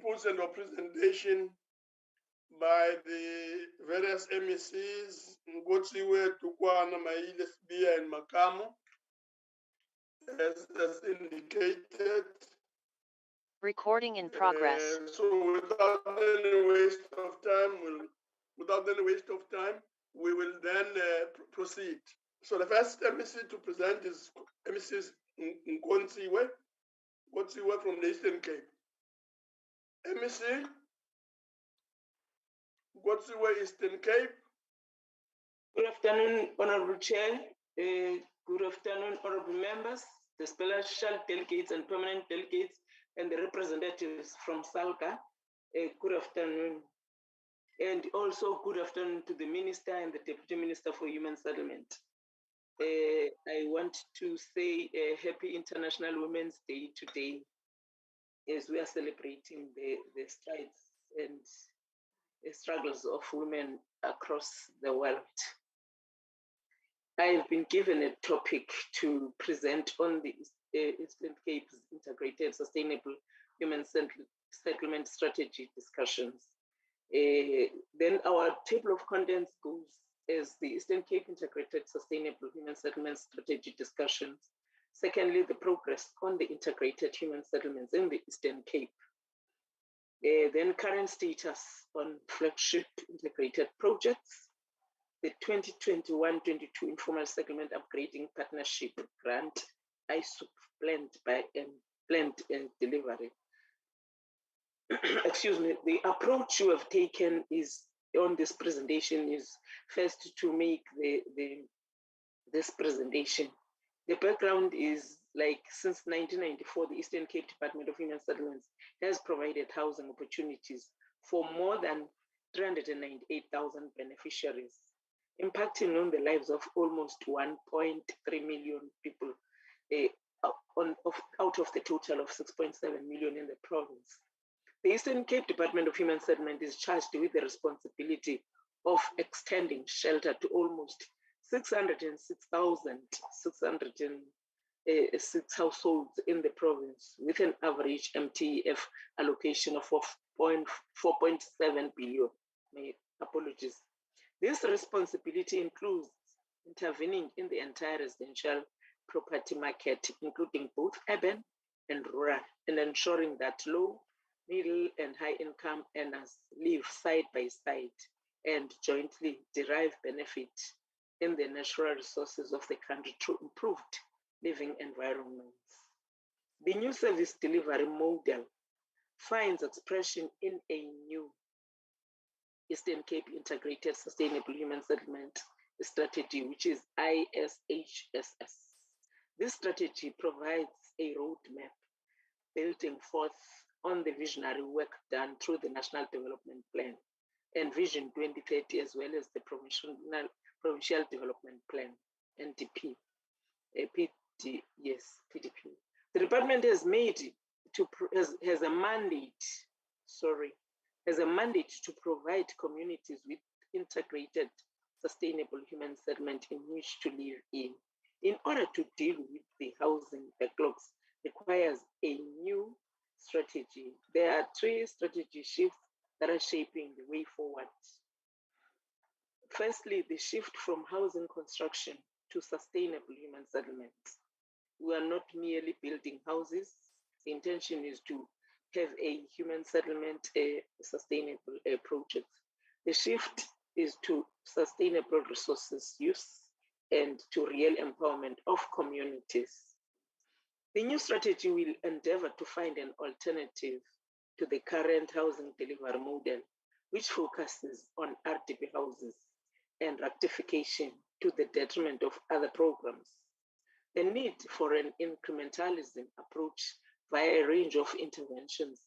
inputs and representation by the various MECs, Ngotsiwe, Tukwana, Maile, Sbia, and Makamo, as indicated. Recording in progress. So without any waste of time, we will then proceed. So the first MEC to present is MEC Ngotsiwe from the Eastern Cape. MEC Ngotsiwe, Eastern Cape. Good afternoon, Honorable Chair. Good afternoon, Honorable Members, the special delegates and permanent delegates, and the representatives from SALCA. Good afternoon. And also good afternoon to the Minister and the Deputy Minister for Human Settlement. I want to say a happy International Women's Day today, as we are celebrating the strides and the struggles of women across the world. I've been given a topic to present on the Eastern Cape's Integrated Sustainable Human Settlement Strategy discussions. Then our table of contents goes as the Eastern Cape Integrated Sustainable Human Settlement Strategy discussions. Secondly, the progress on the integrated human settlements in the Eastern Cape. Then current status on flagship integrated projects. The 2021-22 Informal Settlement Upgrading Partnership Grant, ISUP, planned and delivery. Excuse me, the approach you have taken is on this presentation is first to make this presentation. The background is like since 1994, the Eastern Cape Department of Human Settlements has provided housing opportunities for more than 398,000 beneficiaries, impacting on the lives of almost 1.3 million people out of the total of 6.7 million in the province. The Eastern Cape Department of Human Settlement is charged with the responsibility of extending shelter to almost 606,606 households in the province, with an average Mtsf allocation of 4.7 billion. My apologies. This responsibility includes intervening in the entire residential property market, including both urban and rural, and ensuring that low, middle, and high income earners live side by side and jointly derive benefit in the natural resources of the country through improved living environments. The new service delivery model finds expression in a new Eastern Cape Integrated Sustainable Human Settlement Strategy, which is ISHSS. This strategy provides a roadmap building forth on the visionary work done through the National Development Plan and Vision 2030, as well as the Provincial Development Plan, NDP, PDP. The department has a mandate to provide communities with integrated, sustainable human settlement in which to live in. In order to deal with the housing backlogs requires a new strategy. There are 3 strategy shifts that are shaping the way forward. Firstly, the shift from housing construction to sustainable human settlements. We are not merely building houses. The intention is to have a human settlement, a sustainable project. The shift is to sustainable resources use and to real empowerment of communities. The new strategy will endeavor to find an alternative to the current housing delivery model, which focuses on RDP houses and rectification to the detriment of other programs. The need for an incrementalism approach via a range of interventions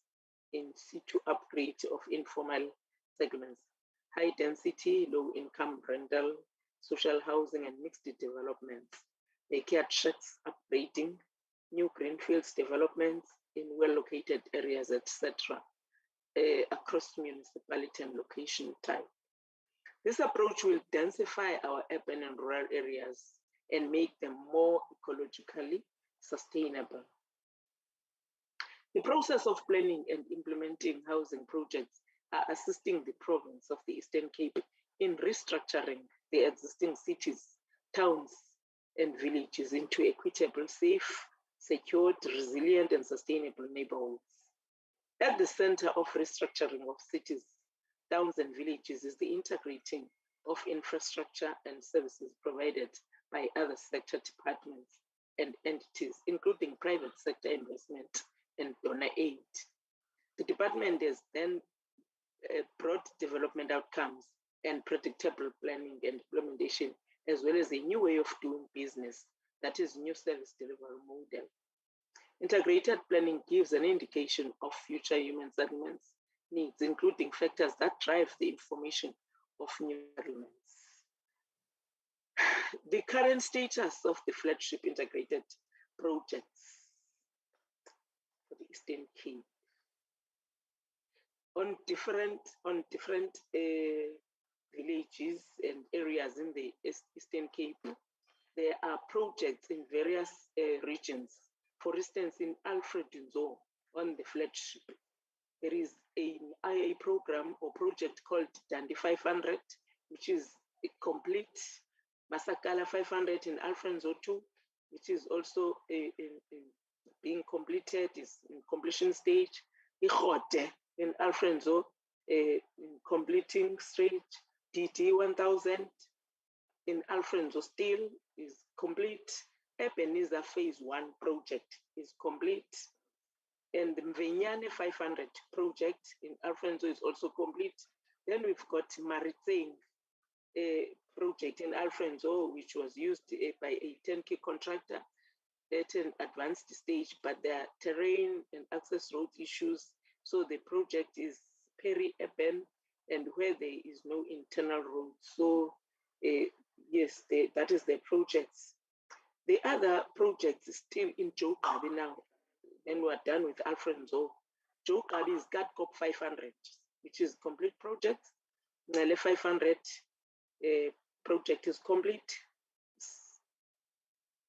in situ upgrade of informal segments, high density, low income rental, social housing and mixed developments, daycare tracts upgrading, new greenfields developments in well-located areas, etc., across municipality and location type. This approach will densify our urban and rural areas and make them more ecologically sustainable. The process of planning and implementing housing projects are assisting the province of the Eastern Cape in restructuring the existing cities, towns, and villages into equitable, safe, secured, resilient, and sustainable neighborhoods. At the center of restructuring of cities, towns, and villages is the integrating of infrastructure and services provided by other sector departments and entities, including private sector investment and donor aid. The department has then brought development outcomes and predictable planning and implementation, as well as a new way of doing business, that is new service delivery model. Integrated planning gives an indication of future human settlements needs, including factors that drive the formation of new settlements. The current status of the flagship integrated projects for the Eastern Cape. On different villages and areas in the Eastern Cape, there are projects in various regions. For instance, in Alfred Nzo, on the flagship, there is an IA program or project called Dandy 500, which is a complete. Masakala 500 in Alfred Nzo 2, which is also being completed, is in completion stage. Ikhote in Alfred Nzo, in completing stage. DT 1000 in Alfred Nzo still is complete. Ebenezer Phase 1 project is complete. And the Mvenyane 500 project in Alfred Nzo is also complete. Then we've got Maritime project in Alfred Nzo, which was used by a 10K contractor at an advanced stage, but there are terrain and access road issues. So the project is peri-urban and where there is no internal road. So yes, that is the projects. The other project is still in Joe Kabi now. Then we're done with Alfred Nzo. Joe Kabi is GATCOP 500, which is complete project. Nale 500 project is complete.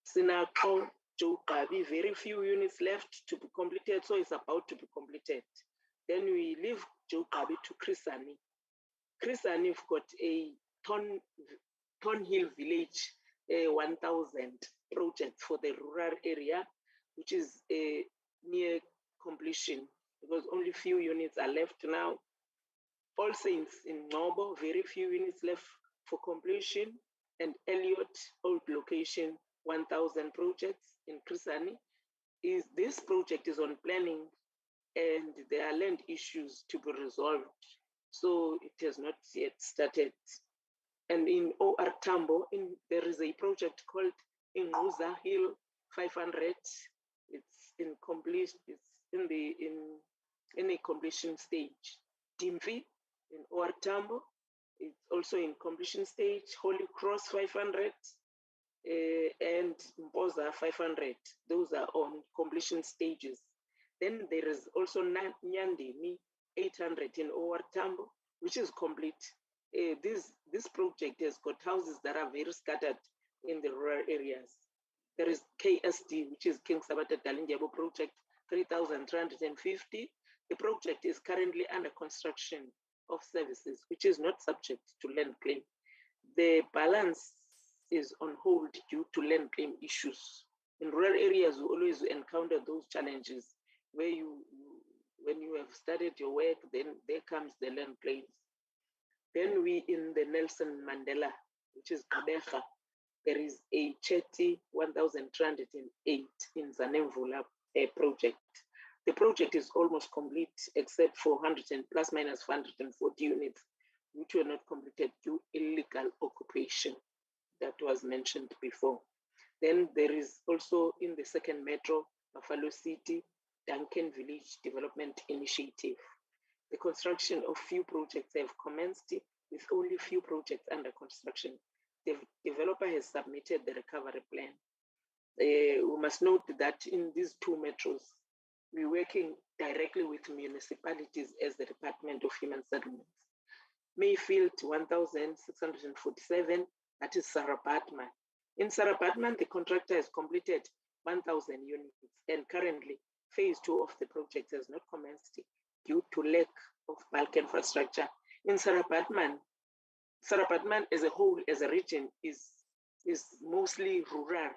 Sinako, Joe Kabi, very few units left to be completed, so it's about to be completed. Then we leave Joe Kabi to Krisani. Krisani, we've got a Thornhill Village 1000 project for the rural area, which is near completion because only few units are left now. All Saints in Nobo, very few units left for completion, and Elliot Old Location 1000 projects in Krisani. This project is on planning and there are land issues to be resolved. So it has not yet started. And in OR Tambo, there is a project called Inguza Hill 500. It's in a completion stage. Dimvi in OR Tambo, it's also in completion stage. Holy Cross 500 and Mboza 500. Those are on completion stages. Then there is also Nyandemi 800 in OR Tambo, which is complete. This project has got houses that are very scattered in the rural areas. There is KSD, which is King Sabata Dalinjabo project, 3,350. The project is currently under construction of services, which is not subject to land claim. The balance is on hold due to land claim issues. In rural areas, we always encounter those challenges where when you have started your work, then there comes the land claims. Then we in the Nelson Mandela, which is Kabeja, there is a Chetty 1308 in Zanemvula project. The project is almost complete except for 100 and plus minus 140 units, which were not completed due illegal occupation that was mentioned before. Then there is also in the second metro, Buffalo City, Duncan Village Development Initiative. The construction of few projects have commenced with only few projects under construction. The developer has submitted the recovery plan. We must note that in these two metros, we're working directly with municipalities as the Department of Human Settlements. Mayfield 1647, that is Sarah Batman. In Sarah Batman, the contractor has completed 1,000 units, and currently phase 2 of the project has not commenced due to lack of bulk infrastructure. In Sarabatman as a whole, as a region, is mostly rural,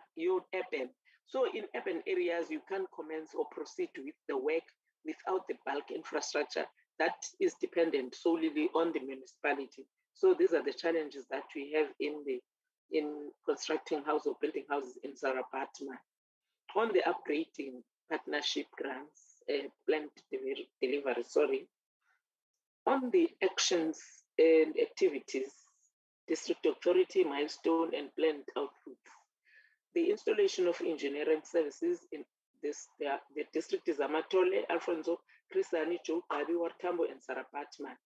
urban. So in urban areas, you can't commence or proceed with the work without the bulk infrastructure that is dependent solely on the municipality. So these are the challenges that we have in constructing houses or building houses in Sarabatman. On the upgrading partnership grants, planned delivery, on the actions and activities, district authority, milestone, and planned outputs. The installation of engineering services in the district is Amatole, Alfonso, Krisani, Joe, Gabi, Wartambo, and Sarabatman.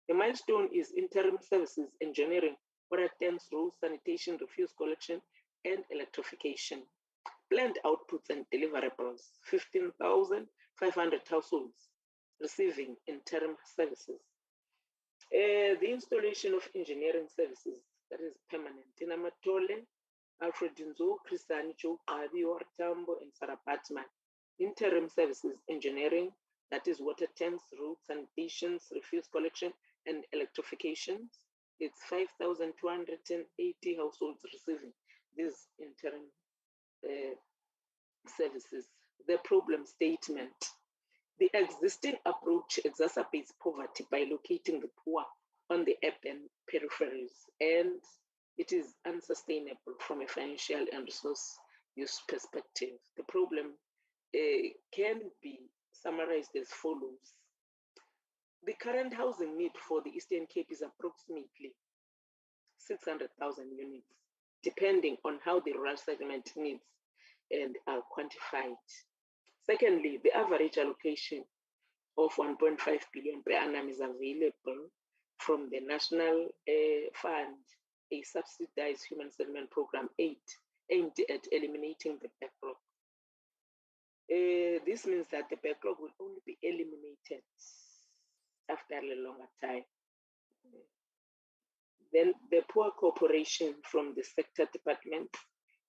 The milestone is interim services, engineering, water tanks, roads, sanitation, refuse collection, and electrification. Planned outputs and deliverables, 15,500 households receiving interim services. The installation of engineering services, that is permanent, in Amatole, Alfred Dinzo, Krisani, Joe, Gabi, Wartambo, and Sarabatman. Interim services, engineering, that is water tanks, roads, sanitations, refuse collection, and electrifications. It's 5,280 households receiving these interim services. The problem statement. The existing approach exacerbates poverty by locating the poor on the urban peripheries, and it is unsustainable from a financial and resource use perspective. The problem can be summarized as follows. The current housing need for the Eastern Cape is approximately 600,000 units, depending on how the rural settlement needs and are quantified. Secondly, the average allocation of 1.5 billion per annum is available from the National Fund, a subsidized human settlement program aimed at eliminating the backlog. This means that the backlog will only be eliminated after a longer time. Then the poor cooperation from the sector department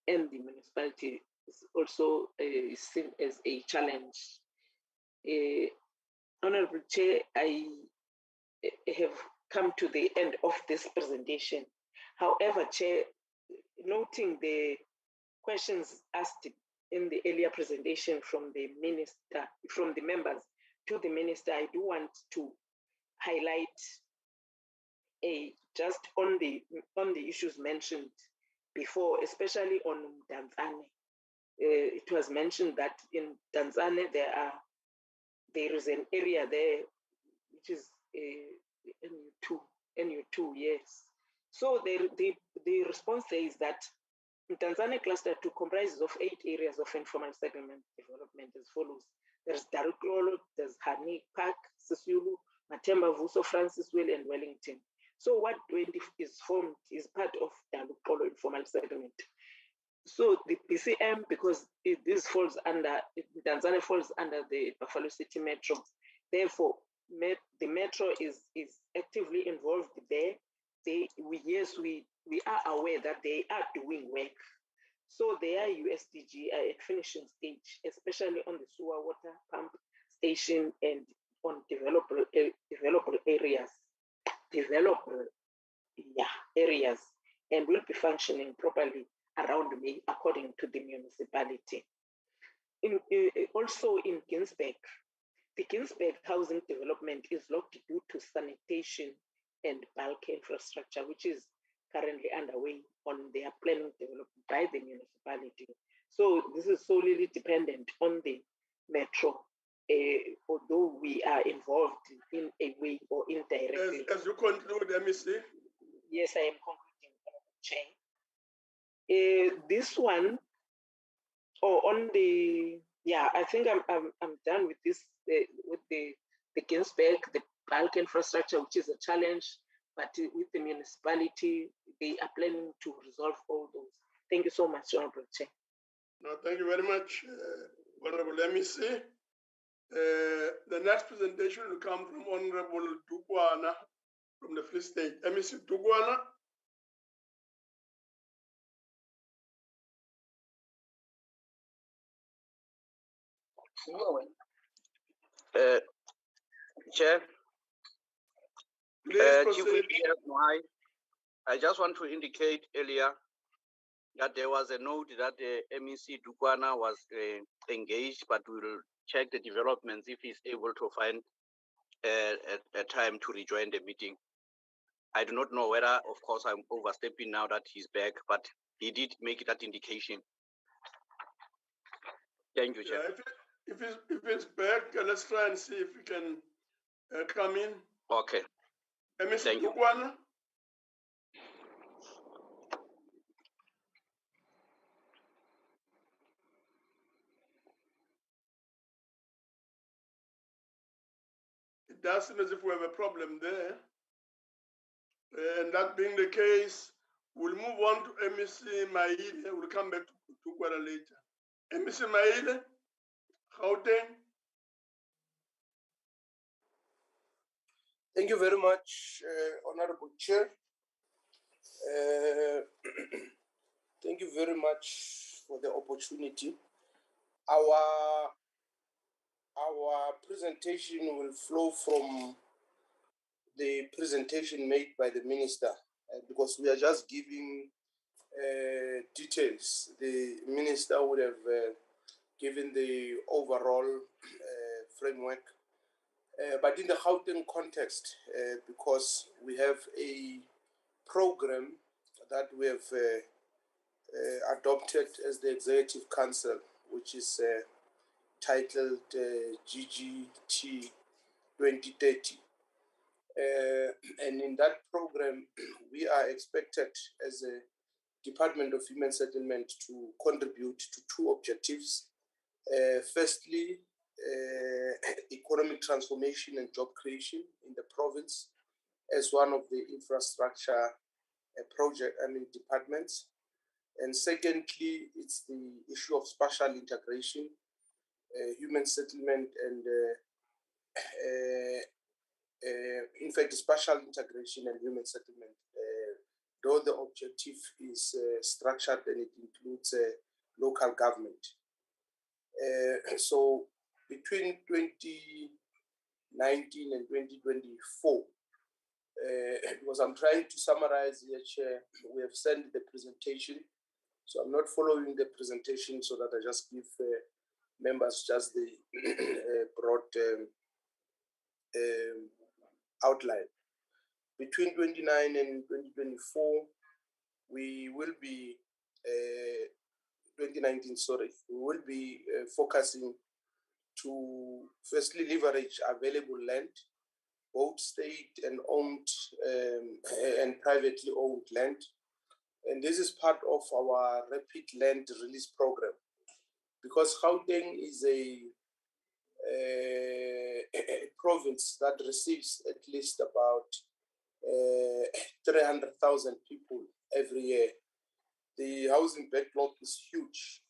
and the municipality is also seen as a challenge. Honorable Chair, I have come to the end of this presentation. However, Chair, noting the questions asked in the earlier presentation from the minister, from the members to the minister, I do want to highlight just on the issues mentioned before, especially on Tanzania. It was mentioned that in Tanzania there is an area there which is NU2, yes. So the response there is that Tanzania Cluster 2 comprises of 8 areas of informal settlement development as follows. There's Daruklolo, there's Hani Park, Sisulu, Matemba, Vuso, Francisville, and Wellington. So what 20 is formed is part of Daruklolo informal settlement. So the PCM, because this falls under, Tanzania falls under the Buffalo City Metro. Therefore, the Metro is actively involved there. We are aware that they are doing work. So they are USDG at finishing stage, especially on the sewer water pump station and on developable areas, and will be functioning properly around May according to the municipality. Also in Ginsberg, the Ginsberg housing development is locked due to sanitation and bulk infrastructure, which is currently underway on their planning development by the municipality. So this is solely dependent on the Metro, although we are involved in a way or indirectly. As you conclude, MEC? Yes, I am concluding, Chair. This one, on the, I think I'm done with this, with the Ginsberg, the bulk infrastructure, which is a challenge, but with the municipality, they are planning to resolve all those. Thank you so much, Honorable Chair. No, thank you very much, Honorable MEC. The next presentation will come from Honorable Dugwana from the Free State. MEC Dugwana. Chair, Please Chief proceed. Engineer Mohai, I just want to indicate earlier that there was a note that the MEC Dukwana was engaged, but we'll check the developments if he's able to find a time to rejoin the meeting. I do not know whether, of course, I'm overstepping now that he's back, but he did make that indication. Thank you, Chair. Yeah, if it's back, let's try and see if we can come in. Okay. MEC Thank you. Dukwana? It does seem as if we have a problem there. And that being the case, we'll move on to MEC Maile. We'll come back to Dukwana later. MEC Maile, Gauteng. Thank you very much, Honorable Chair. Thank you very much for the opportunity. Our presentation will flow from the presentation made by the Minister, because we are just giving details. The Minister would have given the overall framework. But in the Gauteng context, because we have a program that we have adopted as the Executive Council, which is titled GGT 2030. And in that program, we are expected as a Department of Human Settlement to contribute to two objectives. Firstly, economic transformation and job creation in the province as one of the infrastructure departments. And secondly, it's the issue of spatial integration, human settlement, and in fact, spatial integration and human settlement, though the objective is structured and it includes local government. So between 2019 and 2024, because I'm trying to summarize here, Chair, we have sent the presentation. So I'm not following the presentation so that I just give members just the broad outline. Between 2029 and 2024, we will be 2019, sorry, we will be focusing to firstly leverage available land, both state and owned and privately owned land. And this is part of our rapid land release program, because Gauteng is a province that receives at least about 300,000 people every year. The housing backlog is huge.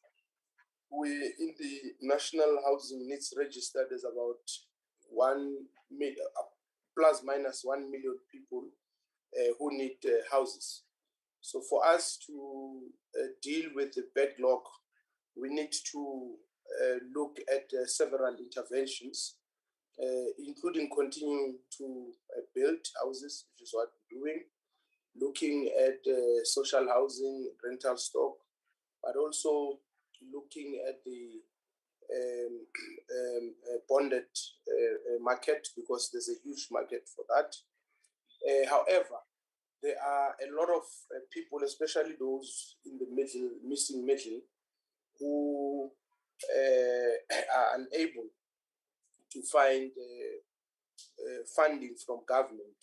We in the National Housing Needs Register, there's about 1 million, plus minus 1 million people who need houses. So for us to deal with the backlog, we need to look at several interventions, including continuing to build houses, which is what we're doing, looking at social housing, rental stock, but also looking at the bonded market, because there's a huge market for that. However, there are a lot of people, especially those in the middle, missing middle, who are unable to find funding from government.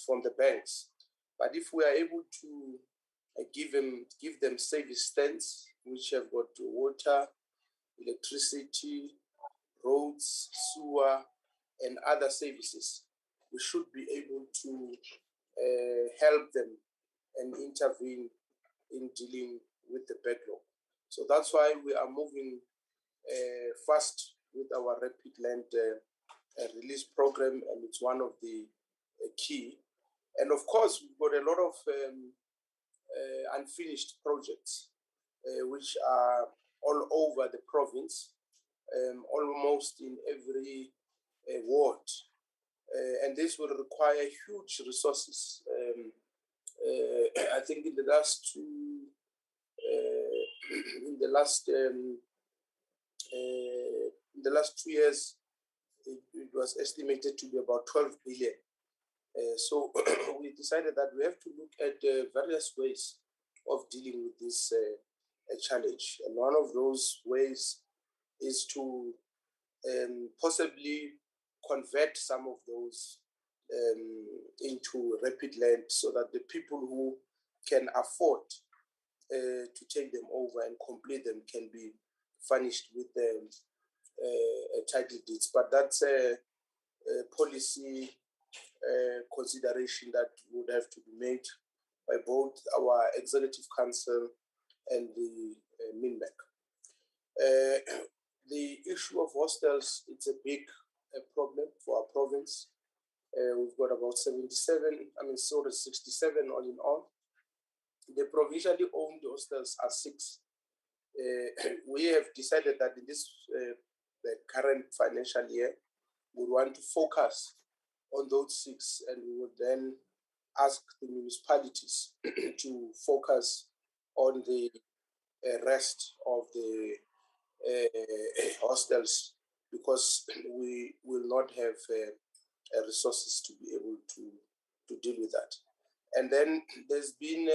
From the banks. But if we are able to give them service stands, which have got water, electricity, roads, sewer, and other services, we should be able to help them and intervene in dealing with the backlog. So that's why we are moving fast with our rapid land release program, and it's one of the key. And of course, we've got a lot of unfinished projects, which are all over the province, almost in every ward. And this will require huge resources. I think in the last in the last 2 years, it was estimated to be about 12 billion. So we decided that we have to look at various ways of dealing with this challenge. And one of those ways is to possibly convert some of those into rapid land so that the people who can afford to take them over and complete them can be furnished with title deeds. But that's a policy consideration that would have to be made by both our Executive Council and the MINMEC. The issue of hostels, it's a big problem for our province. We've got about 67 all in all. The provincially owned hostels are 6. We have decided that in this the current financial year, we want to focus on those 6, and we would then ask the municipalities to focus on the rest of the hostels, because we will not have resources to be able to deal with that. And then there's been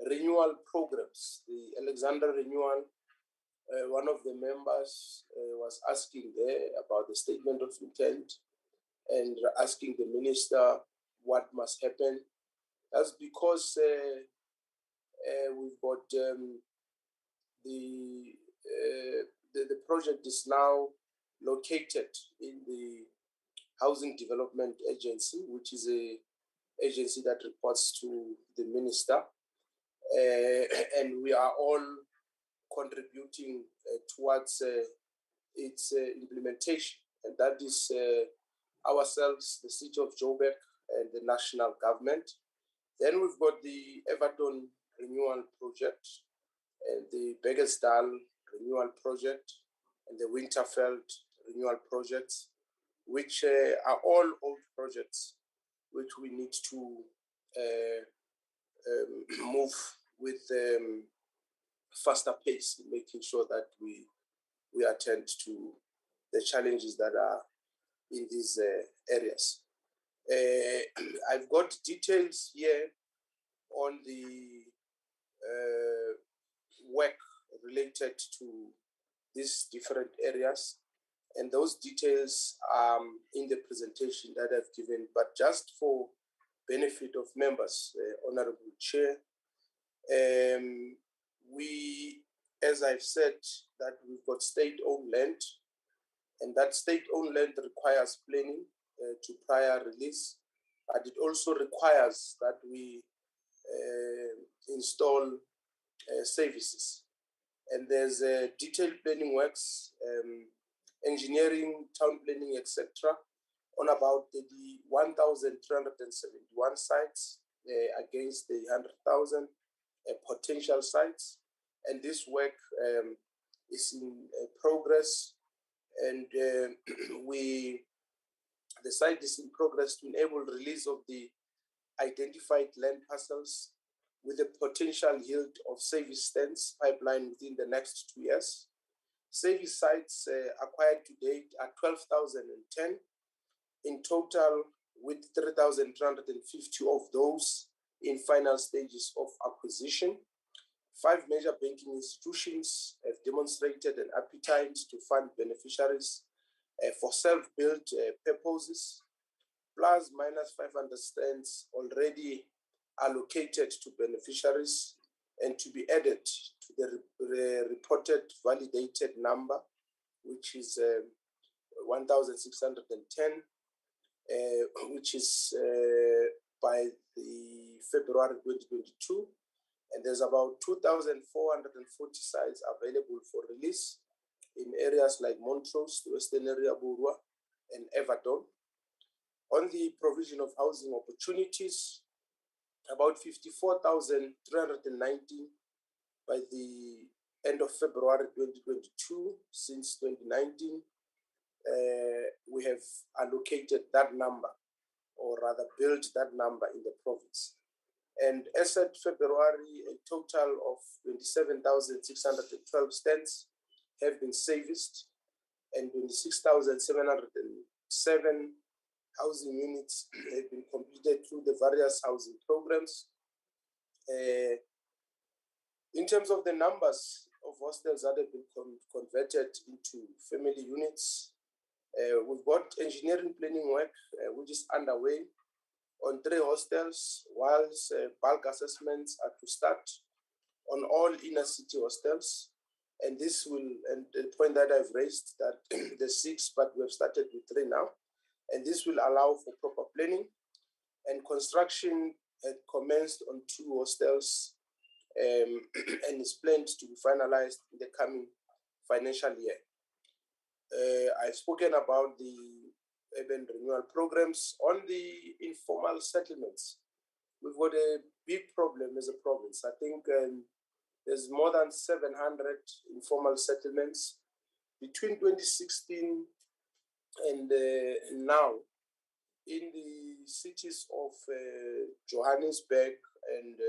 renewal programs. The Alexander Renewal, one of the members was asking there about the statement of intent and asking the minister what must happen. That's because we've got the project is now located in the Housing Development Agency, which is a agency that reports to the minister, and we are all contributing towards its implementation, and that is ourselves, the City of Joburg, and the national government. Then we've got the Everton Renewal Project, and the Beggersdal Renewal Project, and the Winterfeld Renewal Projects, which are all old projects which we need to move with faster pace, making sure that we attend to the challenges that are in these areas. I've got details here on the work related to these different areas, and those details are in the presentation that I've given, but just for benefit of members, Honorable Chair, we, as I've said, that we've got state-owned land, and that state-owned land requires planning to prior release, but it also requires that we install services. And there's detailed planning works, engineering, town planning, etc., on about the 1,371 sites against the 100,000 potential sites. And this work is in progress, and the site is in progress to enable release of the identified land parcels with a potential yield of service stands pipeline within the next 2 years. Service sites acquired to date are 12,010 in total, with 3,350 of those in final stages of acquisition. 5 major banking institutions have demonstrated an appetite to fund beneficiaries for self-built purposes, plus minus 500 stands already allocated to beneficiaries and to be added to the reported validated number, which is 1,610, which is by the February 2022. And there's about 2,440 sites available for release in areas like Montrose, the Western area, Burwa, and Everton. On the provision of housing opportunities, about 54,319 by the end of February 2022. Since 2019, we have allocated that number, or rather built that number in the province. And as at February, a total of 27,612 stands have been serviced, and 26,707 housing units have been completed through the various housing programs. In terms of the numbers of hostels that have been converted into family units, we've got engineering planning work, which is underway on 3 hostels, whilst bulk assessments are to start on all inner city hostels. And this will, and the point that I've raised, that there's 6, but we have started with 3 now. And this will allow for proper planning, and construction had commenced on 2 hostels and is planned to be finalized in the coming financial year. I've spoken about the urban renewal programs. On the informal settlements, we've got a big problem as a province. I think there's more than 700 informal settlements between 2016 and now in the cities of Johannesburg and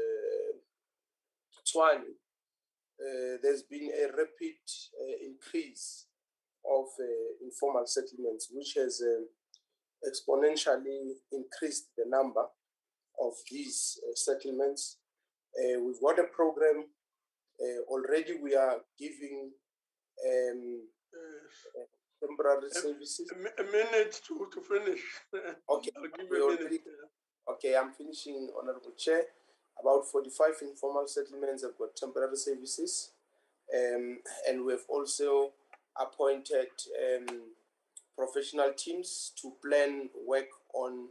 Tshwane. There's been a rapid increase of informal settlements, which has exponentially increased the number of these settlements. We've got a program already. We are giving temporary services. A minute to finish. Okay. I'll give you a minute. Okay, I'm finishing, Honorable Chair. About 45 informal settlements have got temporary services, and we've also appointed professional teams to plan work on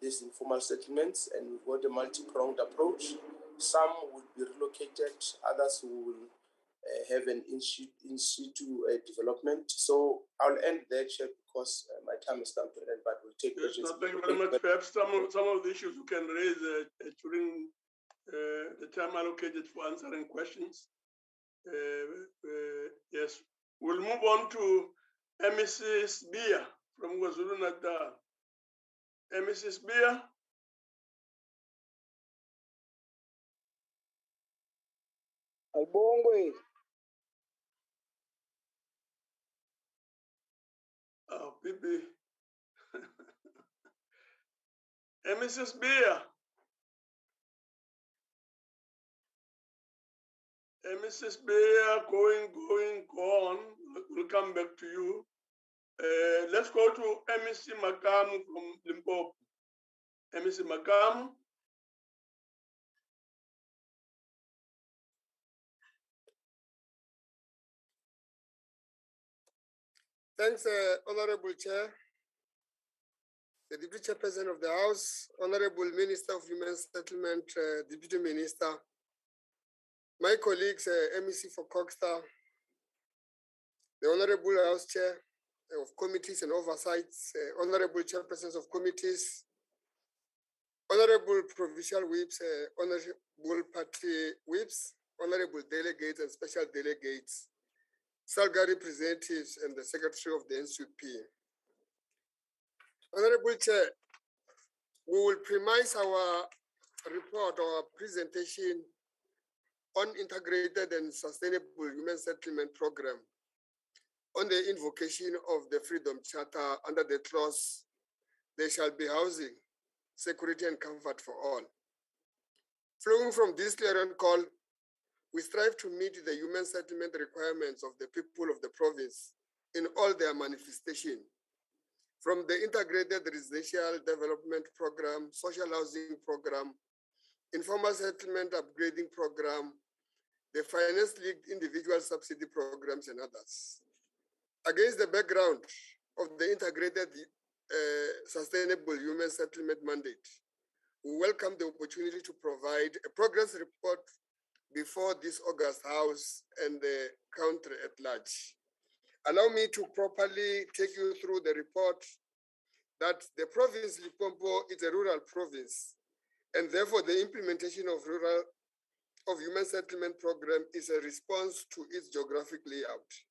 these informal settlements, and we've got a multi-pronged approach. Some will be relocated, others will have an in situ development. So I'll end there, Chair, because my time is done, but we'll take questions. Thank you very much. Perhaps some of the issues you can raise during the time allocated for answering questions. Yes, we'll move on to Mrs. Bia from KwaZulu-Natal. Mrs. Bia. Oh, Bibi. Mrs. Bia. Mrs. Bia, go on. We'll come back to you. Let's go to MEC Makamu from Limpopo. MEC Makamu. Thanks, Honorable Chair, the Deputy Chairperson of the House, Honorable Minister of Human Settlement, Deputy Minister, my colleagues, MEC for Coxstar, the Honorable House Chair of Committees and Oversights, Honorable Chairpersons of Committees, Honorable Provincial Whips, Honorable Party Whips, Honorable Delegates and Special Delegates, SALGA representatives, and the Secretary of the NCP. Honorable Chair, we will premise our report or presentation on integrated and sustainable human settlement program on the invocation of the Freedom Charter under the clause, there shall be housing, security and comfort for all. Flowing from this clarion call, we strive to meet the human settlement requirements of the people of the province in all their manifestation, from the integrated residential development program, social housing program, informal settlement upgrading program, the finance-linked individual subsidy programs, and others. Against the background of the integrated sustainable human settlement mandate, we welcome the opportunity to provide a progress report before this August House and the country at large. Allow me to properly take you through the report that the province Limpopo is a rural province, and therefore the implementation of rural of Human Settlement Program is a response to its geographic layout.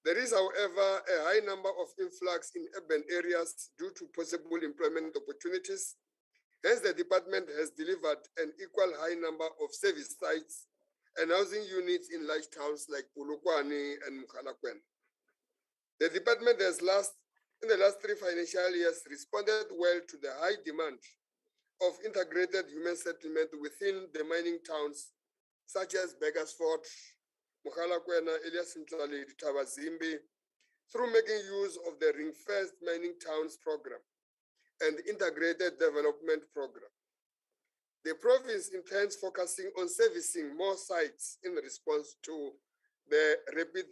There is, however, a high number of influx in urban areas due to possible employment opportunities. Hence, the department has delivered an equal high number of service sites and housing units in large towns like Polokwane and Mukhalakwen. The department has in the last 3 financial years responded well to the high demand of integrated human settlement within the mining towns such as Beggarsford, Mukhalakwana, Elias Mtlali, Tabazimbi, through making use of the Ring-Fenced Mining Towns Program and Integrated Development Program. The province intends focusing on servicing more sites in response to the Land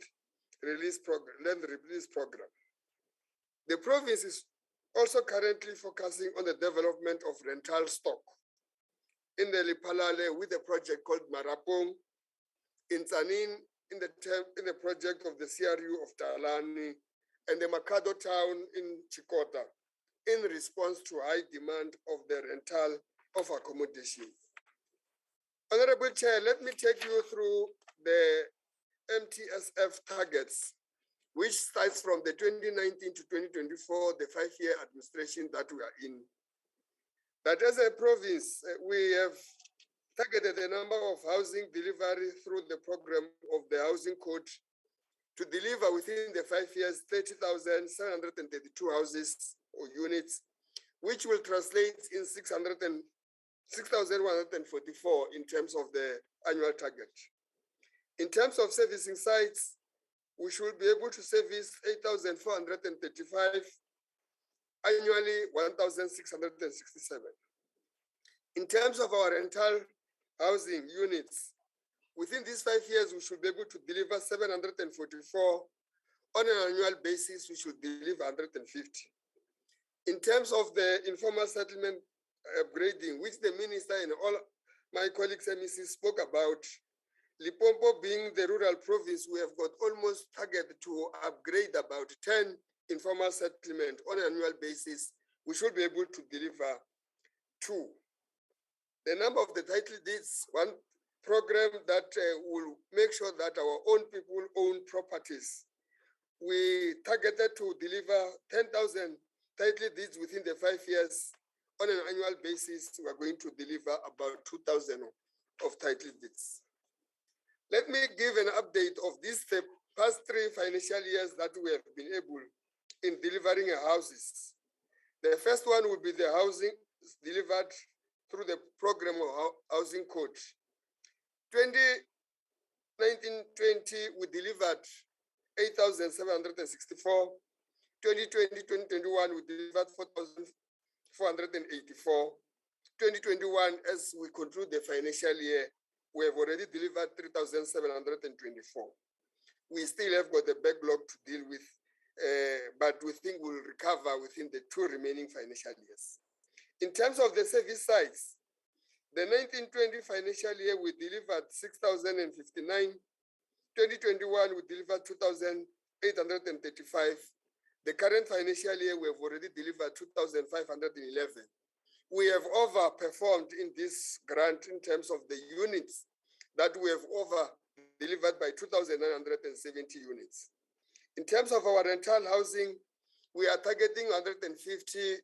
Release Program. The province is also currently focusing on the development of rental stock in the Lipalale with a project called Marapong, in Tsanin in the project of the CRU of Talani, and the Makado town in Chikota in response to high demand of the rental of accommodation. Honorable Chair, let me take you through the Mtsf targets, which starts from the 2019 to 2024, the 5-year administration that we are in. That as a province, we have targeted a number of housing delivery through the program of the Housing Code to deliver within the 5 years 30,732 houses or units, which will translate in 6,144 in terms of the annual target. In terms of servicing sites, we should be able to service 8,435, annually 1,667. In terms of our rental housing units, within these 5 years, we should be able to deliver 744. On an annual basis, we should deliver 150. In terms of the informal settlement upgrading, which the minister and all my colleagues MEC spoke about, Limpopo being the rural province, we have got almost targeted to upgrade about 10 informal settlement on an annual basis. We should be able to deliver 2. The number of the title deeds, one program that will make sure that our own people own properties. We targeted to deliver 10,000 title deeds within the 5 years. On an annual basis, we are going to deliver about 2,000 of title deeds. Let me give an update of these past 3 financial years that we have been able in delivering houses. The first one will be the housing delivered through the program of Housing Code. 2019-20, we delivered 8,764. 2020-2021, we delivered 4,484. 2021, as we conclude the financial year, we have already delivered 3,724. We still have got a backlog to deal with, but we think we'll recover within the 2 remaining financial years. In terms of the service sites, the 1920 financial year, we delivered 6,059. 2021, we delivered 2,835. The current financial year, we have already delivered 2,511. We have overperformed in this grant in terms of the units that we have over-delivered by 2,970 units. In terms of our rental housing, we are targeting 150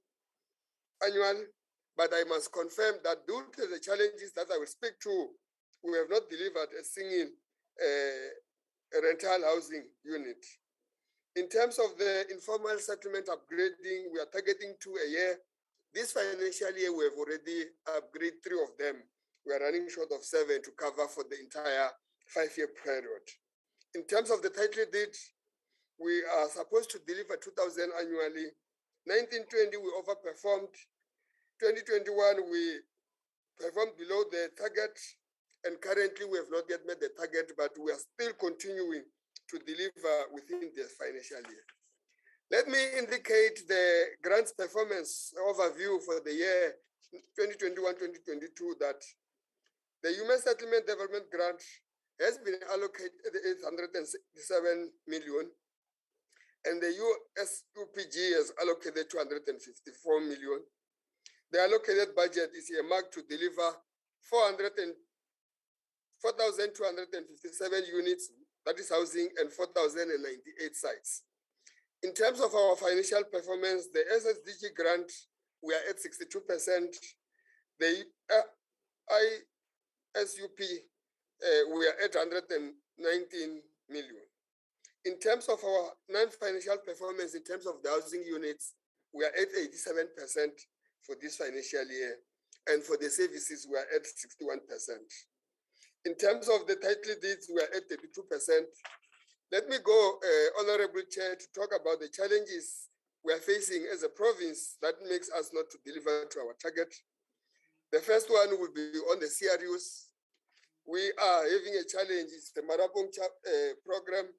annual, but I must confirm that due to the challenges that I will speak to, we have not delivered a single rental housing unit. In terms of the informal settlement upgrading, we are targeting 2 a year. This financial year, we have already upgraded 3 of them. We are running short of 7 to cover for the entire 5-year period. In terms of the title deed, we are supposed to deliver 2,000 annually. 1920, we overperformed. 2021, we performed below the target, and currently we have not yet met the target, but we are still continuing to deliver within the financial year. Let me indicate the grants performance overview for the year 2021-2022 that the Human Settlement Development Grant has been allocated 867 million, and the USUPG has allocated 254 million. The allocated budget is earmarked to deliver 4,257 units, that is housing, and 4,098 sites. In terms of our financial performance, the SSDG grant, we are at 62%. The ISUP, we are at 119 million. In terms of our non-financial performance, in terms of the housing units, we are at 87% for this financial year. And for the services, we are at 61%. In terms of the title deeds, we are at 32%. Let me go, Honorable Chair, to talk about the challenges we are facing as a province that makes us not to deliver to our target. The first one will be on the CRUs. We are having a challenge. It's the Marapong program,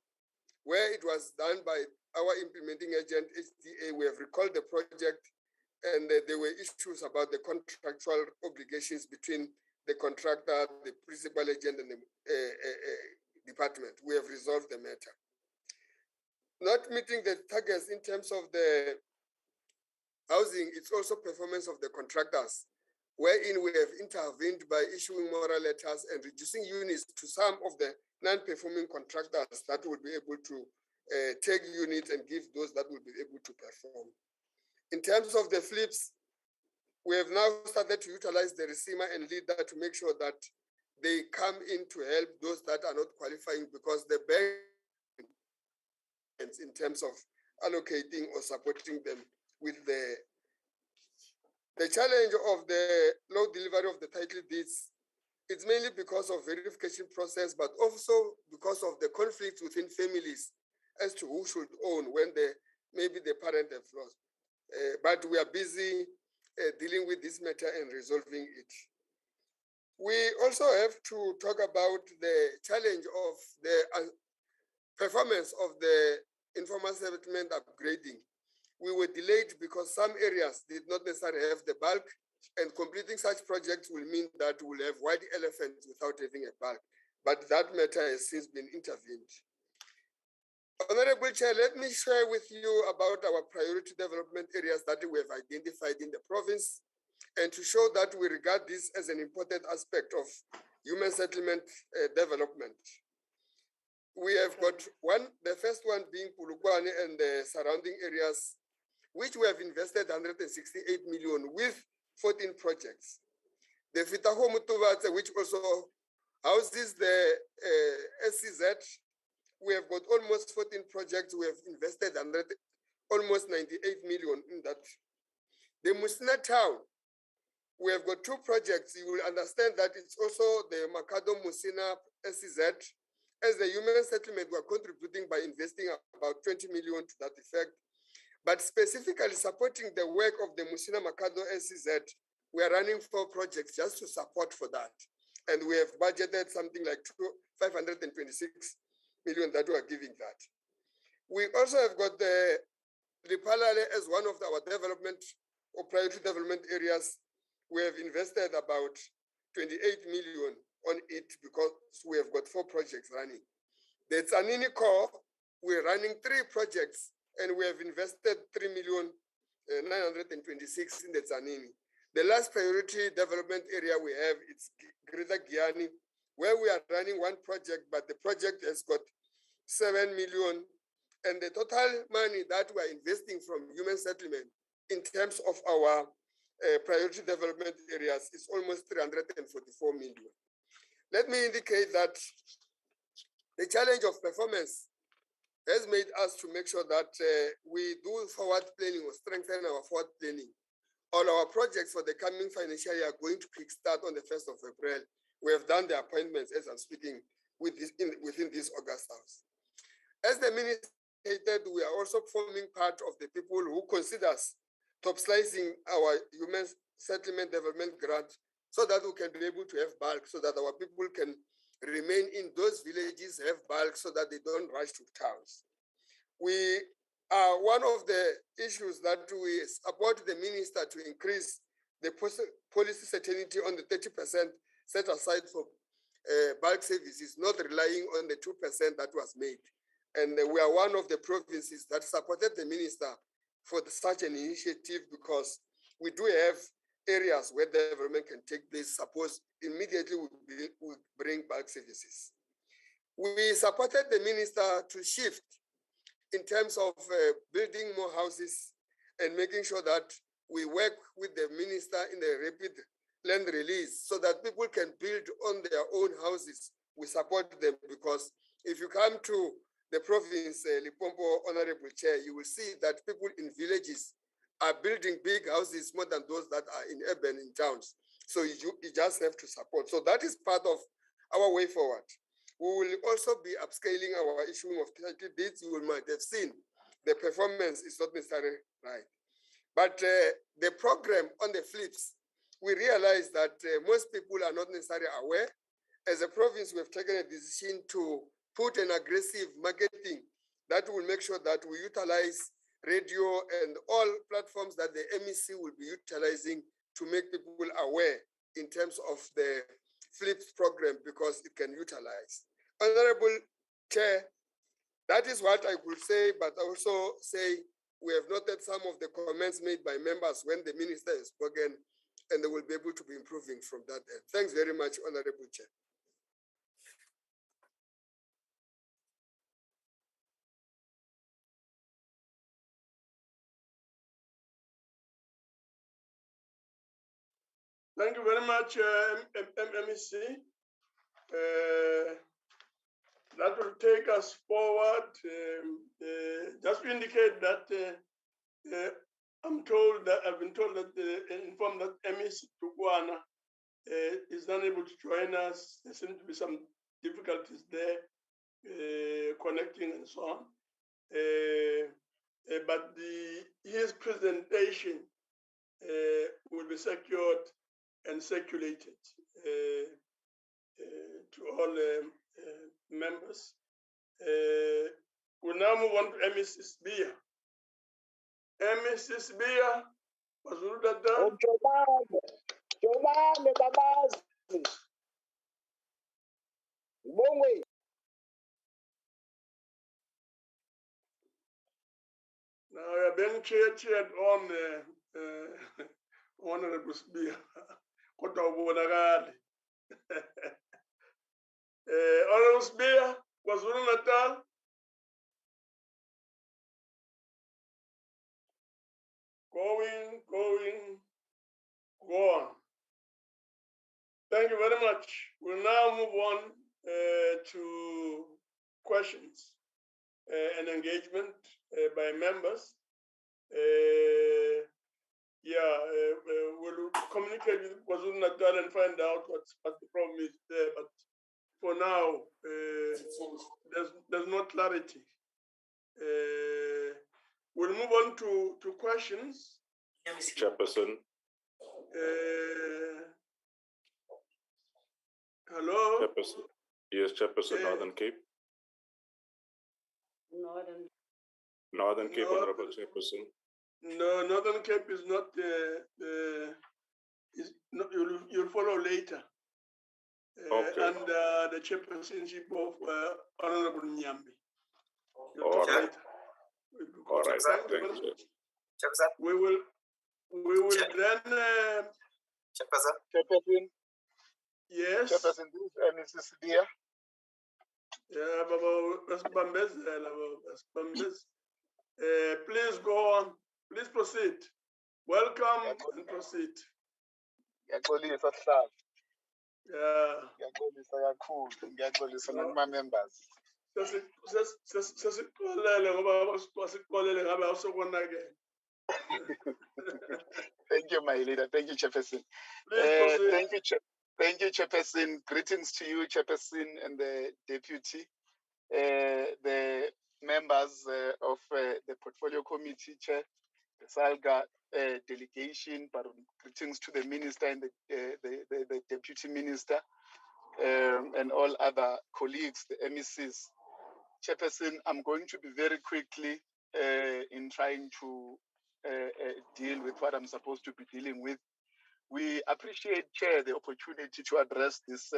where it was done by our implementing agent, HDA. We have recalled the project, and there were issues about the contractual obligations between the contractor, the principal agent, and the department. We have resolved the matter. Not meeting the targets in terms of the housing, it's also performance of the contractors, wherein we have intervened by issuing moral letters and reducing units to some of the non-performing contractors that will be able to take units and give those that will be able to perform. In terms of the flips, we have now started to utilize the receiver and leader to make sure that they come in to help those that are not qualifying, because the bank, in terms of allocating or supporting them with the challenge of the low delivery of the title deeds. It's mainly because of verification process, but also because of the conflicts within families as to who should own when maybe the parent have lost. But we are busy dealing with this matter and resolving it. We also have to talk about the challenge of the performance of the informal settlement upgrading. We were delayed because some areas did not necessarily have the bulk, and completing such projects will mean that we'll have white elephants without having a bulk. But that matter has since been intervened. Honorable Chair, let me share with you about our priority development areas that we have identified in the province, and to show that we regard this as an important aspect of human settlement development. We have got the first one being Pulukwane and the surrounding areas, which we have invested 168 million with 14 projects. The Fitaho Mutuvatse, which also houses the SCZ, we have got almost 14 projects. We have invested almost 98 million in that. The Musina town, we have got 2 projects. You will understand that it's also the Makado Musina SCZ. As the human settlement, we are contributing by investing about 20 million to that effect. But specifically supporting the work of the Musina Makado SCZ, we are running 4 projects just to support for that. And we have budgeted something like 526 million that we are giving that. We also have got the Ripalale as one of our development or priority development areas. We have invested about 28 million on it because we have got 4 projects running. The Tsanini core, we're running 3 projects and we have invested 3,926,000 in the Tsanini. The last priority development area we have, it's Greater Guyana, where we are running 1 project, but the project has got 7 million. And the total money that we are investing from human settlement in terms of our priority development areas is almost 344 million. Let me indicate that the challenge of performance has made us to make sure that we do forward planning or strengthen our forward planning. All our projects for the coming financial year are going to kickstart on the 1st of April. We have done the appointments as I'm speaking within this August House. As the minister stated, we are also forming part of the people who considers top slicing our human settlement development grant so that we can be able to have bulk, so that our people can remain in those villages, have bulk, so that they don't rush to towns. We are one of the issues that we support the minister to increase the policy certainty on the 30% set aside for bulk services, not relying on the 2% that was made. And we are one of the provinces that supported the minister for such an initiative, because we do have areas where development can take place. Suppose immediately we bring offering bulk services. We supported the minister to shift in terms of building more houses and making sure that we work with the minister in the rapid land release so that people can build on their own houses. We support them because if you come to the province, Limpopo, Honorable Chair, you will see that people in villages are building big houses more than those that are in urban in towns. So you just have to support. So that is part of our way forward. We will also be upscaling our issuing of title deeds. You might have seen the performance is not necessarily right. But the program on the flips, we realize that most people are not necessarily aware. As a province, we've taken a decision to put an aggressive marketing that will make sure that we utilize radio and all platforms that the MEC will be utilizing to make people aware in terms of the flips program because it can utilize. Honorable Chair, that is what I would say, but also say we have noted some of the comments made by members when the minister has spoken, and they will be able to be improving from that end. Thanks very much, Honorable Chair. Thank you very much, MEC. That will take us forward. Just to indicate that I've been told that informed that MEC Tukwana is unable to join us. There seem to be some difficulties there, connecting and so on. But his presentation will be secured and circulated to all members. We'll now move on to Mrs. Bia. Mrs. Bia, was that done? Jomane babazi. Bongwe. Now we are being cheered on Honorable Bia. Honorable Bia, was Natal? Going, go on. Thank you very much. We'll now move on to questions and engagement by members. We'll communicate with KwaZulu Natal and find out what the problem is there. But for now, there's no clarity. We'll move on to questions. Chairperson. Hello? Chairperson. Yes, Chairperson, Northern Cape. Northern Cape, Honorable Chairperson. No, Northern Cape is not you'll follow later. Okay. And the chairpersonship of Honorable Nyambi. All right. Later. All right. Thank you. We will then. Chairperson. Yes. Chairperson, this is Mrs. Dia. Yeah, please go on. Please proceed. Welcome and proceed. Yeah. Members. Thank you, my leader. Thank you, Chairperson. Thank you, Chairperson. Greetings to you, Chairperson, and the deputy, the members of the Portfolio Committee, Chair, the SALGA delegation, but greetings to the minister and the deputy minister, and all other colleagues, the MECs. Chairperson, I'm going to be very quickly in trying to deal with what I'm supposed to be dealing with. We appreciate, Chair, the opportunity to address this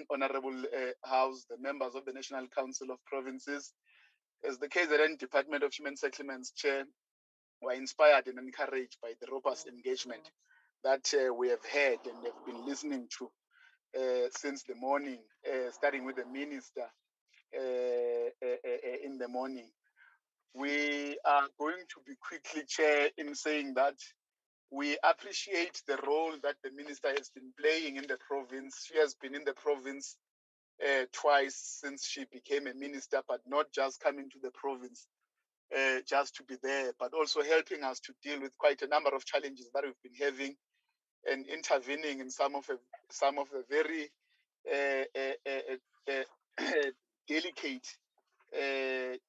honorable House, the members of the National Council of Provinces. As the KZN Department of Human Settlements, Chair, were inspired and encouraged by the robust engagement that we have had and have been listening to. since the morning, starting with the minister in the morning. We are going to be quickly, Chair, in saying that we appreciate the role that the minister has been playing in the province. She has been in the province twice since she became a minister, but not just coming to the province just to be there, but also helping us to deal with quite a number of challenges that we've been having and intervening in some of the very delicate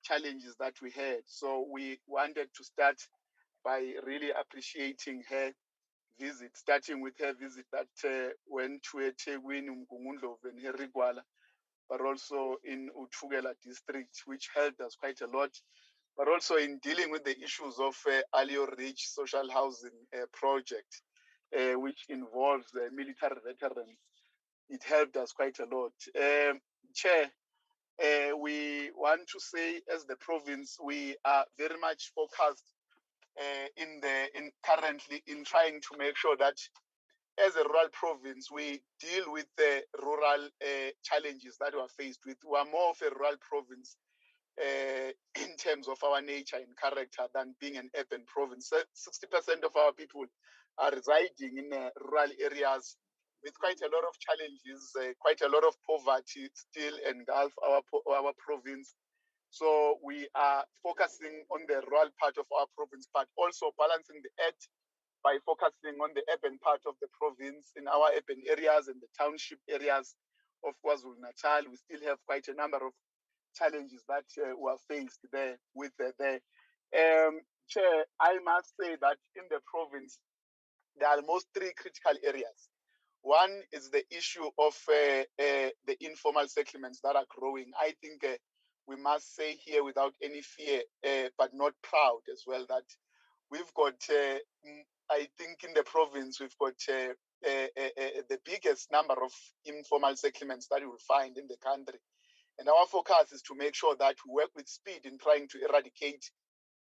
challenges that we had. So we wanted to start by really appreciating her visit, starting with her visit that went to eThekwini, Mgungundlovu and Herigwala, but also in Uthugela district, which helped us quite a lot, but also in dealing with the issues of Alio Ridge social housing project, which involves military veterans. It helped us quite a lot. Chair, we want to say as the province, we are very much focused currently in trying to make sure that as a rural province, we deal with the rural challenges that we are faced with. We are more of a rural province in terms of our nature and character than being an urban province. 60% of our people are residing in rural areas with quite a lot of challenges, quite a lot of poverty still engulf our province. So we are focusing on the rural part of our province, but also balancing the act by focusing on the urban part of the province in our urban areas and the township areas of KwaZulu-Natal. We still have quite a number of challenges that we are faced there with there. Chair, I must say that in the province, there are almost three critical areas. One is the issue of the informal settlements that are growing. I think we must say here without any fear, but not proud as well, that we've got, I think in the province, we've got the biggest number of informal settlements that you will find in the country. And our focus is to make sure that we work with speed in trying to eradicate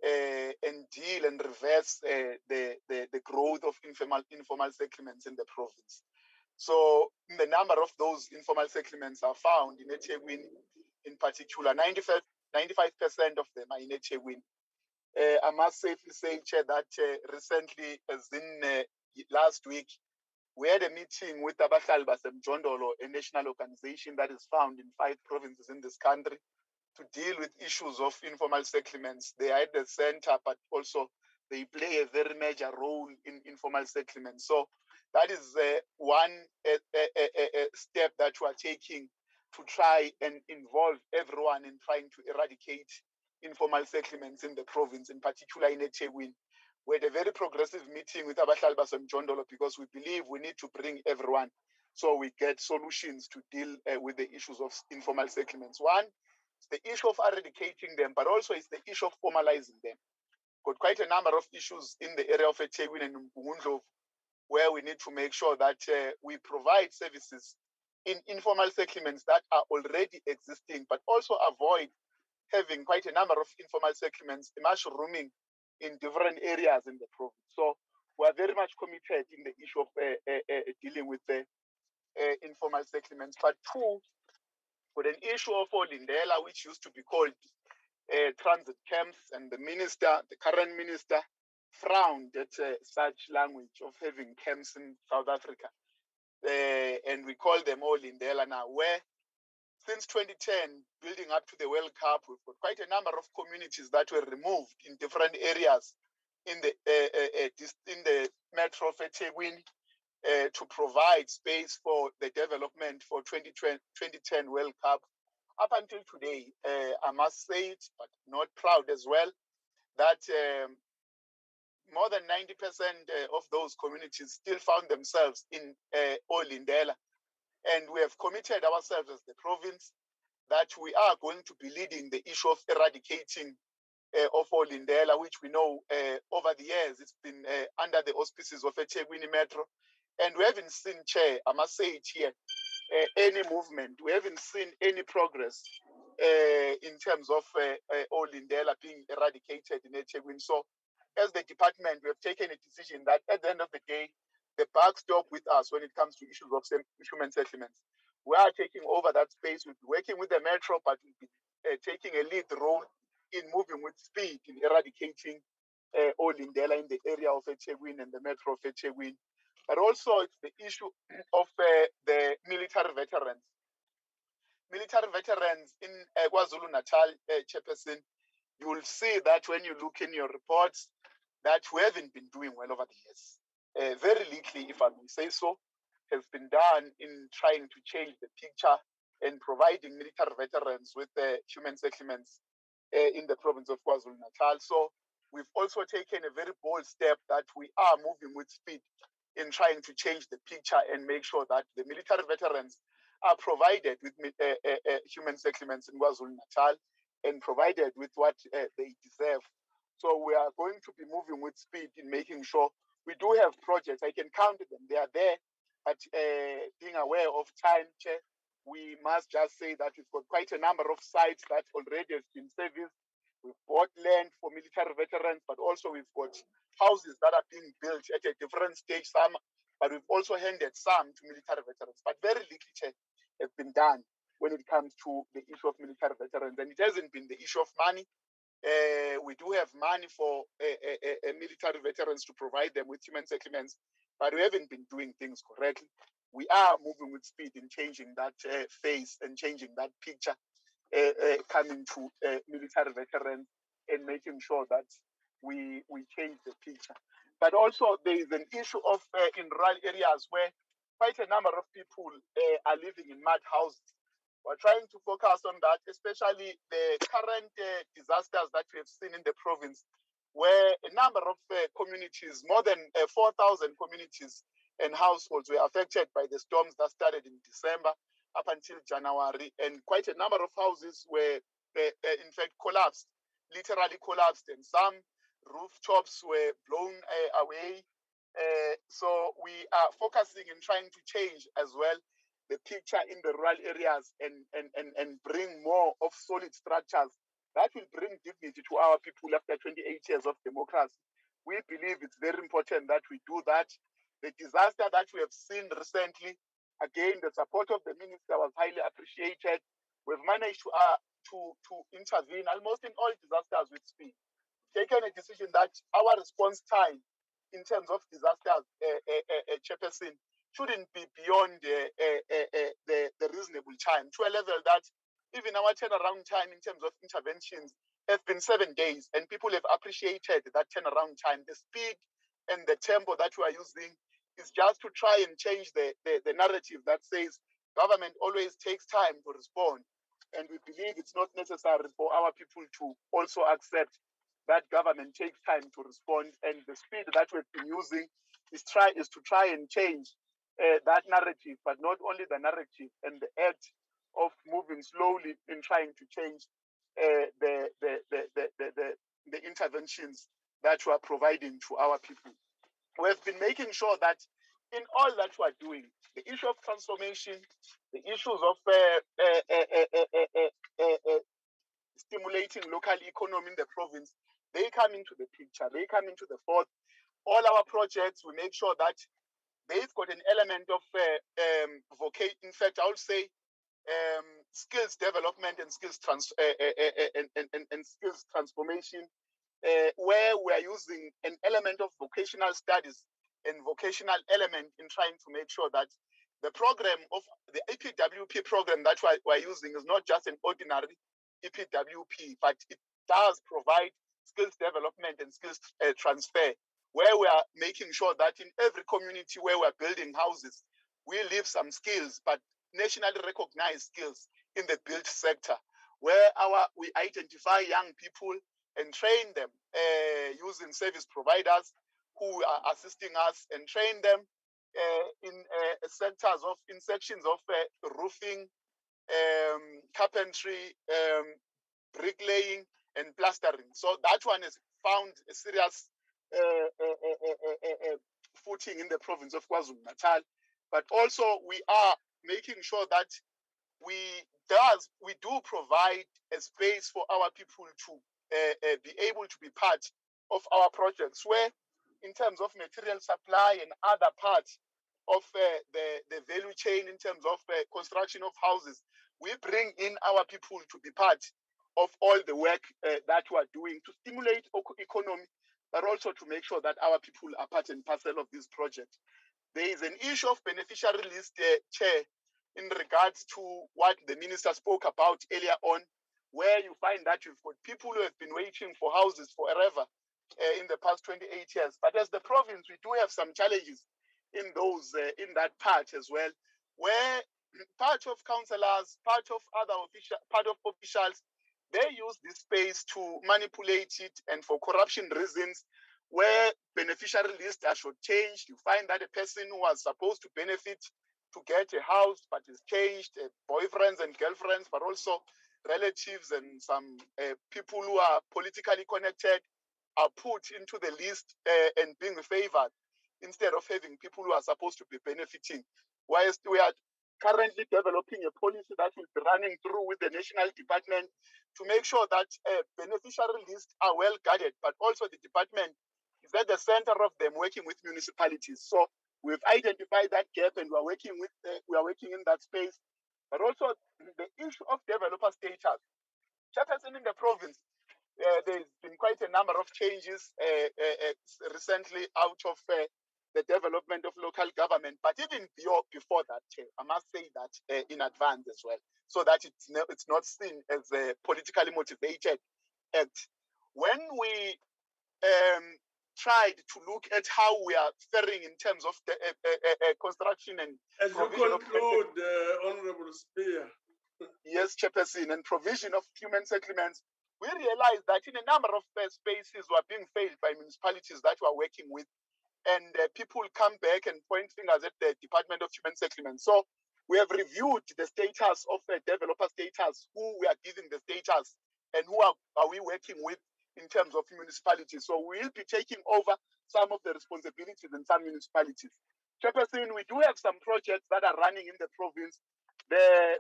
and deal and reverse the growth of informal settlements in the province. So the number of those informal settlements are found in eThekwini in particular. 95% of them are in eThekwini. I must safely say, Chair, that recently, as in last week, we had a meeting with Abahlali baseMjondolo, a national organization that is found in 5 provinces in this country, to deal with issues of informal settlements. They are at the center, but also they play a very major role in informal settlements. So that is one step that we are taking to try and involve everyone in trying to eradicate informal settlements in the province, in particular in eThekwini. We had a very progressive meeting with Abahlali baseMjondolo because we believe we need to bring everyone so we get solutions to deal with the issues of informal settlements. One is the issue of eradicating them, but also it's the issue of formalizing them. Got quite a number of issues in the area of eThekwini and Mgungundlovu where we need to make sure that we provide services in informal settlements that are already existing, but also avoid having quite a number of informal settlements mushrooming in different areas in the province. So we are very much committed in the issue of dealing with the informal settlements. But two, with an issue of Olindela, which used to be called transit camps, and the current minister, frowned at such language of having camps in South Africa. And we call them Olindela now, where since 2010, building up to the World Cup, we've got quite a number of communities that were removed in different areas in the metro of eThekwini to provide space for the development for 2010 World Cup. Up until today, I must say it, but not proud as well, that more than 90% of those communities still found themselves in Olindela. And we have committed ourselves as the province that we are going to be leading the issue of eradicating of Olindela, which we know over the years it's been under the auspices of eThekwini Metro. And we haven't seen, Chair, I must say it here, any movement. We haven't seen any progress in terms of Olindela being eradicated in eThekwini. So as the department, we have taken a decision that at the end of the day, the buck stop with us when it comes to issues of human settlements. We are taking over that space. We'll be working with the Metro, but we'll be taking a lead role in moving with speed in eradicating Olindela in the area of Ethekwini and the Metro of Ethekwini. But also it's the issue of the military veterans. Military veterans in KwaZulu-Natal, Chairperson, you will see that when you look in your reports that we haven't been doing well over the years. Very little, if I may say so, has been done in trying to change the picture and providing military veterans with human settlements in the province of KwaZulu-Natal. So we've also taken a very bold step that we are moving with speed in trying to change the picture and make sure that the military veterans are provided with human settlements in KwaZulu-Natal and provided with what they deserve. So we are going to be moving with speed in making sure we do have projects. I can count them. They are there. But being aware of time, Chair, we must just say that we've got quite a number of sites that already have been serviced. We've bought land for military veterans, but also we've got houses that are being built at a different stage, some, but we've also handed some to military veterans. But very little, Chair, has been done when it comes to the issue of military veterans. And it hasn't been the issue of money. We do have money for military veterans to provide them with human settlements, but we haven't been doing things correctly. We are moving with speed in changing that face and changing that picture, coming to military veterans and making sure that we change the picture. But also there is an issue of in rural areas where quite a number of people are living in mud houses. We're trying to focus on that, especially the current disasters that we have seen in the province, where a number of communities, more than 4,000 communities and households were affected by the storms that started in December up until January, and quite a number of houses were, in fact, collapsed, literally collapsed, and some rooftops were blown away. So we are focusing in trying to change as well the picture in the rural areas and bring more of solid structures that will bring dignity to our people after 28 years of democracy. We believe it's very important that we do that. The disaster that we have seen recently, again, the support of the minister was highly appreciated. We've managed to intervene almost in all disasters with speed. Taken a decision that our response time in terms of disasters, Chairperson, shouldn't be beyond the reasonable time, to a level that even our turnaround time in terms of interventions have been 7 days, and people have appreciated that turnaround time. The speed and the tempo that we are using is just to try and change the narrative that says government always takes time to respond. And we believe it's not necessary for our people to also accept that government takes time to respond. And the speed that we've been using is to try and change that narrative, but not only the narrative and the act of moving slowly in trying to change the interventions that we are providing to our people. We have been making sure that in all that we are doing, the issue of transformation, the issues of stimulating local economy in the province, they come into the picture, they come into the forth. All our projects, we make sure that they've got an element of vocation. In fact, I would say skills development and skills skills transformation, where we are using an element of vocational studies and vocational element in trying to make sure that the program of the Epwp program that we're using is not just an ordinary Epwp, but it does provide skills development and skills transfer, where we are making sure that in every community where we're building houses, we leave some skills, but nationally recognized skills in the built sector, where we identify young people and train them using service providers who are assisting us, and train them in sections of roofing, carpentry, bricklaying, and plastering. So that one has found a serious footing in the province of KwaZulu-Natal. But also we are making sure that we do provide a space for our people to be able to be part of our projects, where in terms of material supply and other parts of the value chain in terms of construction of houses, we bring in our people to be part of all the work that we are doing to stimulate economy, but also to make sure that our people are part and parcel of this project. There is an issue of beneficiary list, Chair, in regards to what the minister spoke about earlier on, where you find that you've got people who have been waiting for houses forever in the past 28 years. But as the province, we do have some challenges in those, in that part as well, where part of councillors, part of officials, they use this space to manipulate it, and for corruption reasons, where beneficiary lists are shortchanged. You find that a person who was supposed to benefit to get a house, but is changed, boyfriends and girlfriends, but also relatives and some people who are politically connected are put into the list and being favored instead of having people who are supposed to be benefiting. Whilst we are currently developing a policy that will be running through with the National Department to make sure that beneficiary lists are well guarded, but also the department is at the center of them working with municipalities. So we've identified that gap and we are working in that space. But also the issue of developer status. Chairperson, in the province, there's been quite a number of changes recently out of the development of local government, but even before that, I must say that in advance as well, so that it's not seen as a politically motivated act. When we tried to look at how we are faring in terms of the construction and as you conclude, Honorable Spear. Yes, Chairperson, and provision of human settlements, we realized that in a number of spaces we are being failed by municipalities that we are working with, and people come back and point fingers at the Department of Human Settlements. So we have reviewed the status of developer status, who we are giving the status, and who are we working with in terms of municipalities. So we'll be taking over some of the responsibilities in some municipalities. Chairperson, we do have some projects that are running in the province.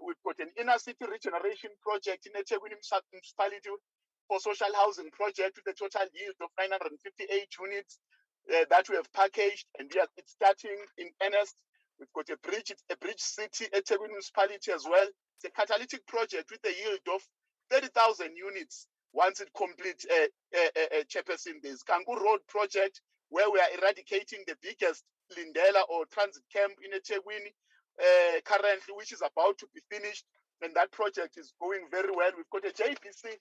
We've got an inner city regeneration project in Epwp municipality for social housing project with a total yield of 958 units that we have packaged, and it's starting in earnest. We've got a bridge city at Epwp municipality as well. It's a catalytic project with a yield of 30,000 units. Once it completes, Chairperson, there's Kangu Road project, where we are eradicating the biggest Lindela or transit camp in Epwp currently, which is about to be finished, and that project is going very well. We've got a JPC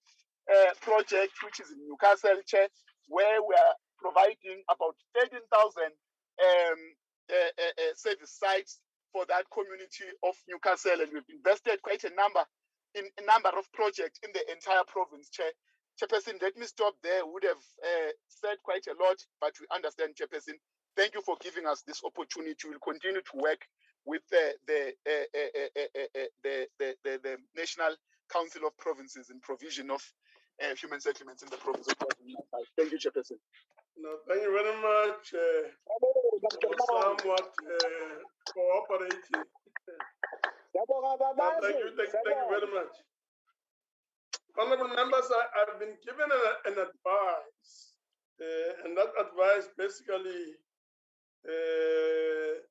project, which is in Newcastle, Chair, where we are providing about 13,000 service sites for that community of Newcastle, and we've invested quite a number of projects in the entire province, Chairperson. Let me stop there. Would have said quite a lot, but we understand, Chairperson. Thank you for giving us this opportunity. We'll continue to work with the National Council of Provinces in provision of human settlements in the province of KwaZulu-Natal. Thank you, Chairperson. No, thank you very much for somewhat cooperating. Thank you very much. Honorable members, I've been given an advice, and that advice basically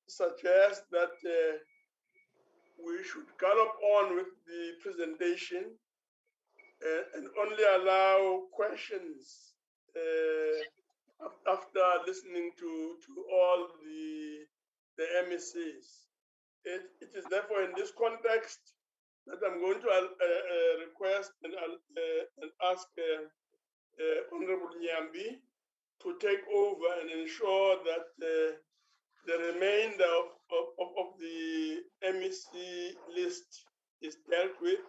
suggests that we should gallop on with the presentation and only allow questions after listening to all the MECs. It is therefore in this context that I'm going to request and ask Honorable Nyambi to take over and ensure that the remainder of the MEC list is dealt with,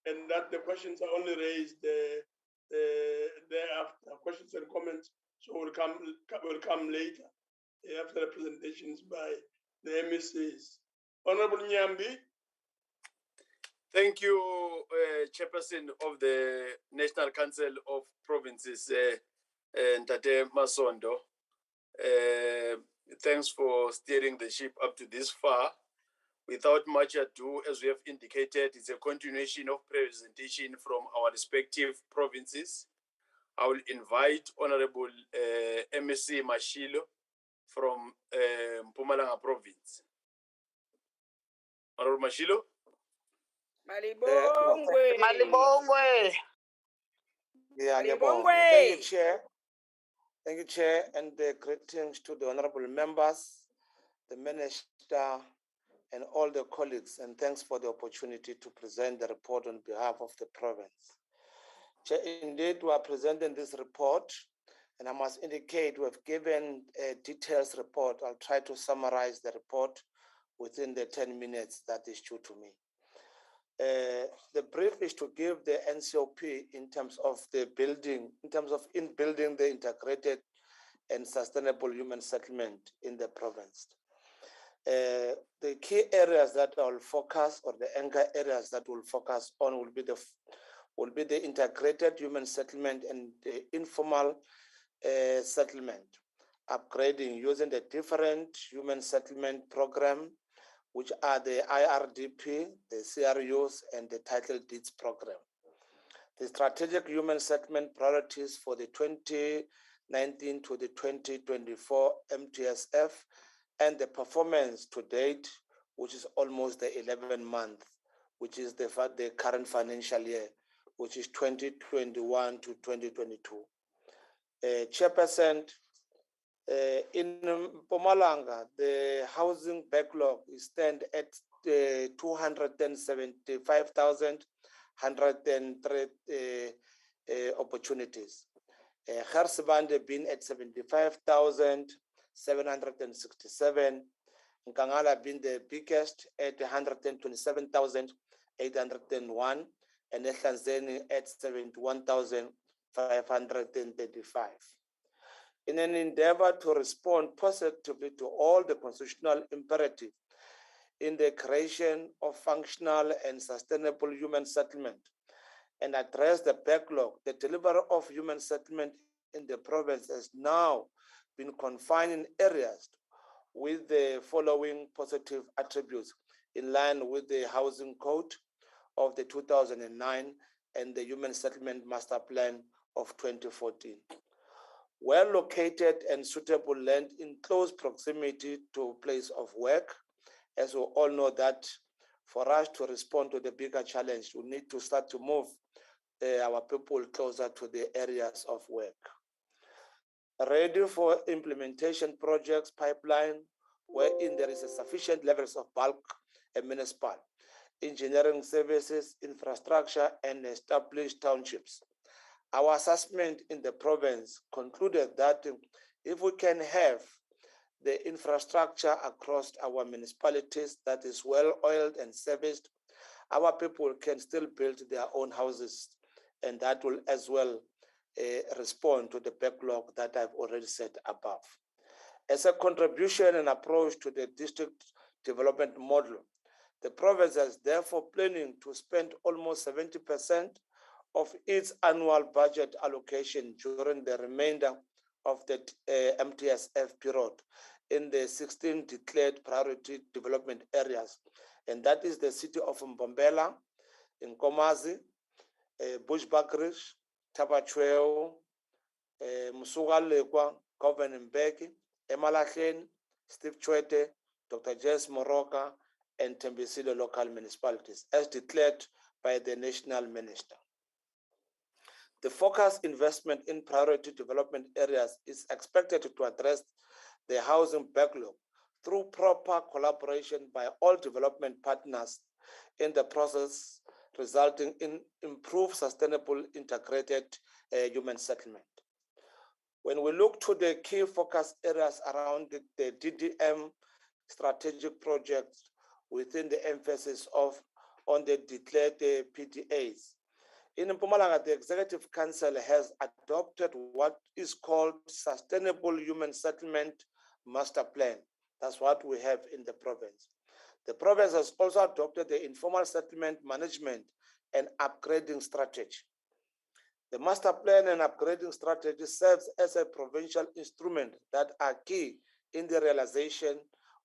and that the questions are only raised thereafter. Questions and comments will come later after the presentations by the MECs. Honorable Nyambi. Thank you, Chairperson of the National Council of Provinces, Ntate Masondo. Thanks for steering the ship up to this far. Without much ado, as we have indicated, it's a continuation of presentation from our respective provinces. I will invite Honorable MSc Mashilo from Mpumalanga Province. Honorable Mashilo. Malibongwe. Malibongwe. Yeah, Malibongwe. thank you, Chair. Thank you, Chair, and greetings to the honorable members, the Minister, and all the colleagues, and thanks for the opportunity to present the report on behalf of the province. Chair, indeed, we are presenting this report, and I must indicate we have given a detailed report. I'll try to summarize the report within the 10 minutes that is due to me. The brief is to give the NCOP in terms of the building, in terms of building the integrated and sustainable human settlement in the province. The key areas that I will focus, or the anchor areas that we'll focus on, will be the integrated human settlement and the informal settlement, upgrading using the different human settlement program, which are the IRDP, the CRUs, and the title deeds program. The strategic human settlement priorities for the 2019 to the 2024 MTSF, and the performance to date, which is almost the 11 month, which is the current financial year, which is 2021 to 2022. Chairperson, in Mpumalanga, the housing backlog is stand at 275,103 opportunities. Gersibande been at 75,767. Nkangala been the biggest at 127,801, and Ehlanzeni at 71,535. In an endeavor to respond positively to all the constitutional imperative in the creation of functional and sustainable human settlement and address the backlog, the delivery of human settlement in the province has now been confined in areas with the following positive attributes in line with the Housing Code of the 2009 and the Human Settlement Master Plan of 2014. Well located and suitable land in close proximity to place of work. As we all know that for us to respond to the bigger challenge, we need to start to move our people closer to the areas of work. Ready for implementation projects pipeline, wherein there is a sufficient levels of bulk and municipal engineering services, infrastructure, and established townships. Our assessment in the province concluded that if we can have the infrastructure across our municipalities that is well oiled and serviced, our people can still build their own houses, and that will as well respond to the backlog that I've already said above. As a contribution and approach to the district development model, the province is therefore planning to spend almost 70% of its annual budget allocation during the remainder of the MTSF period in the 16 declared priority development areas. And that is the city of Mbombela, Nkomazi, Bushbuckridge, Tabachweo, Msugalekwa, Govan Mbeki, Emalachen, Steve Chwete, Dr. Jess Moroka, and Tembisile local municipalities, as declared by the national minister. The focused investment in priority development areas is expected to address the housing backlog through proper collaboration by all development partners in the process, resulting in improved sustainable integrated human settlement. When we look to the key focus areas around the DDM strategic projects within the emphasis on the declared PDAs, in Mpumalanga, the Executive Council has adopted what is called Sustainable Human Settlement Master Plan. That's what we have in the province. The province has also adopted the Informal Settlement Management and Upgrading Strategy. The Master Plan and Upgrading Strategy serves as a provincial instrument that are key in the realization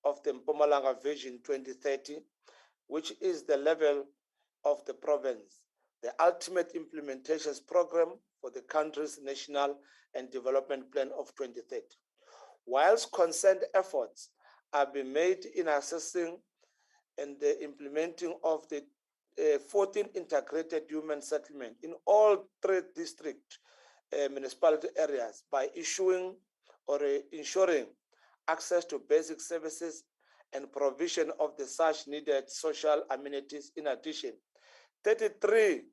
of the Mpumalanga Vision 2030, which is the level of the province the ultimate implementations program for the country's national and development plan of 2030. Whilst concerned efforts are being made in assessing and the implementing of the 14 integrated human settlement in all 3 district municipality areas by issuing or ensuring access to basic services and provision of the such needed social amenities. In addition, 33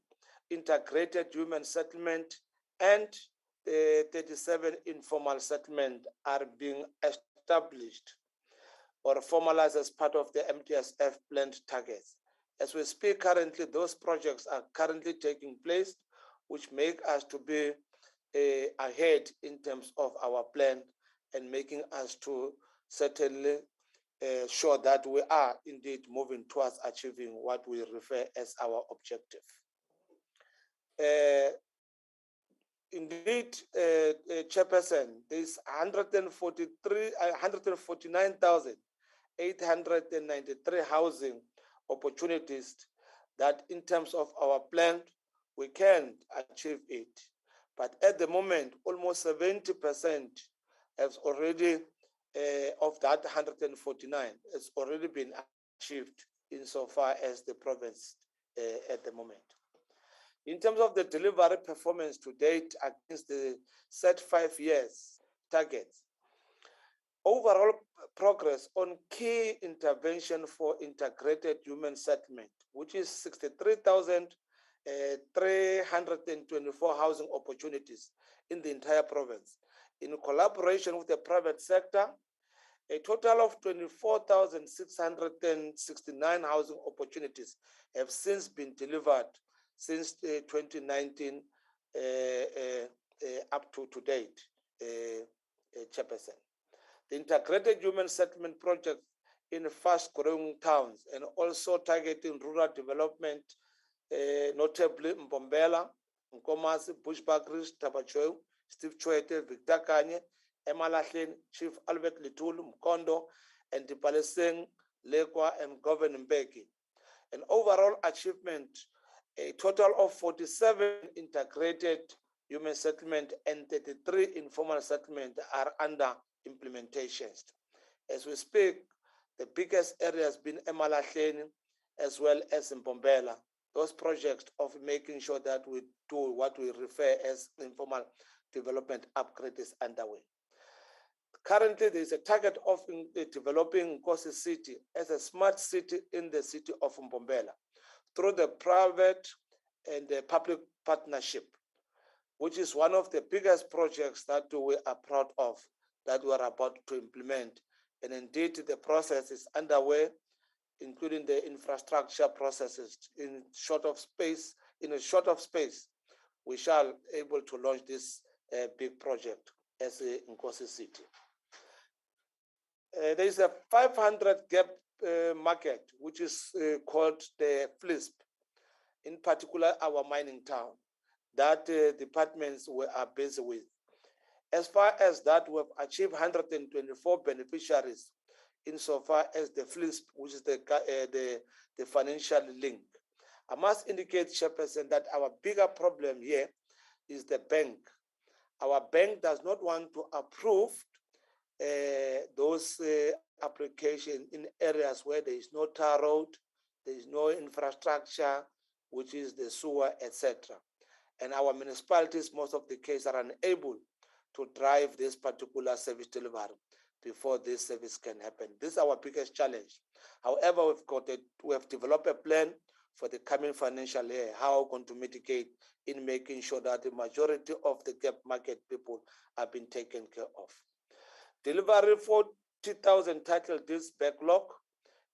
integrated human settlement and 37 informal settlement are being established or formalized as part of the Mtsf planned targets. As we speak currently, those projects are currently taking place, which make us to be ahead in terms of our plan and making us to certainly sure that we are indeed moving towards achieving what we refer as our objective. Indeed, Chairperson, there is 149,893 housing opportunities that in terms of our plan, we can achieve it. But at the moment, almost 70% has already, of that 149, has already been achieved insofar as the province at the moment. In terms of the delivery performance to date against the set 5 years targets, overall progress on key intervention for integrated human settlement, which is 63,324 housing opportunities in the entire province. In collaboration with the private sector, a total of 24,669 housing opportunities have since been delivered since 2019 up to date, Chairperson. The integrated human settlement project in fast-growing towns and also targeting rural development, notably Mbombela, Nkomasi, Bushbuckridge, Tabachoyo, Steve Chwete, Victor Kanye, Emalahleni, Chief Albert Litulu, Mkondo, and Dipaleseng, Lekwa, and Governor Mbeki. An overall achievement, a total of 47 integrated human settlement and 33 informal settlement are under implementation. As we speak, the biggest areas been Emalahleni as well as in Mbombela. Those projects of making sure that we do what we refer as informal development upgrade is underway. Currently, there is a target of developing Nkosi City as a smart city in the city of Mbombela through the private and the public partnership, which is one of the biggest projects that we are proud of that we are about to implement. And indeed, the process is underway, including the infrastructure processes. In a short of space, we shall able to launch this big project as a Nkosi City. There is a 500 gap market, which is called the FLISP, in particular our mining town, that departments we are busy with. As far as that, we have achieved 124 beneficiaries insofar as the FLISP, which is the financial link. I must indicate, Chairperson, that our bigger problem here is the bank. Our bank does not want to approve those applications in areas where there is no tar road, there is no infrastructure, which is the sewer, etc. And our municipalities, most of the cases, are unable to drive this particular service delivery before this service can happen. This is our biggest challenge. However, we have developed a plan for the coming financial year, how we're going to mitigate in making sure that the majority of the gap market people have been taken care of. Delivery 40,000 title deeds backlog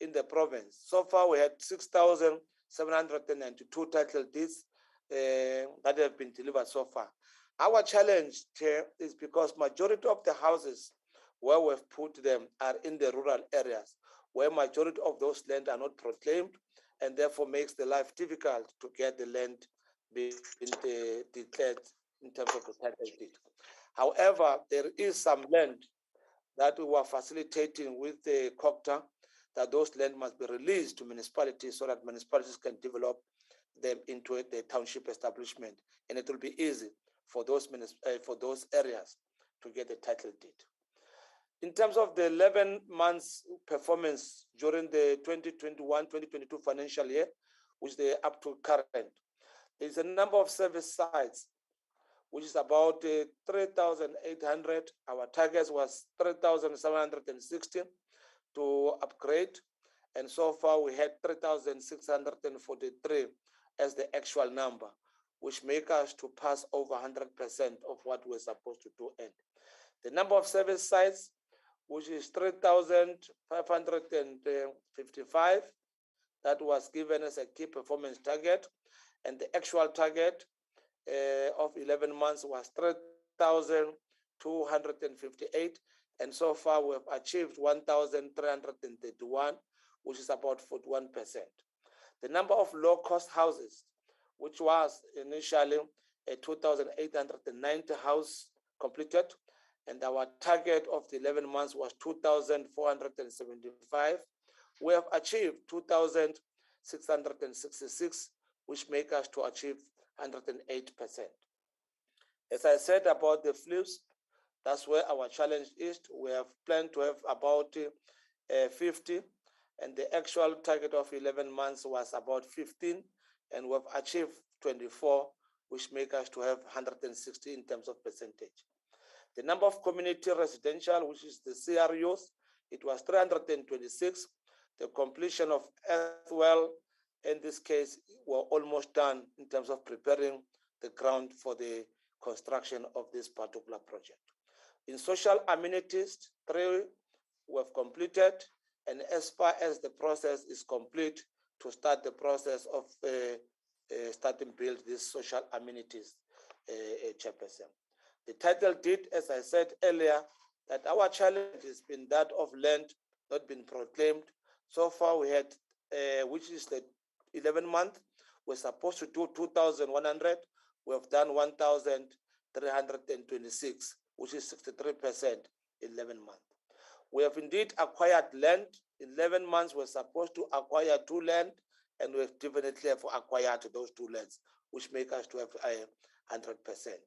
in the province. So far, we had 6,792 title deeds that have been delivered so far. Our challenge here is because majority of the houses where we've put them are in the rural areas, where majority of those land are not proclaimed, and therefore makes the life difficult to get the land being declared in terms of the title deed. However, there is some land that we were facilitating with the COCTA, that those land must be released to municipalities so that municipalities can develop them into the township establishment, and it will be easy for those areas to get the title deed. In terms of the 11 months performance during the 2021-2022 financial year, which they up to current, there is a number of service sites, which is about 3,800. Our targets was 3,760 to upgrade, and so far we had 3,643 as the actual number, which make us to pass over 100% of what we're supposed to do. And the number of service sites, which is 3,555, that was given as a key performance target, and the actual target of 11 months was 3,258, and so far we have achieved 1,331, which is about 41%. The number of low-cost houses, which was initially a 2,890 house completed, and our target of the 11 months was 2,475. We have achieved 2,666, which make us to achieve 108%. As I said about the flips, that's where our challenge is. We have planned to have about 50, and the actual target of 11 months was about 15, and we've achieved 24, which make us to have 160 in terms of percentage. The number of community residential, which is the CRUs, it was 326. The completion of Earthwell, in this case, were almost done in terms of preparing the ground for the construction of this particular project. In social amenities, 3 were completed, and as far as the process is complete, to start the process of starting build these social amenities, Chairperson. The title deed, as I said earlier, that our challenge has been that of land not been proclaimed. So far we had, which is the 11 month, we're supposed to do 2,100. We have done 1,326, which is 63% in 11 months. We have indeed acquired land. In 11 months, we're supposed to acquire 2 land, and we have definitely have acquired those 2 lands, which make us to have 100%.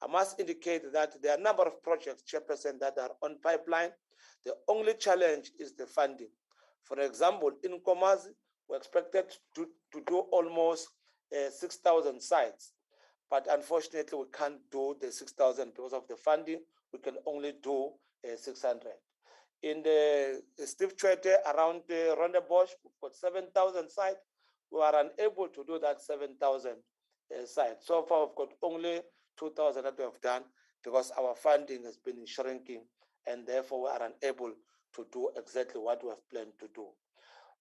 I must indicate that there are a number of projects, Chairperson, that are on pipeline. The only challenge is the funding. For example, in Komazi, we're expected to do almost 6,000 sites, but unfortunately we can't do the 6,000 because of the funding. We can only do 600. In the Steve Chwete around Rondebosch, we've got 7,000 sites. We are unable to do that 7,000 sites. So far, we've got only 2,000 that we have done because our funding has been shrinking, and therefore we are unable to do exactly what we have planned to do.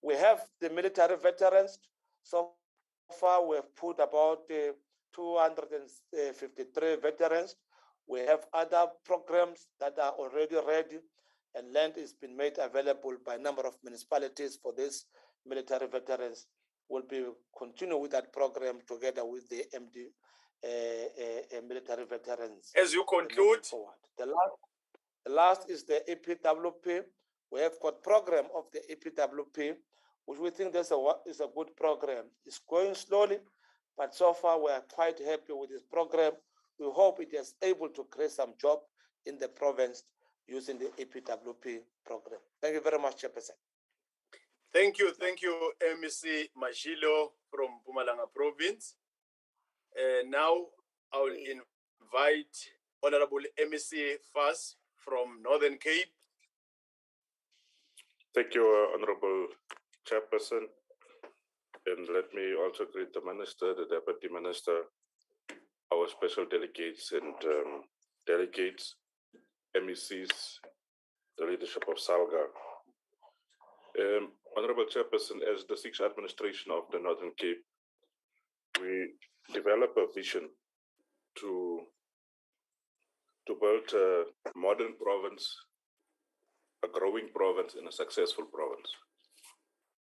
We have the military veterans. So far, we have put about 253 veterans. We have other programs that are already ready, and land has been made available by a number of municipalities for these military veterans. We'll be continue with that program together with the MD military veterans. As you conclude, the last is the Epwp. We have got program of the Epwp, which we think is a good program. It's going slowly, but so far we are quite happy with this program. We hope it is able to create some job in the province using the Epwp program. Thank you very much, Chairperson. Thank you, MEC Mashilo from Mpumalanga Province. Now I will invite Honorable MEC Fas from Northern Cape. Thank you, Honorable Chairperson. And let me also greet the Minister, the Deputy Minister, our special delegates and delegates, MECs, the leadership of SALGA. Honorable Chairperson, as the 6th Administration of the Northern Cape, we develop a vision to build a modern province, a growing province, and a successful province.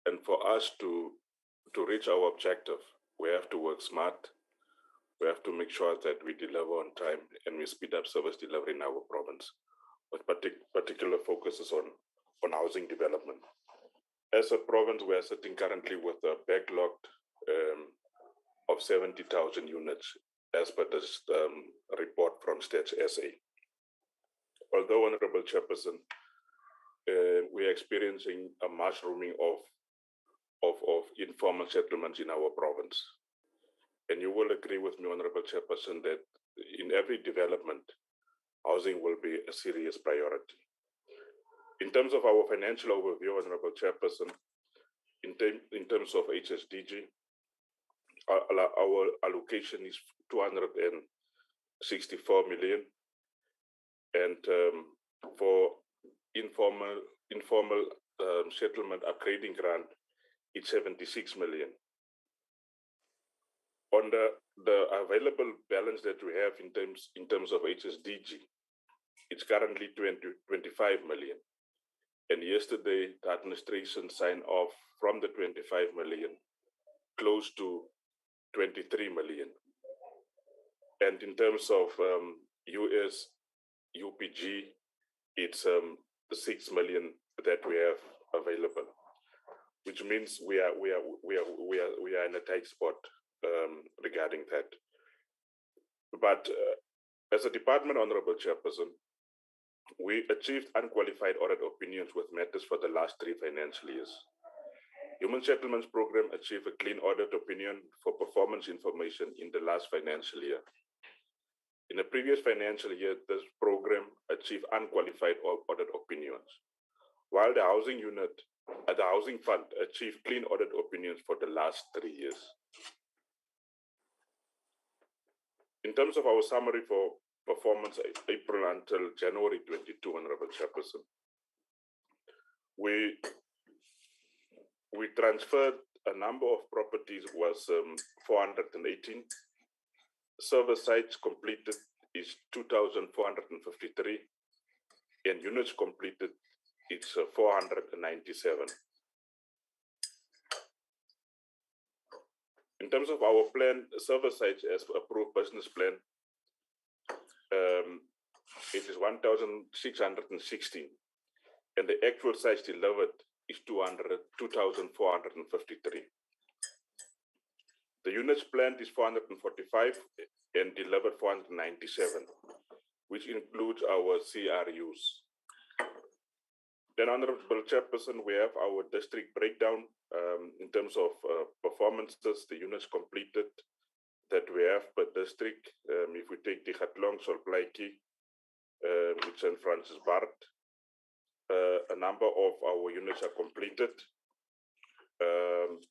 And for us to reach our objective, we have to work smart. We have to make sure that we deliver on time and we speed up service delivery in our province, with particular focuses on housing development. As a province, we are sitting currently with a backlogged of 70,000 units, as per this report from Stats SA. Although, Honorable Chairperson, we are experiencing a mushrooming of informal settlements in our province. And you will agree with me, Honorable Chairperson, that in every development, housing will be a serious priority. In terms of our financial overview, Honorable Chairperson, in terms of HSDG, our allocation is 264 million, and for informal settlement upgrading grant, it's 76 million. On the available balance that we have in terms of HSDG, it's currently 25 million. And yesterday, the administration signed off from the 25 million, close to 23 million. And in terms of US UPG, it's 6 million that we have available, which means we are in a tight spot regarding that. But as a department, Honorable Chairperson, we achieved unqualified audit opinions with matters for the last 3 financial years. Human Settlements Program achieved a clean audit opinion for performance information in the last financial year. In the previous financial year, this program achieved unqualified audit opinions, while the housing unit at the Housing Fund achieved clean audit opinions for the last 3 years. In terms of our summary for performance April until January 22, Honorable Chairperson, we transferred a number of properties, was 418. Server sites completed is 2,453, and units completed it's 497. In terms of our plan, server sites as approved business plan, it is 1,616, and the actual sites delivered is 2,453. The units planned is 445 and delivered 497, which includes our CRUs. Then, Honorable Chairperson, we have our district breakdown in terms of performances, the units completed that we have per district. If we take the Gatlong, Solplaiki, it's St. Francis Bart, a number of our units are completed. And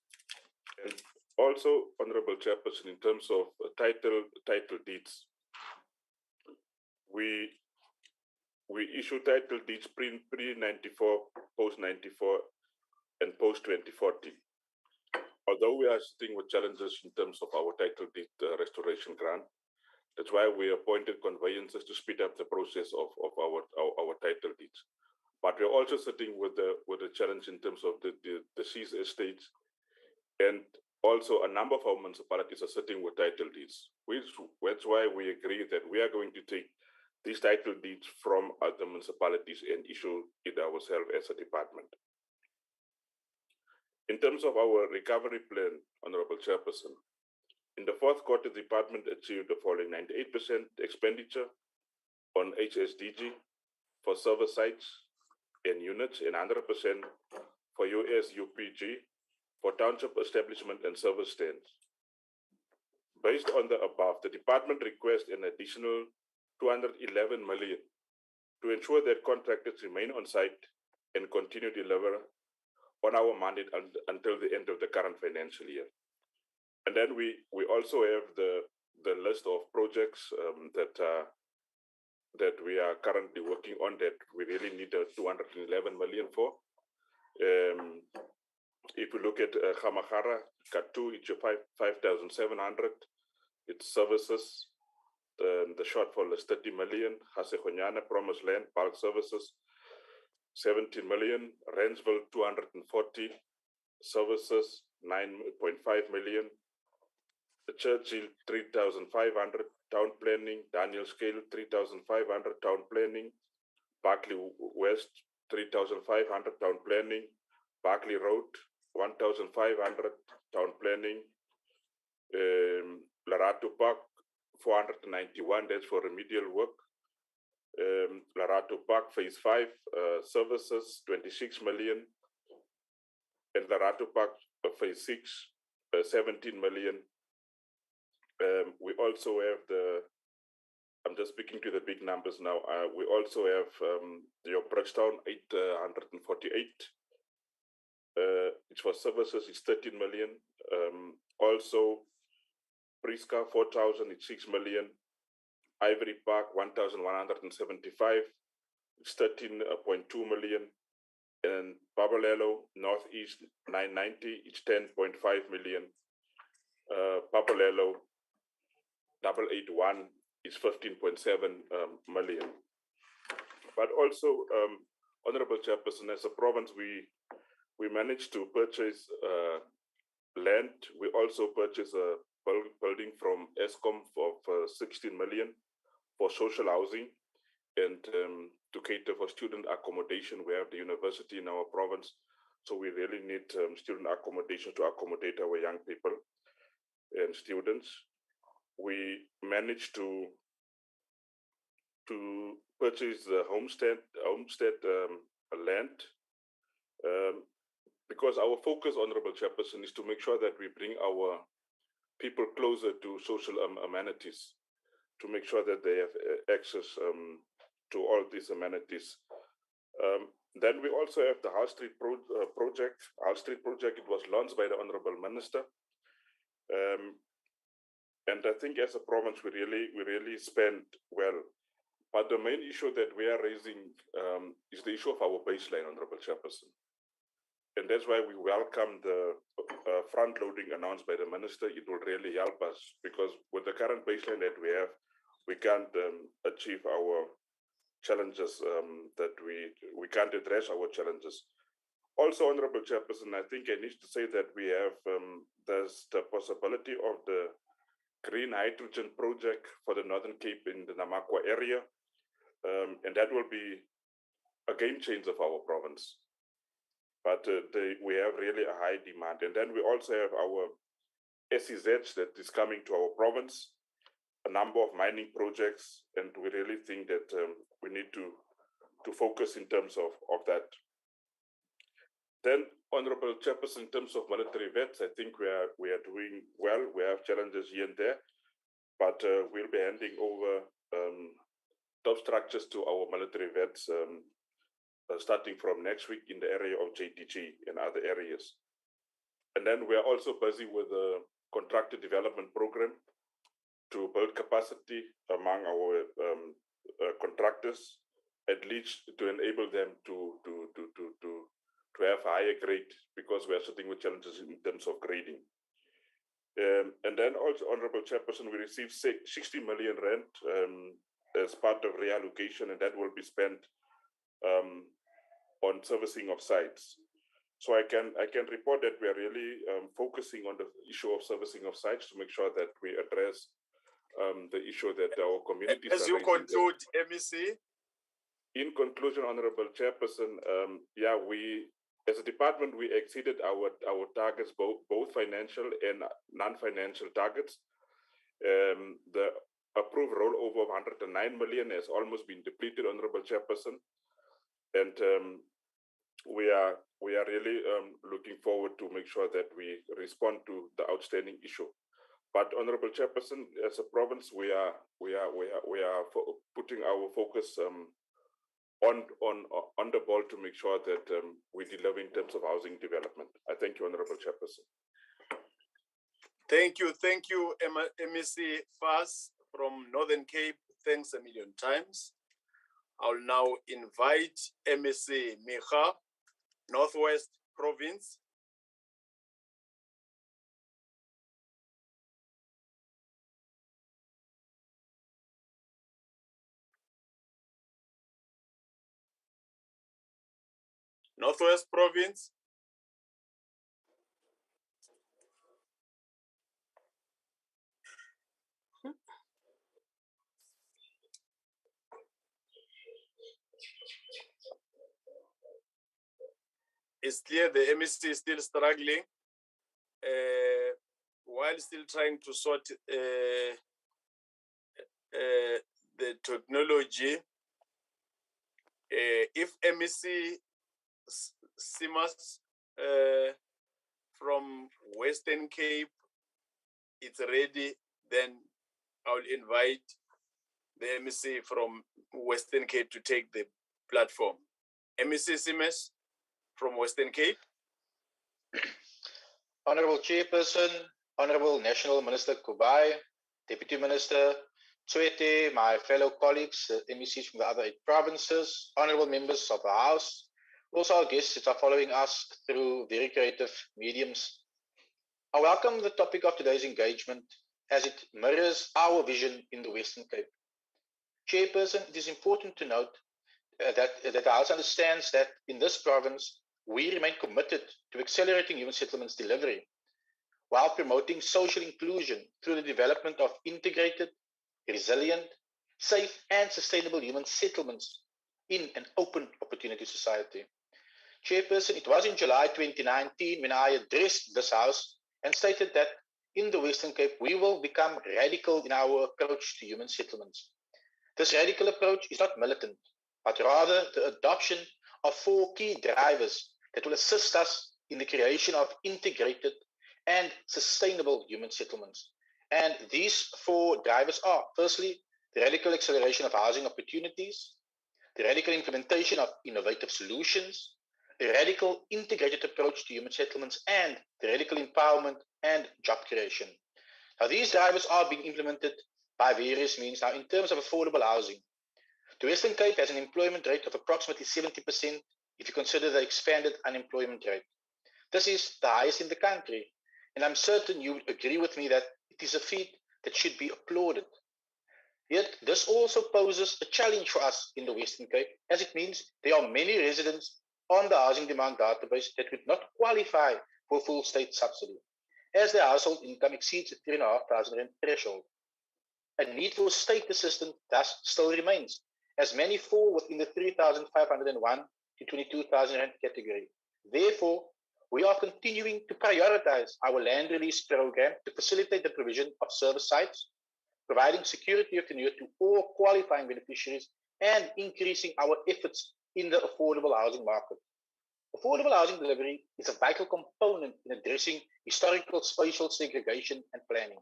also, Honorable Chairperson, in terms of title deeds, we issue title deeds pre-94, post-94, and post-2040. Although we are sitting with challenges in terms of our title deed restoration grant, that's why we appointed conveyancers to speed up the process of our title deeds. But we're also sitting with the challenge in terms of the seized estates, and also a number of our municipalities are sitting with title deeds, that's why we agree that we are going to take these title deeds from other municipalities and issue it ourselves as a department. In terms of our recovery plan, Honorable Chairperson, in the fourth quarter, the department achieved the following: 98% expenditure on HSDG for server sites and units, and 100% for US UPG for township establishment and service stands. Based on the above, the department requests an additional 211 million to ensure that contractors remain on site and continue to deliver on our mandate until the end of the current financial year. And then we also have the list of projects that we are currently working on that we really need 211 million for. If you look at Khamagara, Katu, it's 5,700. It's services. The shortfall is 30 million. Hasehonyana, Promised Land, Park Services, 17 million. Rensville, 240. Services, 9.5 million. The Churchill, 3,500. Town Planning. Daniel Scale, 3,500. Town Planning. Barkley West, 3,500. Town Planning. Barkley Road, 1,500. Town Planning. Larato Park, 491, that's for remedial work. Larato Park Phase 5, services, 26 million. And Larato Park Phase 6, 17 million. We also have I'm just speaking to the big numbers now. We also have the Bridgetown 848. It's for services, it's 13 million. Also, Priska 4,000, it's 6 million. Ivory Park 1,175, it's 13.2 million. And Babalelo Northeast 990, it's 10.5 million. Babalelo 881 is 15.7 million. But also, Honorable Chairperson, as a province, we managed to purchase land. We also purchased a building from ESCOM for 16 million for social housing and to cater for student accommodation. We have the university in our province, so we really need student accommodation to accommodate our young people and students. We managed to purchase the homestead land because our focus, Honorable Chairperson, is to make sure that we bring our people closer to social amenities, to make sure that they have access to all these amenities. Then we also have the High Street project. High Street project, it was launched by the Honorable Minister. And I think as a province, we really spent well. But the main issue that we are raising is the issue of our baseline, Honorable Chairperson. And that's why we welcome the front-loading announced by the Minister. It will really help us because with the current baseline that we have, we can't achieve our challenges, that we can't address our challenges. Also, Honorable Chairperson, I think I need to say that we have, there's the possibility of the green hydrogen project for the Northern Cape in the Namakwa area. And that will be a game changer for our province. But we have really a high demand. And then we also have our SEZs that is coming to our province, a number of mining projects, and we really think that we need to focus in terms of that. Then, Honorable Chairperson, in terms of military vets, I think we are doing well. We have challenges here and there, but we'll be handing over top structures to our military vets starting from next week in the area of JTG and other areas. And then we are also busy with a contractor development program to build capacity among our contractors, at least to enable them to have higher grade, because we are sitting with challenges in terms of grading. And then also, Honorable Chairperson, we received 60 million rand as part of reallocation, and that will be spent on servicing of sites. So I can report that we are really focusing on the issue of servicing of sites to make sure that we address the issue that our communities as you conclude, MEC. In conclusion, Honorable Chairperson, yeah, we as a department we exceeded our targets, both financial and non-financial targets. The approved rollover of 109 million has almost been depleted, Honorable Chairperson, and we are really looking forward to make sure that we respond to the outstanding issue. But Honorable Chairperson, as a province, we are putting our focus on the ball to make sure that we deliver in terms of housing development. I thank you, Honorable Chairperson. Thank you, MEC Fas from Northern Cape. Thanks a million times. I'll now invite MEC Micha, Northwest Province. Northwest Province. It's clear the MEC is still struggling while still trying to sort the technology, if MEC Simas from Western Cape it's ready, then I'll invite the MEC from Western Cape to take the platform. MEC Simas from Western Cape. Honorable Chairperson, Honorable National Minister Kubai, Deputy Minister Mtsf, my fellow colleagues, MECs from the other 8 provinces, honorable members of the House, also our guests that are following us through very creative mediums. I welcome the topic of today's engagement as it mirrors our vision in the Western Cape. Chairperson, it is important to note that the House understands that in this province, we remain committed to accelerating human settlements delivery while promoting social inclusion through the development of integrated, resilient, safe and sustainable human settlements in an open opportunity society. Chairperson, it was in July 2019 when I addressed this House and stated that in the Western Cape, we will become radical in our approach to human settlements. This radical approach is not militant, but rather the adoption of 4 key drivers that will assist us in the creation of integrated and sustainable human settlements. And these 4 drivers are, firstly, the radical acceleration of housing opportunities, the radical implementation of innovative solutions, a radical integrated approach to human settlements, and the radical empowerment and job creation. Now, these drivers are being implemented by various means. Now, in terms of affordable housing, the Western Cape has an employment rate of approximately 70% if you consider the expanded unemployment rate. This is the highest in the country, and I'm certain you would agree with me that it is a feat that should be applauded. Yet, this also poses a challenge for us in the Western Cape, as it means there are many residents on the housing demand database that would not qualify for full state subsidy, as their household income exceeds the 3,500 rand threshold. A need for state assistance thus still remains, as many fall within the 3,501 to 22,000 rand category. Therefore, we are continuing to prioritize our land release program to facilitate the provision of service sites, providing security of tenure to all qualifying beneficiaries, and increasing our efforts in the affordable housing market. Affordable housing delivery is a vital component in addressing historical spatial segregation and planning.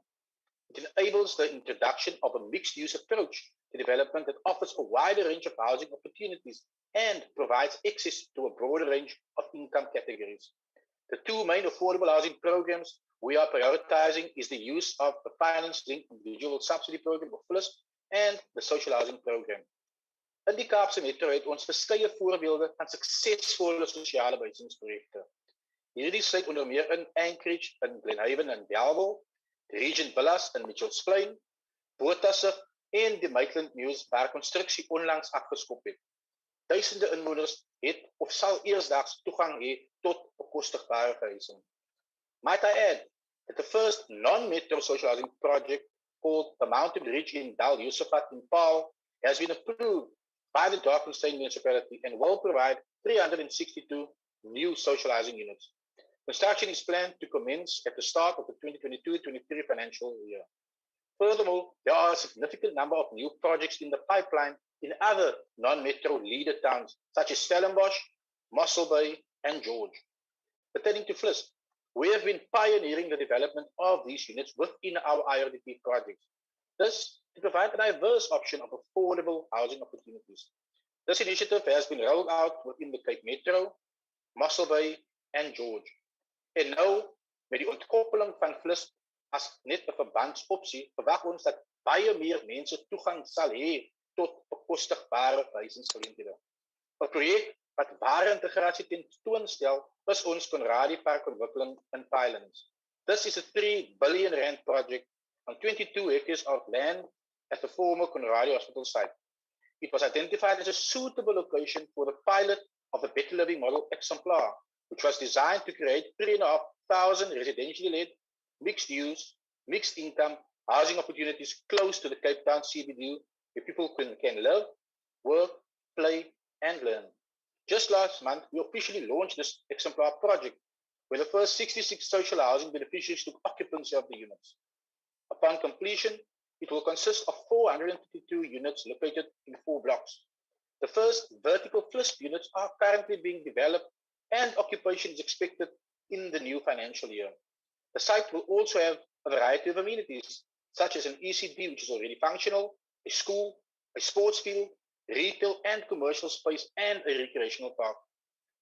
It enables the introduction of a mixed-use approach to development that offers a wider range of housing opportunities and provides access to a broader range of income categories. The 2 main affordable housing programs we are prioritizing is the use of the Finance-Linked Individual Subsidy Program, or FLISP, and the Social Housing Program. In die Kaapse Metro het ons verskeie voorbeelde van suksesvolle sosiale behuisingsprojekte. Hierdie sluit onder meer in Anchorage in Glenhaven en Bellville, Regent Villas in Mitchells Plain, Bottasig en die Maitland News waar konstruksie onlangs afgeskop het. Duisende inwoners het of sal eersdaags toegang hê tot bekostigbare verhuising. Might I add that the first non-metro social housing project called the Mountain Ridge in Dal Yusufat in Paarl has been approved by the Drakensberg municipality and will provide 362 new social housing units. Construction is planned to commence at the start of the 2022-23 financial year. Furthermore, there are a significant number of new projects in the pipeline in other non-metro leader towns such as Stellenbosch, Mossel Bay, and George. Pertaining to FLISP, we have been pioneering the development of these units within our IRDP projects. This to provide a diverse option of affordable housing opportunities. This initiative has been rolled out within the Cape Metro, Mossel Bay, and George. En nou, met die ontkoppeling van FLISP as net 'n verbandsopsie, verwag ons dat baie meer mense toegang sal hê tot bekostigbare verhuisingsgeleenthede. 'n Projek wat ware integrasie tentoonstel is ons Conradie Park ontwikkeling in Pinelands. This is a 3 billion rand project on 22 acres of land at the former Conradie Hospital site. It was identified as a suitable location for the pilot of the Better Living Model exemplar, which was designed to create 3,500 residentially led, mixed-use, mixed-income housing opportunities close to the Cape Town CBD, where people can live, work, play, and learn. Just last month, we officially launched this exemplar project where the first 66 social housing beneficiaries took occupancy of the units. Upon completion, it will consist of 452 units located in 4 blocks. The first vertical FLISP units are currently being developed and occupation is expected in the new financial year. The site will also have a variety of amenities, such as an ECD, which is already functional, a school, a sports field, retail and commercial space, and a recreational park.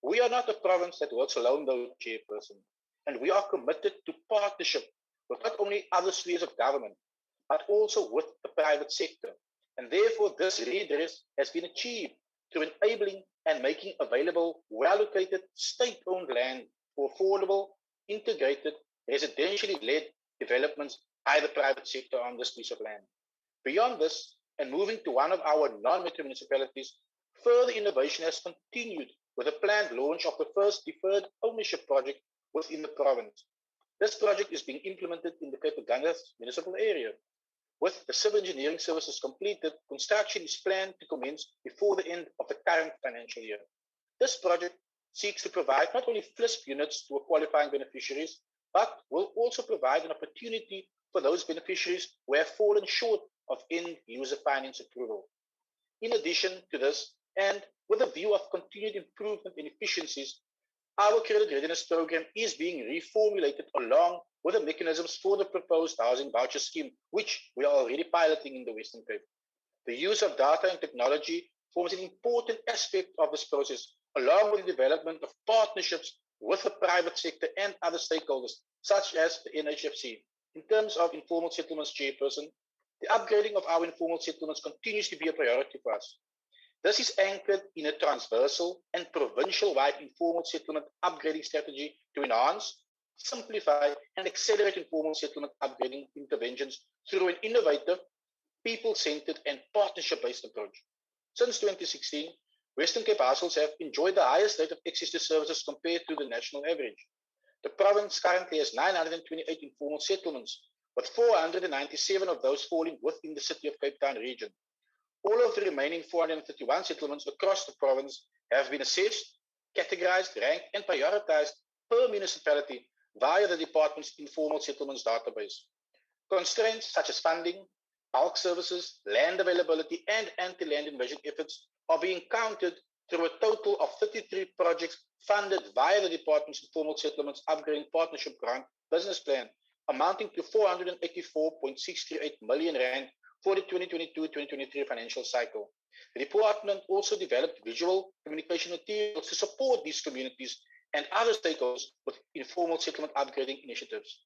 We are not a province that works alone, though, Chairperson, and we are committed to partnership with not only other spheres of government, but also with the private sector. And therefore, this redress has been achieved through enabling and making available well-located state-owned land for affordable, integrated, residentially led developments by the private sector on this piece of land. Beyond this, and moving to one of our non-metro municipalities, further innovation has continued with the planned launch of the first deferred ownership project within the province. This project is being implemented in the Cape Gangas municipal area. With the civil engineering services completed, construction is planned to commence before the end of the current financial year. This project seeks to provide not only FLISP units to qualifying beneficiaries, but will also provide an opportunity for those beneficiaries who have fallen short of end-user finance approval. In addition to this, and with a view of continued improvement in efficiencies, our credit readiness program is being reformulated along with the mechanisms for the proposed housing voucher scheme, which we are already piloting in the Western Cape. The use of data and technology forms an important aspect of this process, along with the development of partnerships with the private sector and other stakeholders, such as the NHFC. In terms of informal settlements, Chairperson, the upgrading of our informal settlements continues to be a priority for us. This is anchored in a transversal and provincial-wide informal settlement upgrading strategy to enhance, simplify, and accelerate informal settlement upgrading interventions through an innovative, people-centered, and partnership-based approach. Since 2016, Western Cape households have enjoyed the highest rate of access to services compared to the national average. The province currently has 928 informal settlements, with 497 of those falling within the City of Cape Town region. All of the remaining 431 settlements across the province have been assessed, categorized, ranked, and prioritized per municipality via the department's informal settlements database. Constraints such as funding, bulk services, land availability, and anti-land invasion efforts are being countered through a total of 33 projects funded via the department's informal settlements upgrading partnership grant business plan, amounting to 484.638 million rand for the 2022-2023 financial cycle. The department also developed visual communication materials to support these communities and other stakeholders with informal settlement upgrading initiatives.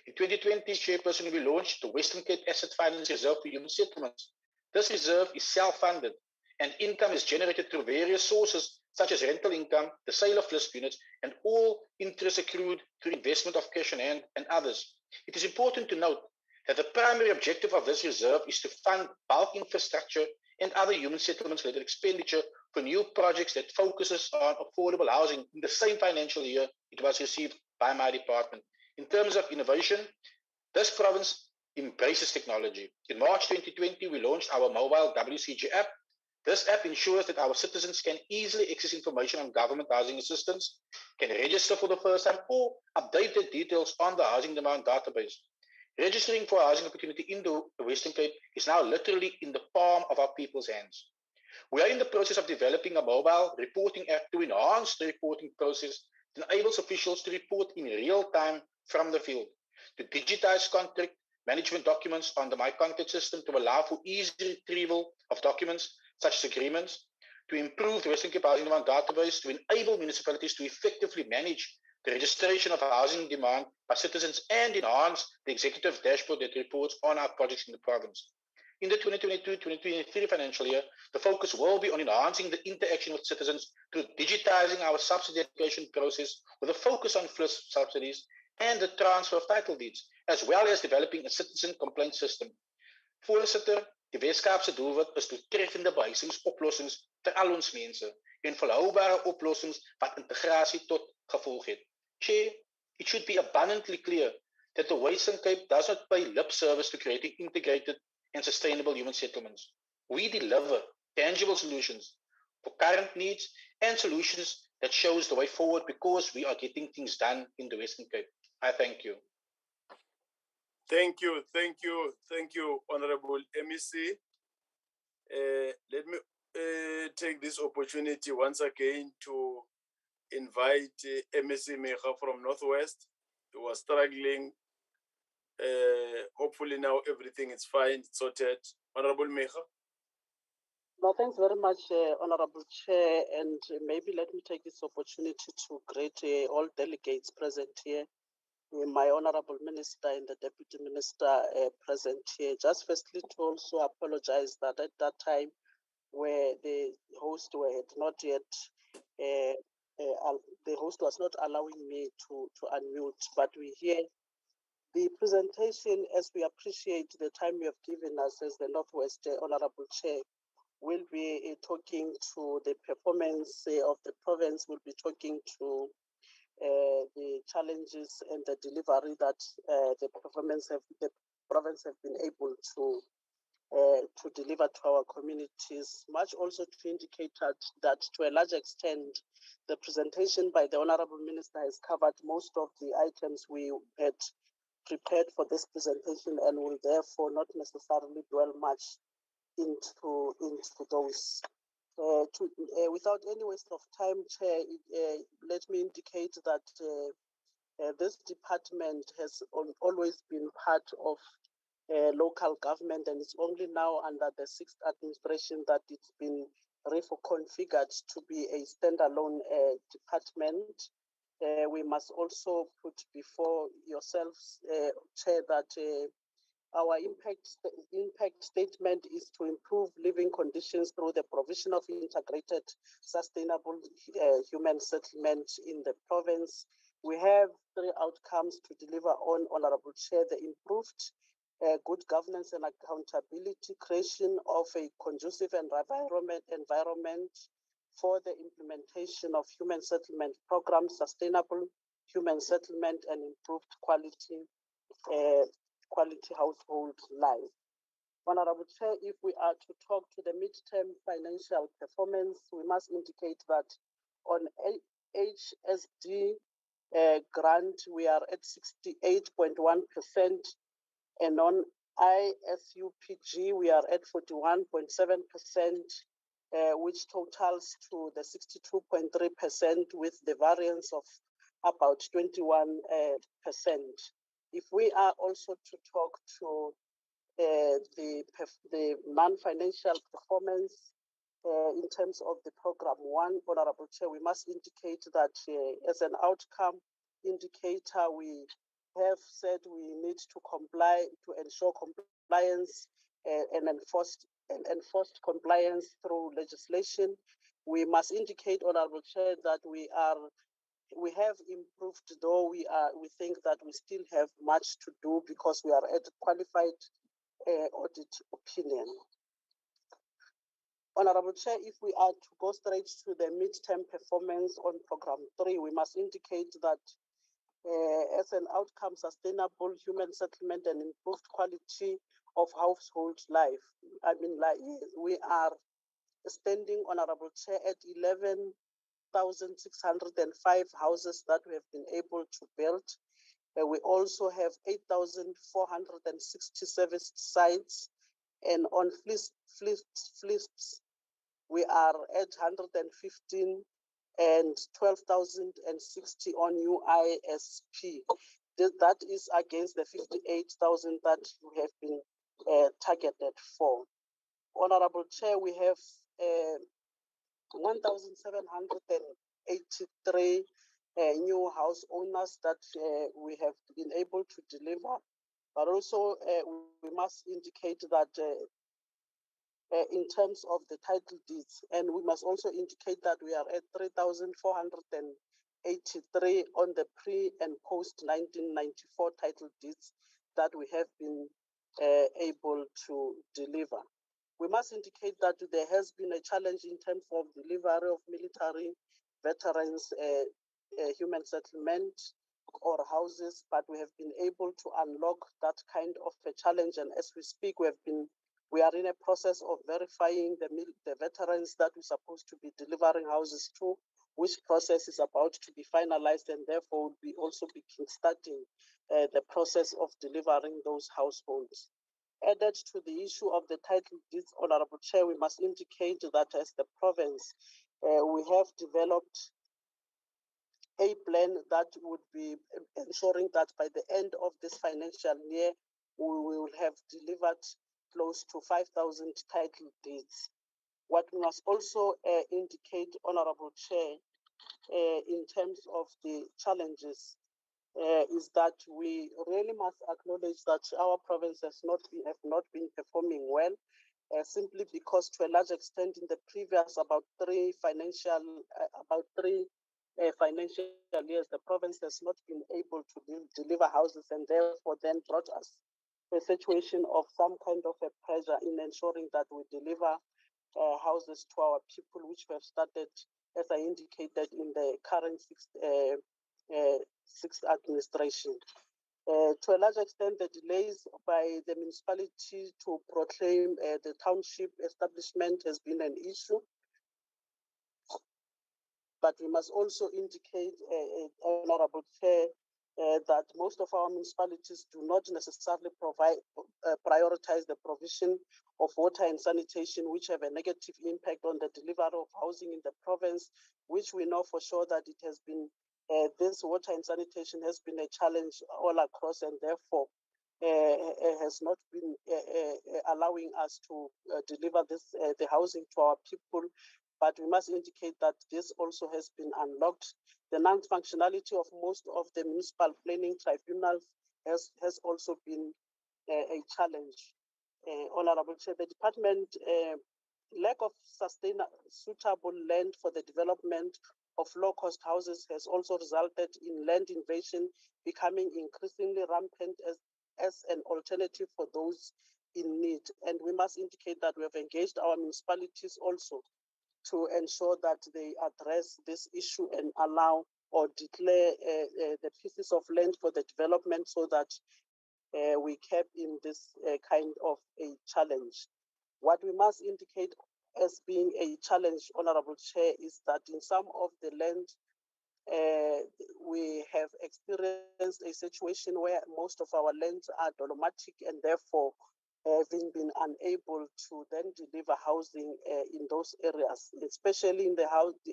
In 2020, Chairperson, we launched the Western Cape Asset Finance Reserve for Human Settlements. This reserve is self-funded and income is generated through various sources such as rental income, the sale of FLISP units, and all interest accrued through investment of cash on hand and others. It is important to note that the primary objective of this reserve is to fund bulk infrastructure and other human settlements-related expenditure for new projects that focuses on affordable housing in the same financial year it was received by my department. In terms of innovation, this province embraces technology. In March 2020, we launched our mobile WCG app. This app ensures that our citizens can easily access information on government housing assistance, can register for the first time, or update their details on the housing demand database. Registering for a housing opportunity in the Western Cape is now literally in the palm of our people's hands. We are in the process of developing a mobile reporting app to enhance the reporting process that enables officials to report in real time from the field, to digitize contract management documents on the My Contact system to allow for easy retrieval of documents such as agreements, to improve the Western Cape Housing Demand database to enable municipalities to effectively manage the registration of housing demand by citizens and enhance the executive dashboard that reports on our projects in the province. In the 2022-2023 financial year, the focus will be on enhancing the interaction with citizens through digitizing our subsidy application process with a focus on FLISP subsidies and the transfer of title deeds, as well as developing a citizen complaint system. Voorsitter, die Weskaapse doelwit is doeltreffende behuisingsoplossings vir al ons mense en volhoubare oplossings wat integrasie tot gevolg het. Chair, it should be abundantly clear that the Western Cape does not pay lip service to creating integrated and sustainable human settlements. We deliver tangible solutions for current needs and solutions that shows the way forward, because we are getting things done in the Western Cape. I thank you. Thank you, Honorable MEC. Let me take this opportunity once again to invite MEC Mecha from Northwest, who was struggling. Hopefully now everything is fine, it's sorted. Honorable Mecha. No, thanks very much, Honorable Chair, and maybe let me take this opportunity to greet all delegates present here, my Honorable Minister and the Deputy Minister present here. Just firstly to also apologize that at that time where the host had not yet, the host was not allowing me to unmute, but we hear the presentation as we appreciate the time you have given us as the Northwest Honorable Chair. We'll be talking to the performance of the province. We'll be talking to the challenges and the delivery that the province have been able to deliver to our communities. Much also to indicate that to a large extent, the presentation by the Honorable Minister has covered most of the items we had prepared for this presentation, and will therefore not necessarily dwell much into those. Without any waste of time, Chair, let me indicate that this department has always been part of local government, and it's only now under the 6th administration that it's been reconfigured to be a standalone department. We must also put before yourselves, Chair, that our impact statement is to improve living conditions through the provision of integrated, sustainable human settlement in the province. We have 3 outcomes to deliver on, Honorable Chair: the improved good governance and accountability, creation of a conducive environment for the implementation of human settlement programs, sustainable human settlement, and improved quality household life. Honorable Chair, if we are to talk to the midterm financial performance, we must indicate that on HSD grant, we are at 68.1%, and on ISUPG, we are at 41.7%, which totals to the 62.3%, with the variance of about 21%. If we are also to talk to the non-financial performance in terms of the program 1, Honorable Chair, we must indicate that as an outcome indicator, we have said we need to comply to ensure compliance and enforced compliance through legislation. We must indicate, Honorable Chair, that we have improved, though we think that we still have much to do because we are at qualified audit opinion. Honorable Chair, if we are to go straight to the midterm performance on program 3, we must indicate that as an outcome, sustainable human settlement and improved quality of household life. We are standing, Honorable Chair, at 11,605 houses that we have been able to build. We also have 8,460 service sites, and on flips, we are at 115 and 12,060 on UISP. That is against the 58,000 that we have been targeted for. Honorable Chair, we have 1,783 new house owners that we have been able to deliver, but also we must indicate that in terms of the title deeds, and we must also indicate that we are at 3,483 on the pre and post 1994 title deeds that we have been able to deliver. We must indicate that there has been a challenge in terms of delivery of military veterans human settlement or houses, but we have been able to unlock that kind of a challenge, and as we speak, we are in a process of verifying the veterans that we're supposed to be delivering houses to, which process is about to be finalized, and therefore will be also be kickstarting the process of delivering those households. Added to the issue of the title deeds, Honorable Chair, we must indicate that as the province, we have developed a plan that would be ensuring that by the end of this financial year, we will have delivered close to 5,000 title deeds. What we must also indicate, Honorable Chair, in terms of the challenges, is that we really must acknowledge that our province have not been performing well, simply because to a large extent in the previous about three financial years, the province has not been able to deliver houses, and therefore then brought us to a situation of some kind of a pressure in ensuring that we deliver houses to our people, which we have started, as I indicated, in the current sixth administration. To a large extent, the delays by the municipality to proclaim the township establishment has been an issue. But we must also indicate, Honorable Chair, that most of our municipalities do not necessarily prioritize the provision of water and sanitation, which have a negative impact on the delivery of housing in the province, which we know for sure that it has been, this water and sanitation has been a challenge all across, and therefore has not been allowing us to deliver the housing to our people. But we must indicate that this also has been unlocked. The non-functionality of most of the municipal planning tribunals has also been a challenge. Honorable Chair, the department lack of suitable land for the development of low-cost houses has also resulted in land invasion becoming increasingly rampant as an alternative for those in need. And we must indicate that we have engaged our municipalities also to ensure that they address this issue and allow or declare the pieces of land for the development, so that we kept in this kind of a challenge. What we must indicate as being a challenge, Honorable Chair, is that in some of the land, we have experienced a situation where most of our lands are dolomatic, and therefore having been unable to then deliver housing in those areas, especially in the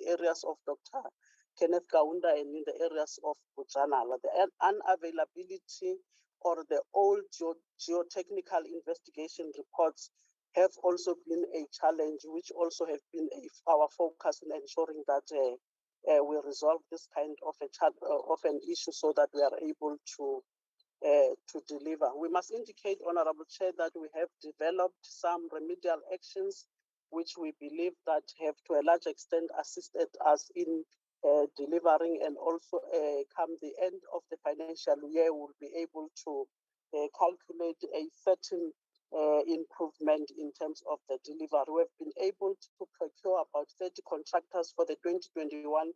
areas of Dr. Kenneth Kaunda and in the areas of Bujanala. The unavailability or the old geotechnical investigation reports have also been a challenge, which also have been our focus in ensuring that we resolve this kind of an issue, so that we are able to deliver. We must indicate, Honorable Chair, that we have developed some remedial actions which we believe that have to a large extent assisted us in delivering, and also come the end of the financial year, we'll be able to calculate a certain improvement in terms of the delivery. We have been able to procure about 30 contractors for the 2021-2022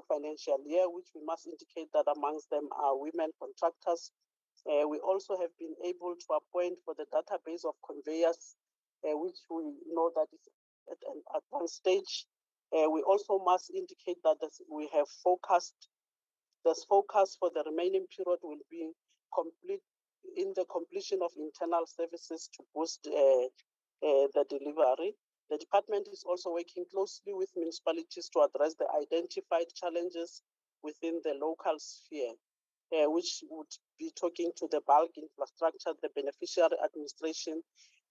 financial year, which we must indicate that amongst them are women contractors. We also have been able to appoint for the database of conveyors, which we know that is at an advanced stage. We also must indicate that we have forecast. This focus for the remaining period will be complete in the completion of internal services to boost the delivery. The department is also working closely with municipalities to address the identified challenges within the local sphere, which would be talking to the bulk infrastructure, the beneficiary administration,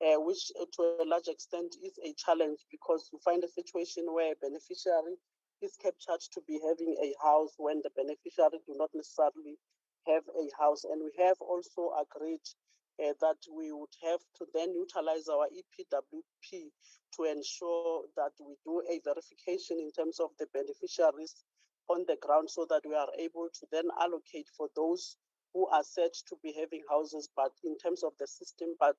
which to a large extent is a challenge, because you find a situation where a beneficiary is captured to be having a house when the beneficiary do not necessarily have a house. And we have also agreed that we would have to then utilize our Epwp to ensure that we do a verification in terms of the beneficiaries on the ground, so that we are able to then allocate for those who are said to be having houses, but in terms of the system, but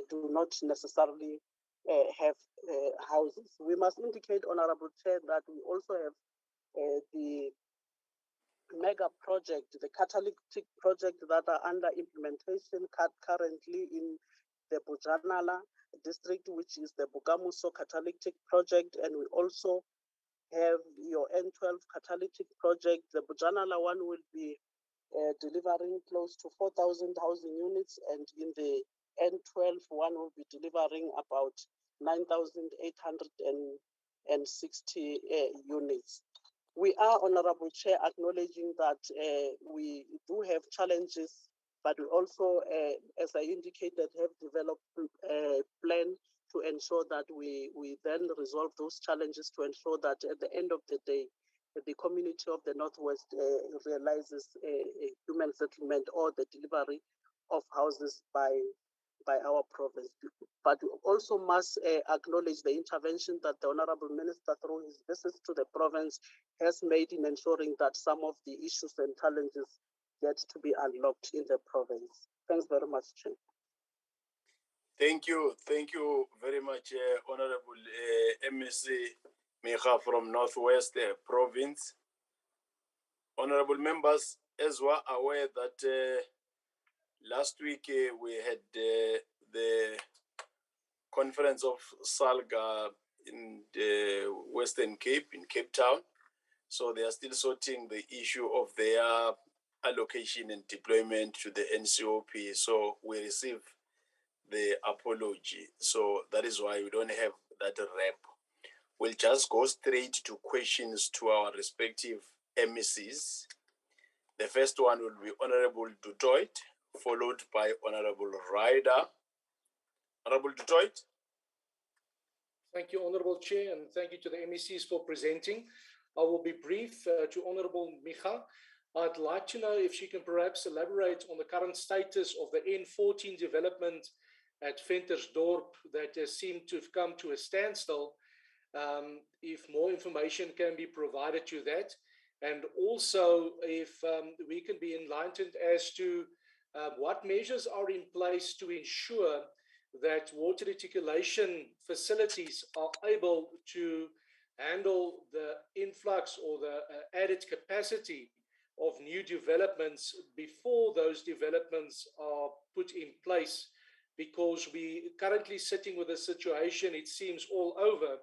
do not necessarily have houses. We must indicate, Honorable Chair, that we also have the mega project, the catalytic project that are under implementation currently in the Bujanala district, which is the Bugamuso catalytic project. And we also have your N12 catalytic project. The Bujanala one will be delivering close to 4,000 housing units, and in the N12 one will be delivering about 9,860 units. We are, Honorable Chair, acknowledging that we do have challenges, but we also, as I indicated, have developed a plan to ensure that we then resolve those challenges, to ensure that at the end of the day, the community of the Northwest realizes a human settlement or the delivery of houses by our province. But we also must acknowledge the intervention that the Honorable Minister, through his visits to the province, has made in ensuring that some of the issues and challenges get to be unlocked in the province. Thanks very much, Chair. Thank you very much, Honorable MEC Micha from Northwest Province. Honorable members, as we are aware that last week we had the conference of SALGA in the Western Cape, in Cape Town. So they are still sorting the issue of their allocation and deployment to the NCOP. So we receive the apology. So that is why we don't have that rep. We'll just go straight to questions to our respective MECs. The first one will be Honorable Dutoit, followed by Honorable Ryder. Honorable Dutoit. Thank you, Honorable Chair, and thank you to the MECs for presenting. I will be brief to Honorable Micha. I'd like to know if she can perhaps elaborate on the current status of the N14 development at Ventersdorp that has seemed to have come to a standstill. If more information can be provided to that, and also if we can be enlightened as to what measures are in place to ensure that water reticulation facilities are able to handle the influx or the added capacity of new developments before those developments are put in place, because we currently sitting with a situation, it seems all over,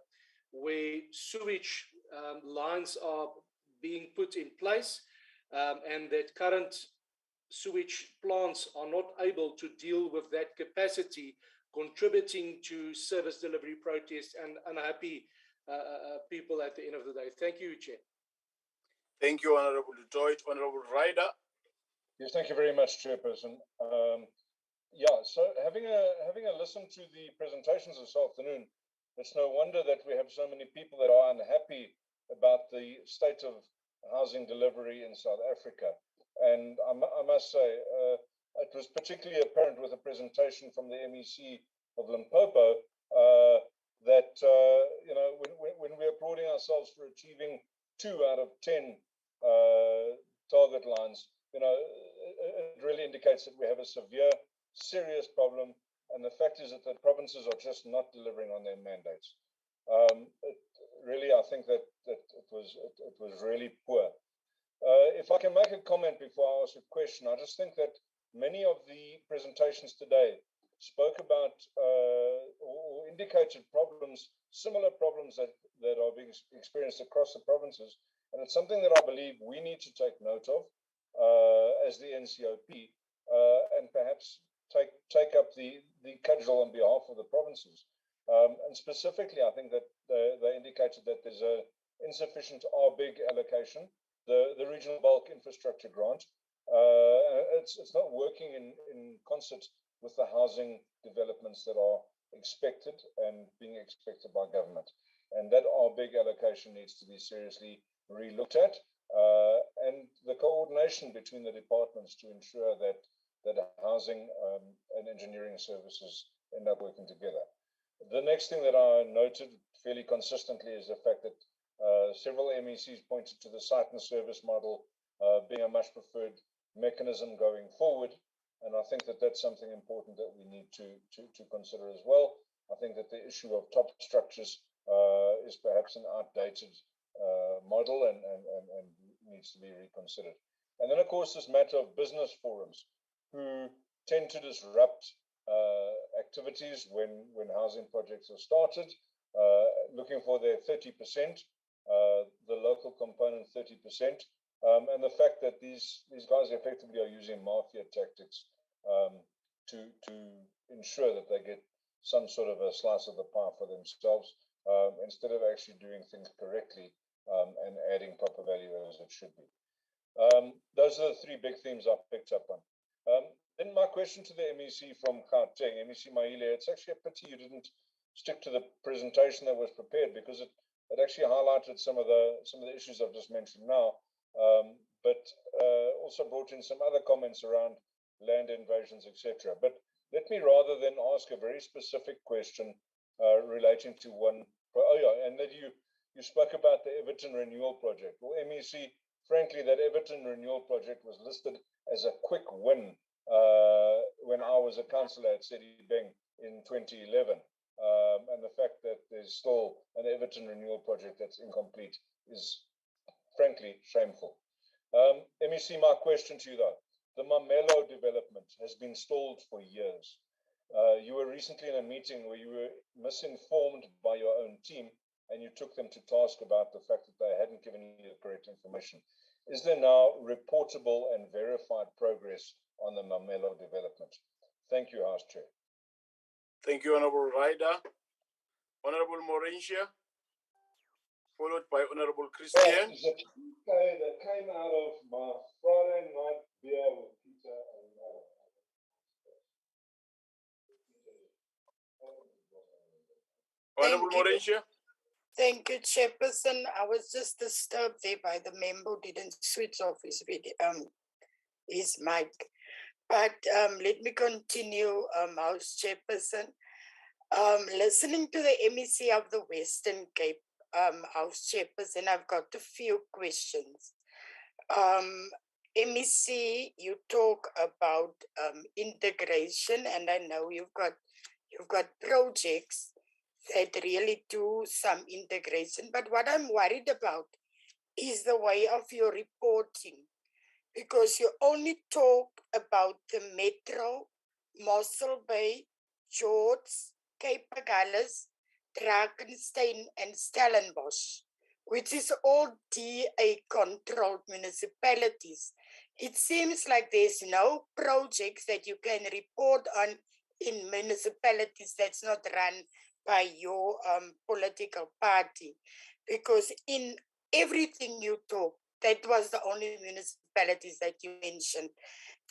where sewage lines are being put in place and that current sewage plants are not able to deal with that capacity, contributing to service delivery protests and unhappy people at the end of the day. Thank you, Chair. Thank you, Honorable Dutoit. Honorable Ryder. Yes, thank you very much, Chairperson. So having a listen to the presentations this afternoon, it's no wonder that we have so many people that are unhappy about the state of housing delivery in South Africa. And I must say, it was particularly apparent with the presentation from the MEC of Limpopo that when we're applauding ourselves for achieving 2 out of 10 target lines, it really indicates that we have a severe, serious problem. And the fact is that the provinces are just not delivering on their mandates. I think that it was really poor. If I can make a comment before I ask a question, I just think that many of the presentations today spoke about or indicated problems, similar problems that are being experienced across the provinces. And it's something that I believe we need to take note of as the NCOP and perhaps take up the cudgel on behalf of the provinces. And specifically, I think that they indicated that there's a insufficient RBIG allocation, the regional bulk infrastructure grant. It's not working in concert with the housing developments that are expected and being expected by government. And that RBIG allocation needs to be seriously re-looked at, and the coordination between the departments to ensure that housing and engineering services end up working together. The next thing that I noted fairly consistently is the fact that several MECs pointed to the site and service model being a much preferred mechanism going forward. And I think that that's something important that we need to consider as well. I think that the issue of top structures is perhaps an outdated model and needs to be reconsidered. And then, of course, this matter of business forums who tend to disrupt activities when housing projects are started, looking for their 30%. the local component 30%, and the fact that these guys effectively are using mafia tactics to ensure that they get some sort of a slice of the pie for themselves, instead of actually doing things correctly and adding proper value as it should be. Those are the three big themes I picked up on. Then my question to the MEC from Gauteng, MEC Maile, it's actually a pity you didn't stick to the presentation that was prepared, because it actually highlighted some of the issues I've just mentioned now, but also brought in some other comments around land invasions, etc. But let me rather than ask a very specific question relating to one. And that you spoke about the Everton Renewal Project. Well, MEC, frankly, that Everton Renewal Project was listed as a quick win when I was a councillor at Sedibeng in 2011. And the fact that there's still an Everton Renewal Project that's incomplete is, frankly, shameful. MEC, my question to you, though. The Mamelo development has been stalled for years. You were recently in a meeting where you were misinformed by your own team, and you took them to task about the fact that they hadn't given you the correct information. Is there now reportable and verified progress on the Mamelo development? Thank you, House Chair. Thank you, Honorable Ryder. Honorable Morensia, followed by Honorable Christian. It's a PK that came out of my Friday night beer with Peter and Honorable Morensia. Thank you, Chairperson. I was just disturbed there by the member who didn't switch off his video, his mic. But let me continue, House Chairperson. Listening to the MEC of the Western Cape, House Chairperson, I've got a few questions. MEC, you talk about integration, and I know you've got projects that really do some integration. But what I'm worried about is the way of your reporting, because you only talk about the Metro, Mossel Bay, George, Cape Agulhas, Drakenstein, and Stellenbosch, which is all DA-controlled municipalities. It seems like there's no projects that you can report on in municipalities that's not run by your political party, because in everything you talk, that was the only municipalities that you mentioned.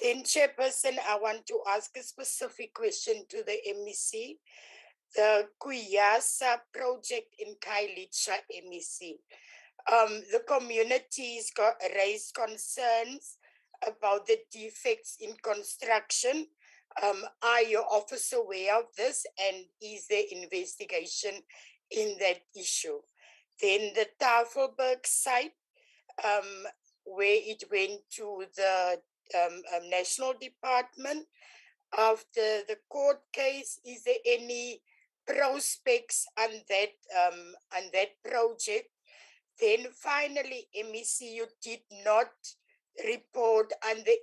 Then, Chairperson, I want to ask a specific question to the MEC. The Kuyasa project in Kailicha, MEC. The communities raised concerns about the defects in construction. Are your office aware of this, and is there investigation in that issue? Then the Tafelberg site, where it went to the National Department after the court case, is there any prospects on that project? Then finally, MEC, you did not report on the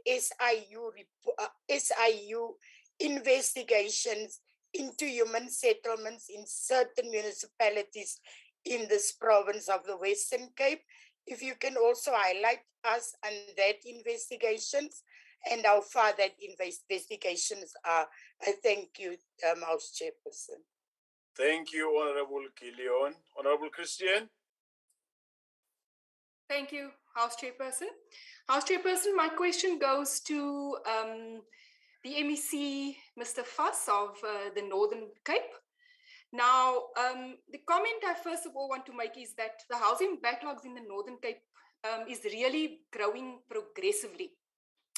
SIU investigations into human settlements in certain municipalities in this province of the Western Cape. If you can also highlight us on that investigations and how far that investigations are. I thank you, House Chairperson. Thank you, Honorable Gillion. Honorable Christian. Thank you, House Chairperson. House Chairperson, my question goes to the MEC, Mr. Fuss of the Northern Cape. Now, the comment I first of all want to make is that the housing backlogs in the Northern Cape is really growing progressively.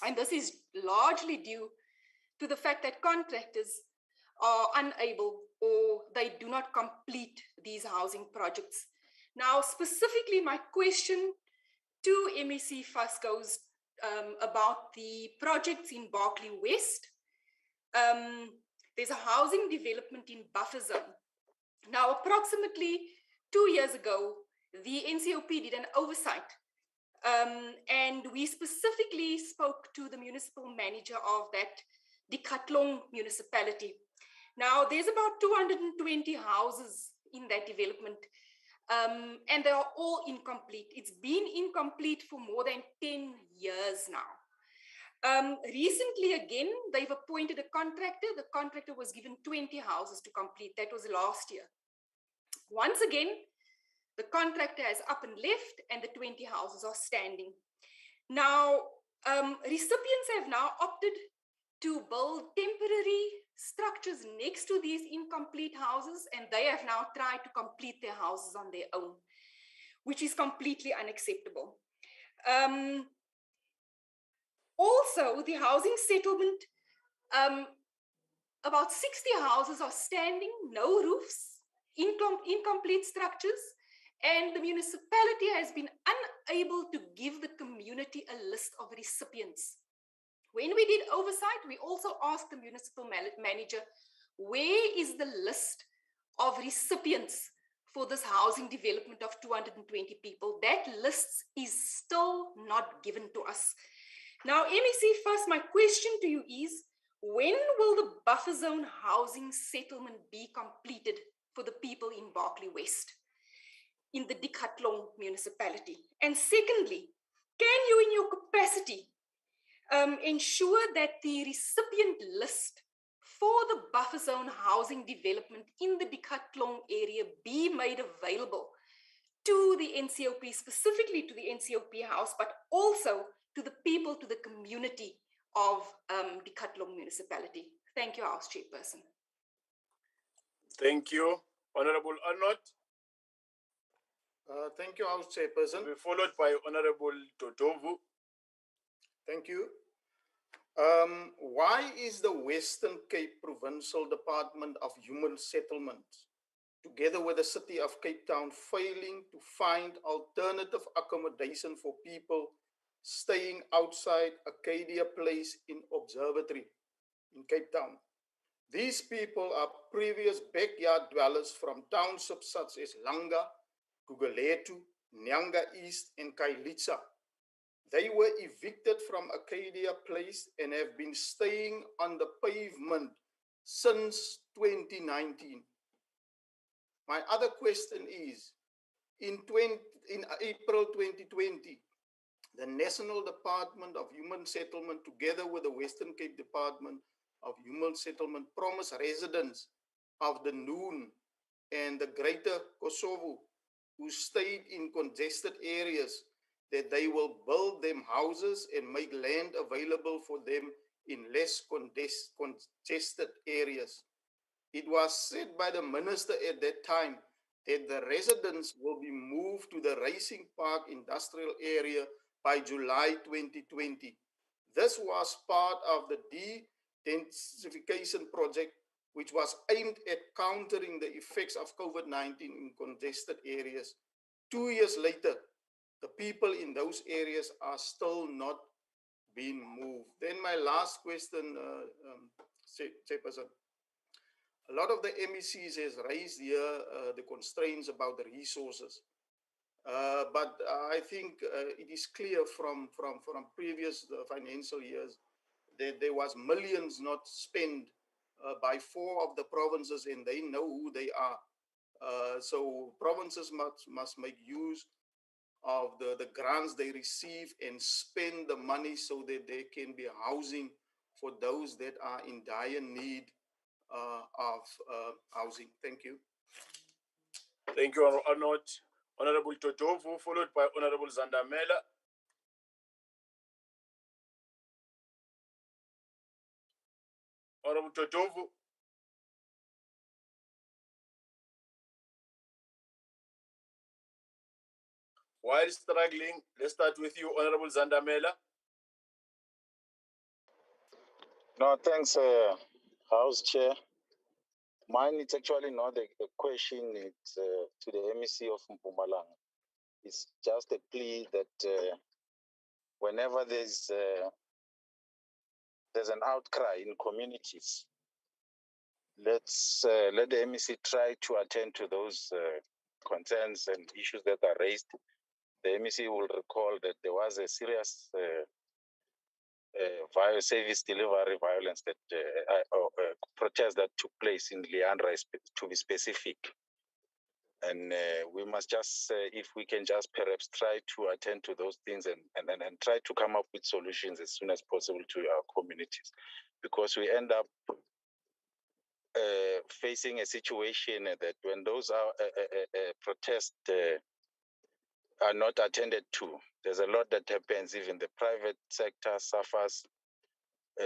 And this is largely due to the fact that contractors are unable or they do not complete these housing projects. Now, specifically, my question to MEC Fuss goes about the projects in Berkeley West. There's a housing development in buffer zone. Now, approximately 2 years ago, the NCOP did an oversight, and we specifically spoke to the municipal manager of that Dikatlong municipality. Now, there's about 220 houses in that development. and they are all incomplete. It's been incomplete for more than 10 years now. Recently, again, they've appointed a contractor. The contractor was given 20 houses to complete. That was last year. Once again, the contractor has up and left, and the 20 houses are standing. Now, recipients have now opted to build temporary structures next to these incomplete houses, and they have now tried to complete their houses on their own, which is completely unacceptable. Also, the housing settlement, about 60 houses are standing, no roofs, incomplete structures, and the municipality has been unable to give the community a list of recipients. When we did oversight, we also asked the municipal manager, where is the list of recipients for this housing development of 220 people? That list is still not given to us. Now, MEC, first, my question to you is, when will the buffer zone housing settlement be completed for the people in Berkeley West, in the Dikgatlong municipality? And secondly, can you, in your capacity, ensure that the recipient list for the buffer zone housing development in the Dikgatlong area be made available to the NCOP, specifically to the NCOP house, but also to the people, to the community of Dikgatlong municipality? Thank you, House Chairperson. Thank you. Honorable Arnott. Thank you, House Chairperson. Will be followed by Honorable Totovu. Thank you. Why is the Western Cape Provincial Department of Human Settlement, together with the City of Cape Town, failing to find alternative accommodation for people staying outside Arcadia Place in Observatory in Cape Town? These people are previous backyard dwellers from townships such as Langa, Guguletu, Nyanga East, and Kailitsa. They were evicted from Arcadia Place and have been staying on the pavement since 2019. My other question is, in April 2020, the National Department of Human Settlement, together with the Western Cape Department of Human Settlement, promised residents of the Noon and the Greater Kosovo who stayed in congested areas that they will build them houses and make land available for them in less congested areas. It was said by the minister at that time that the residents will be moved to the Racing Park industrial area by July 2020. This was part of the de-densification project, which was aimed at countering the effects of COVID-19 in congested areas. 2 years later, the people in those areas are still not being moved. Then my last question, Chairperson. A lot of the MECs has raised here the constraints about the resources. But I think it is clear from previous financial years that there was millions not spent by 4 of the provinces, and they know who they are. So provinces must make use of the grants they receive and spend the money so that there can be housing for those that are in dire need of housing. Thank you. Thank you, Arnott. Honorable Totovu, followed by Honorable Zandamela. Honorable Totovu. While struggling, let's start with you, Honorable Zandamela. No, thanks, House Chair. Mine is actually not a question. It's to the MEC of Mpumalanga. It's just a plea that whenever there's an outcry in communities, let the MEC try to attend to those concerns and issues that are raised. The MEC will recall that there was a serious service delivery violence that protest that took place in Leandra, to be specific. And we must just, if we can just perhaps try to attend to those things and try to come up with solutions as soon as possible to our communities, because we end up facing a situation that when those are protests are not attended to, there's a lot that happens. Even the private sector suffers.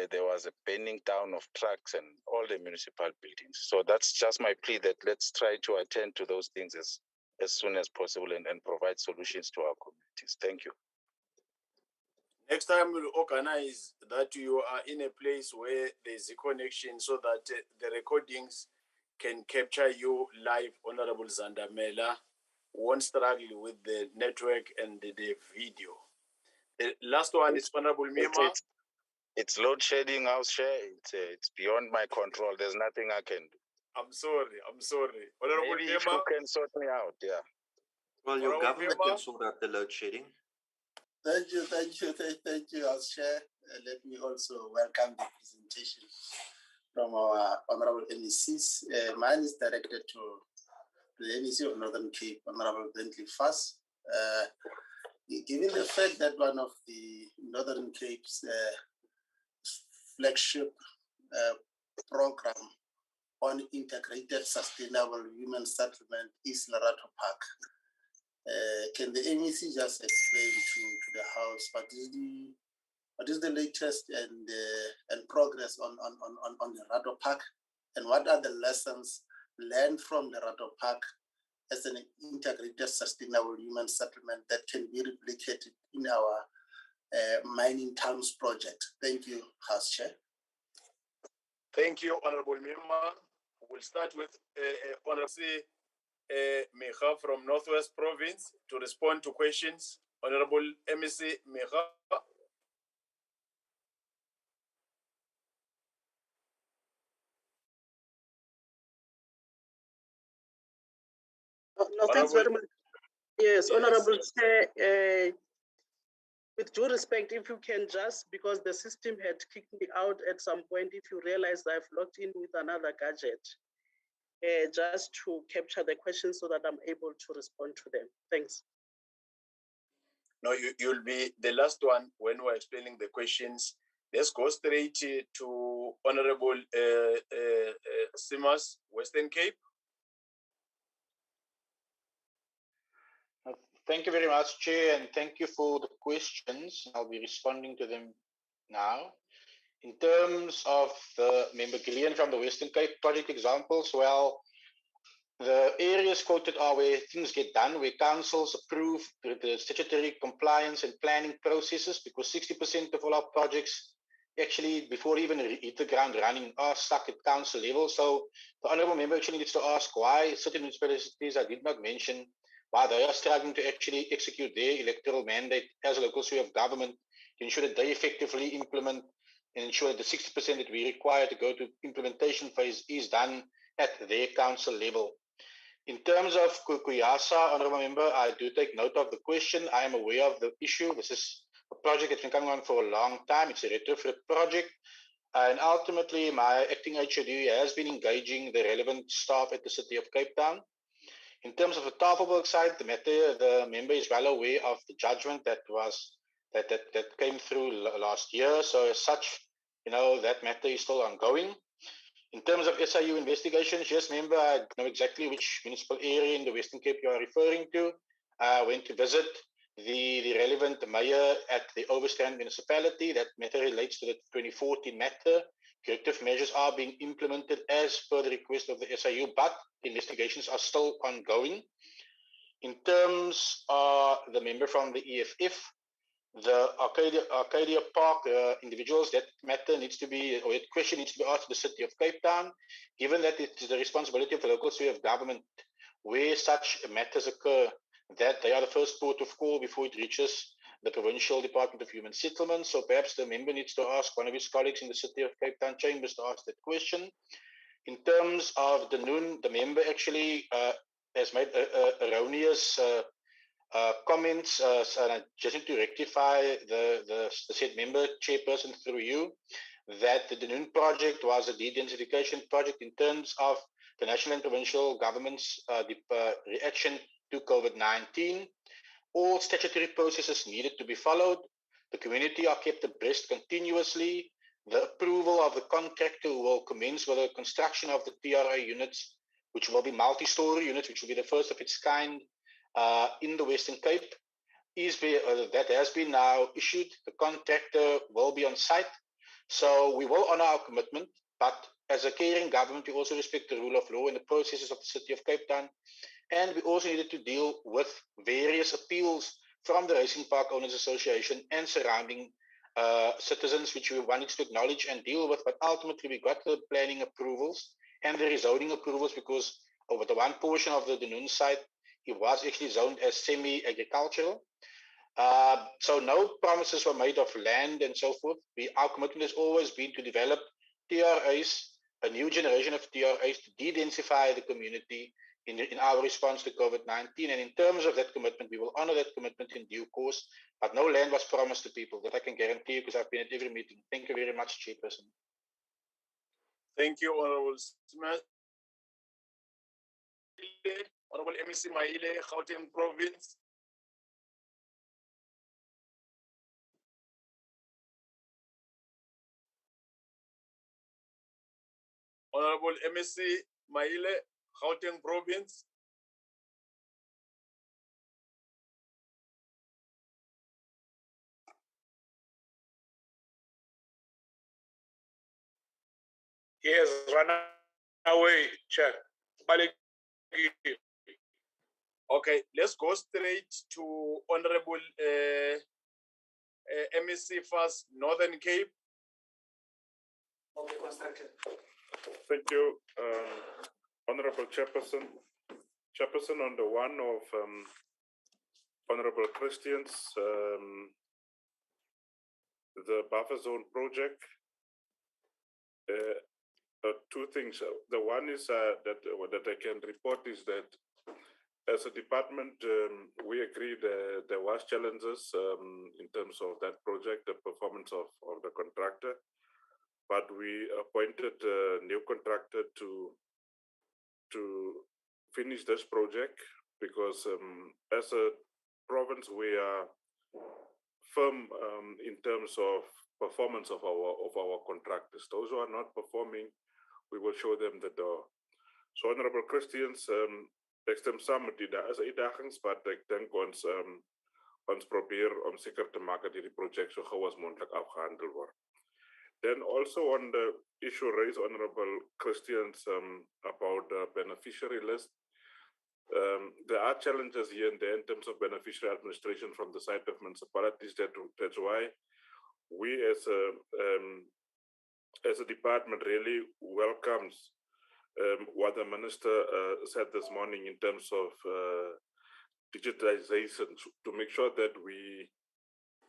There was a burning down of trucks and all the municipal buildings. So that's just my plea, that let's try to attend to those things as soon as possible and provide solutions to our communities. Thank you. Next time we'll organize that you are in a place where there's a connection so that the recordings can capture you live, Honorable Zandamela. Won't struggle with the network and the video. The last one is Honorable Mima. It's load shedding, House Chair. It's beyond my control. There's nothing I can do. I'm sorry. Honorable Maybe if Mima, you can sort me out, yeah. Well, your Honorable government Mima. can sort out the load shedding. Thank you, House Chair. Let me also welcome the presentation from our Honorable MECs. Mine is directed to the MEC of Northern Cape, Honorable Bentley Fass. Given the fact that one of the Northern Cape's flagship program on integrated sustainable human settlement is Lerato Park, can the MEC just explain to the House what is the latest and progress on the Lerato Park, and what are the lessons learned from the Lerato Park as an integrated sustainable human settlement that can be replicated in our mining towns project? Thank you, House Chair. Thank you, Honorable Mima. We'll start with Honorable Meha from Northwest Province to respond to questions. Honorable MEC Meha. No, thanks very much. Yes, Honorable Chair, with due respect, if you can just, because the system had kicked me out at some point, if you realize I've logged in with another gadget, just to capture the questions so that I'm able to respond to them. Thanks. No, you'll be the last one when we're explaining the questions. Let's go straight to Honorable Simas, Western Cape. Thank you very much, Chair, and thank you for the questions. I'll be responding to them now. In terms of the member Gillian from the Western Cape project examples, well, the areas quoted are where things get done, where councils approve the statutory compliance and planning processes, because 60% of all our projects actually, before even hit the ground running, are stuck at council level. So the honourable member actually needs to ask why certain municipalities I did not mention, why they are struggling to actually execute their electoral mandate as a local sphere of government to ensure that they effectively implement and ensure that the 60% that we require to go to implementation phase is done at their council level. In terms of Kuyasa, honourable member, I do take note of the question. I am aware of the issue. This is a project that's been coming on for a long time. It's a retrofit project. And ultimately, my acting HOD has been engaging the relevant staff at the City of Cape Town. In terms of the Tafelberg side, the member is well aware of the judgment that came through last year. So as such, that matter is still ongoing. In terms of SIU investigations, yes, member, I know exactly which municipal area in the Western Cape you are referring to. I went to visit the relevant mayor at the Overstrand municipality. That matter relates to the 2014 matter. Corrective measures are being implemented as per the request of the SIU, but investigations are still ongoing. In terms of the member from the EFF, the Arcadia Park individuals, that matter needs to be, or that question needs to be asked to the City of Cape Town, given that it is the responsibility of the local sphere of government where such matters occur, that they are the first port of call before it reaches the Provincial Department of Human Settlements. So perhaps the member needs to ask one of his colleagues in the City of Cape Town chambers to ask that question. In terms of the noon, the member actually has made erroneous comments, and just need to rectify the said member, chairperson, through you, that the Dunoon project was a de-densification project. In terms of the national and provincial governments' reaction to COVID-19. All statutory processes needed to be followed. The community are kept abreast continuously. The approval of the contractor who will commence with the construction of the TRA units, which will be multi-story units, which will be the first of its kind in the Western Cape, that has been now issued. The contractor will be on site. So we will honor our commitment, but as a caring government, we also respect the rule of law and the processes of the City of Cape Town. And we also needed to deal with various appeals from the Racing Park Owners Association and surrounding citizens, which we wanted to acknowledge and deal with. But ultimately, we got the planning approvals and the rezoning approvals because over the one portion of the Dunoon site, it was actually zoned as semi-agricultural. So no promises were made of land and so forth. Our commitment has always been to develop TRAs, a new generation of TRAs to de-densify the community in our response to COVID-19. And in terms of that commitment, we will honor that commitment in due course. But no land was promised to people. That I can guarantee you because I've been at every meeting. Thank you very much, Chairperson. Thank you, Honorable Smith. Honorable MEC Maile, Gauteng Province. Honorable MEC Maile, Gauteng Province. He has run away, Chair. Okay, let's go straight to Honorable MEC first, Northern Cape. Okay, thank you, Honorable Chairperson. Chairperson, on the one of Honorable Christians, the buffer zone project, two things. The one is that I can report is that as a department, we agreed there was challenges in terms of that project, the performance of the contractor, but we appointed a new contractor to finish this project because as a province, we are firm in terms of performance of our contractors. Those who are not performing, we will show them the door. So, Honorable Christians, ek stem saam met die is uitdagings, but ek dink ons probeer om seker te maak dat hierdie projek so gou as moontlik afgehandel word. Then also on the issue raised, Honorable Christians, about the beneficiary list, there are challenges here and there in terms of beneficiary administration from the side of municipalities. That's why we as a department really welcomes what the minister said this morning in terms of digitization to make sure that we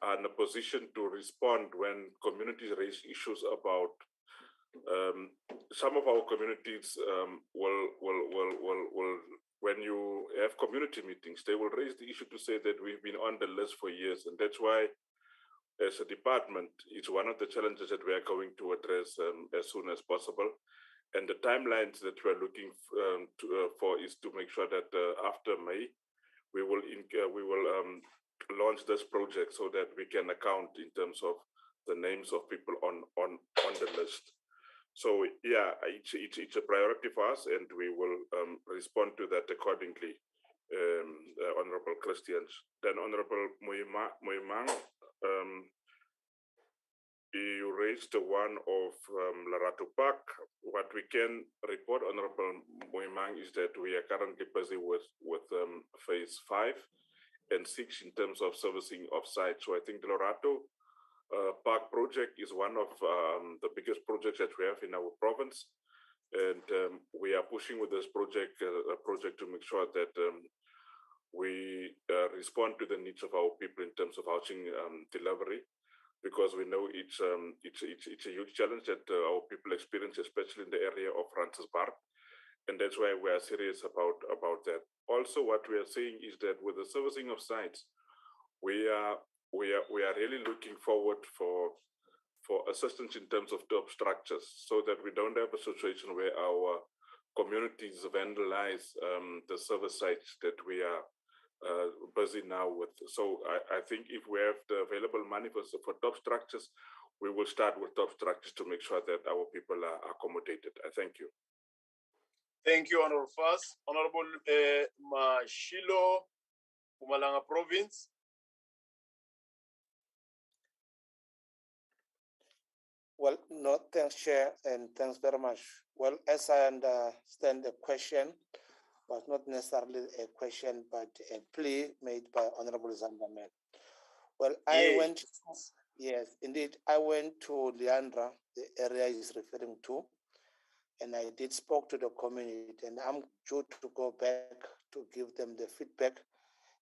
are in a position to respond when communities raise issues about some of our communities will when you have community meetings, they will raise the issue to say that we've been on the list for years, and that's why as a department, it's one of the challenges that we are going to address as soon as possible. And the timelines that we're looking for is to make sure that after May, we will launch this project so that we can account in terms of the names of people on the list. So yeah, it's a priority for us, and we will respond to that accordingly, Honorable Christians. Then Honorable Moimang, you raised the one of Larato Park. What we can report, Honorable Moimang, is that we are currently busy with phase 5 and 6 in terms of servicing of sites. So I think the Larato Park project is one of the biggest projects that we have in our province, and we are pushing with this project to make sure that we respond to the needs of our people in terms of housing delivery, because we know it's a huge challenge that our people experience, especially in the area of Francisburg, and that's why we are serious about that. Also, what we are saying is that with the servicing of sites, we are really looking forward for assistance in terms of top structures, so that we don't have a situation where our communities vandalize the server sites that we are busy now with. So I think if we have the available money for top structures, we will start with top structures to make sure that our people are accommodated. I thank you. Thank you, Honorable Fas. Honorable Mashilo, Mpumalanga Province. Well, no, thanks, Chair, and thanks very much. Well, as I understand the question, was not necessarily a question, but a plea made by Honorable Zandaman. Well, I went, yes, indeed, I went to Leandra, the area he's referring to, and I did spoke to the community, and I'm due to go back to give them the feedback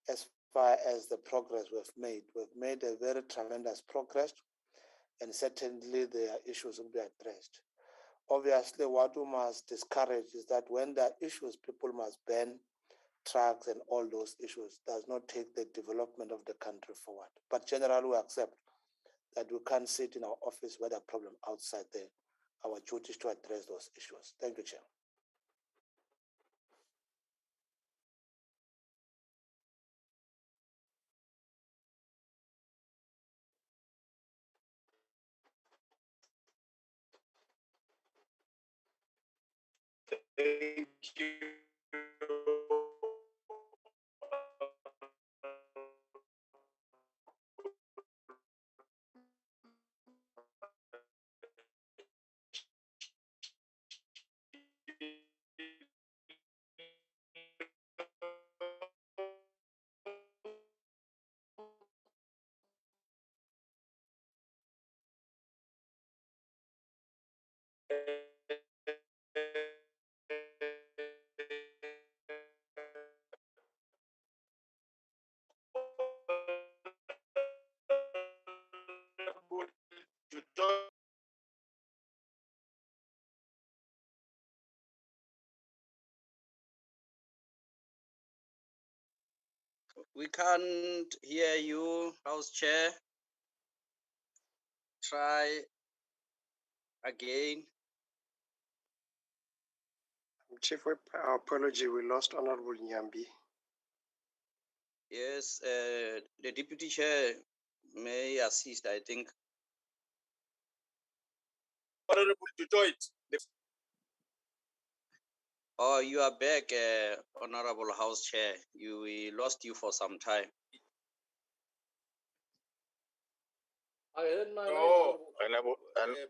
as far as the progress we've made. We've made a very tremendous progress, and certainly their issues will be addressed. Obviously, what we must discourage is that when there are issues, people must ban trucks and all those issues. Does not take the development of the country forward. But generally, we accept that we can't sit in our office with a problem outside there. Our duty is to address those issues. Thank you, Chair. Thank you. We can't hear you, House Chair. Try again. Chief Whip, our apology, we lost Honorable Nyambi. Yes, the Deputy Chair may assist, I think. Honorable Dutoit. Oh, you are back, Honorable House Chair. We lost you for some time. I heard my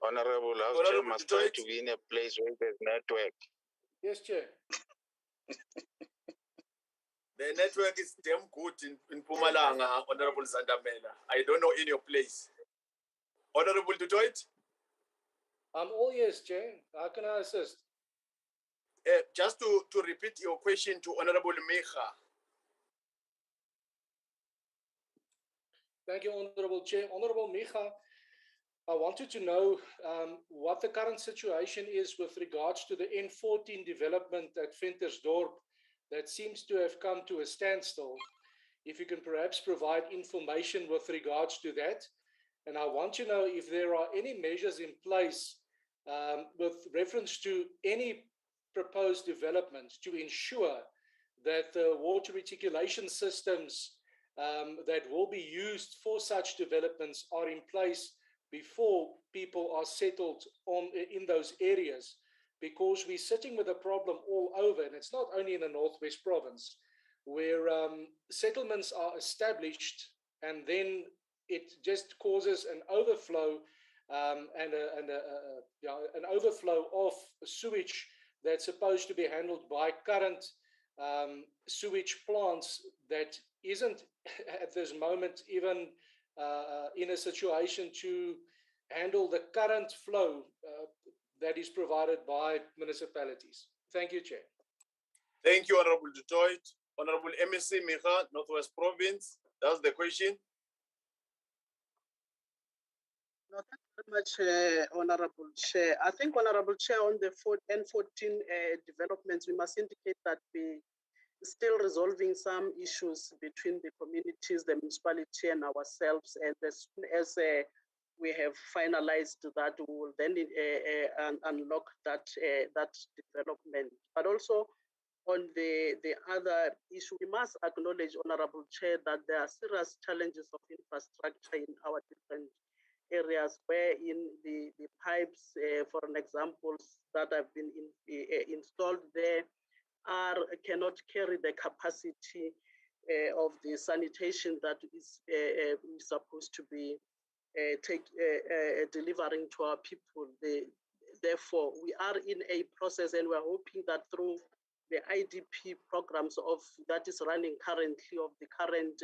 Honorable House Chair must try to be in a place where there's network. Yes, Chair. The network is damn good in Mpumalanga, Honorable Zandamela. I don't know in your place. Honorable Dutoit? I'm all ears, Chair. How can I assist? Just to repeat your question to Honorable Mecha. Thank you, Honorable Chair. Honorable Micha, I wanted to know what the current situation is with regards to the N14 development at Ventersdorp that seems to have come to a standstill. If you can perhaps provide information with regards to that. And I want to know if there are any measures in place with reference to any proposed developments to ensure that the water reticulation systems that will be used for such developments are in place before people are settled in those areas, because we're sitting with a problem all over, and it's not only in the Northwest Province, where settlements are established and then it just causes an overflow an overflow of sewage that's supposed to be handled by current sewage plants that isn't at this moment even in a situation to handle the current flow that is provided by municipalities. Thank you, Chair. Thank you, Honorable Dutoit. Honorable MSC Micha, Northwest Province. That's the question. No, thank you very much, Honorable Chair. I think, Honorable Chair, on the N14 developments, we must indicate that we still resolving some issues between the communities, the municipality, and ourselves. And as soon as we have finalized that, we will then unlock that that development. But also on the other issue, we must acknowledge, Honorable Chair, that there are serious challenges of infrastructure in our different areas, wherein the pipes, for an example, that have been installed there cannot carry the capacity of the sanitation that is supposed to be delivering to our people. Therefore, we are in a process, and we're hoping that through the IDP programs that is running currently of the current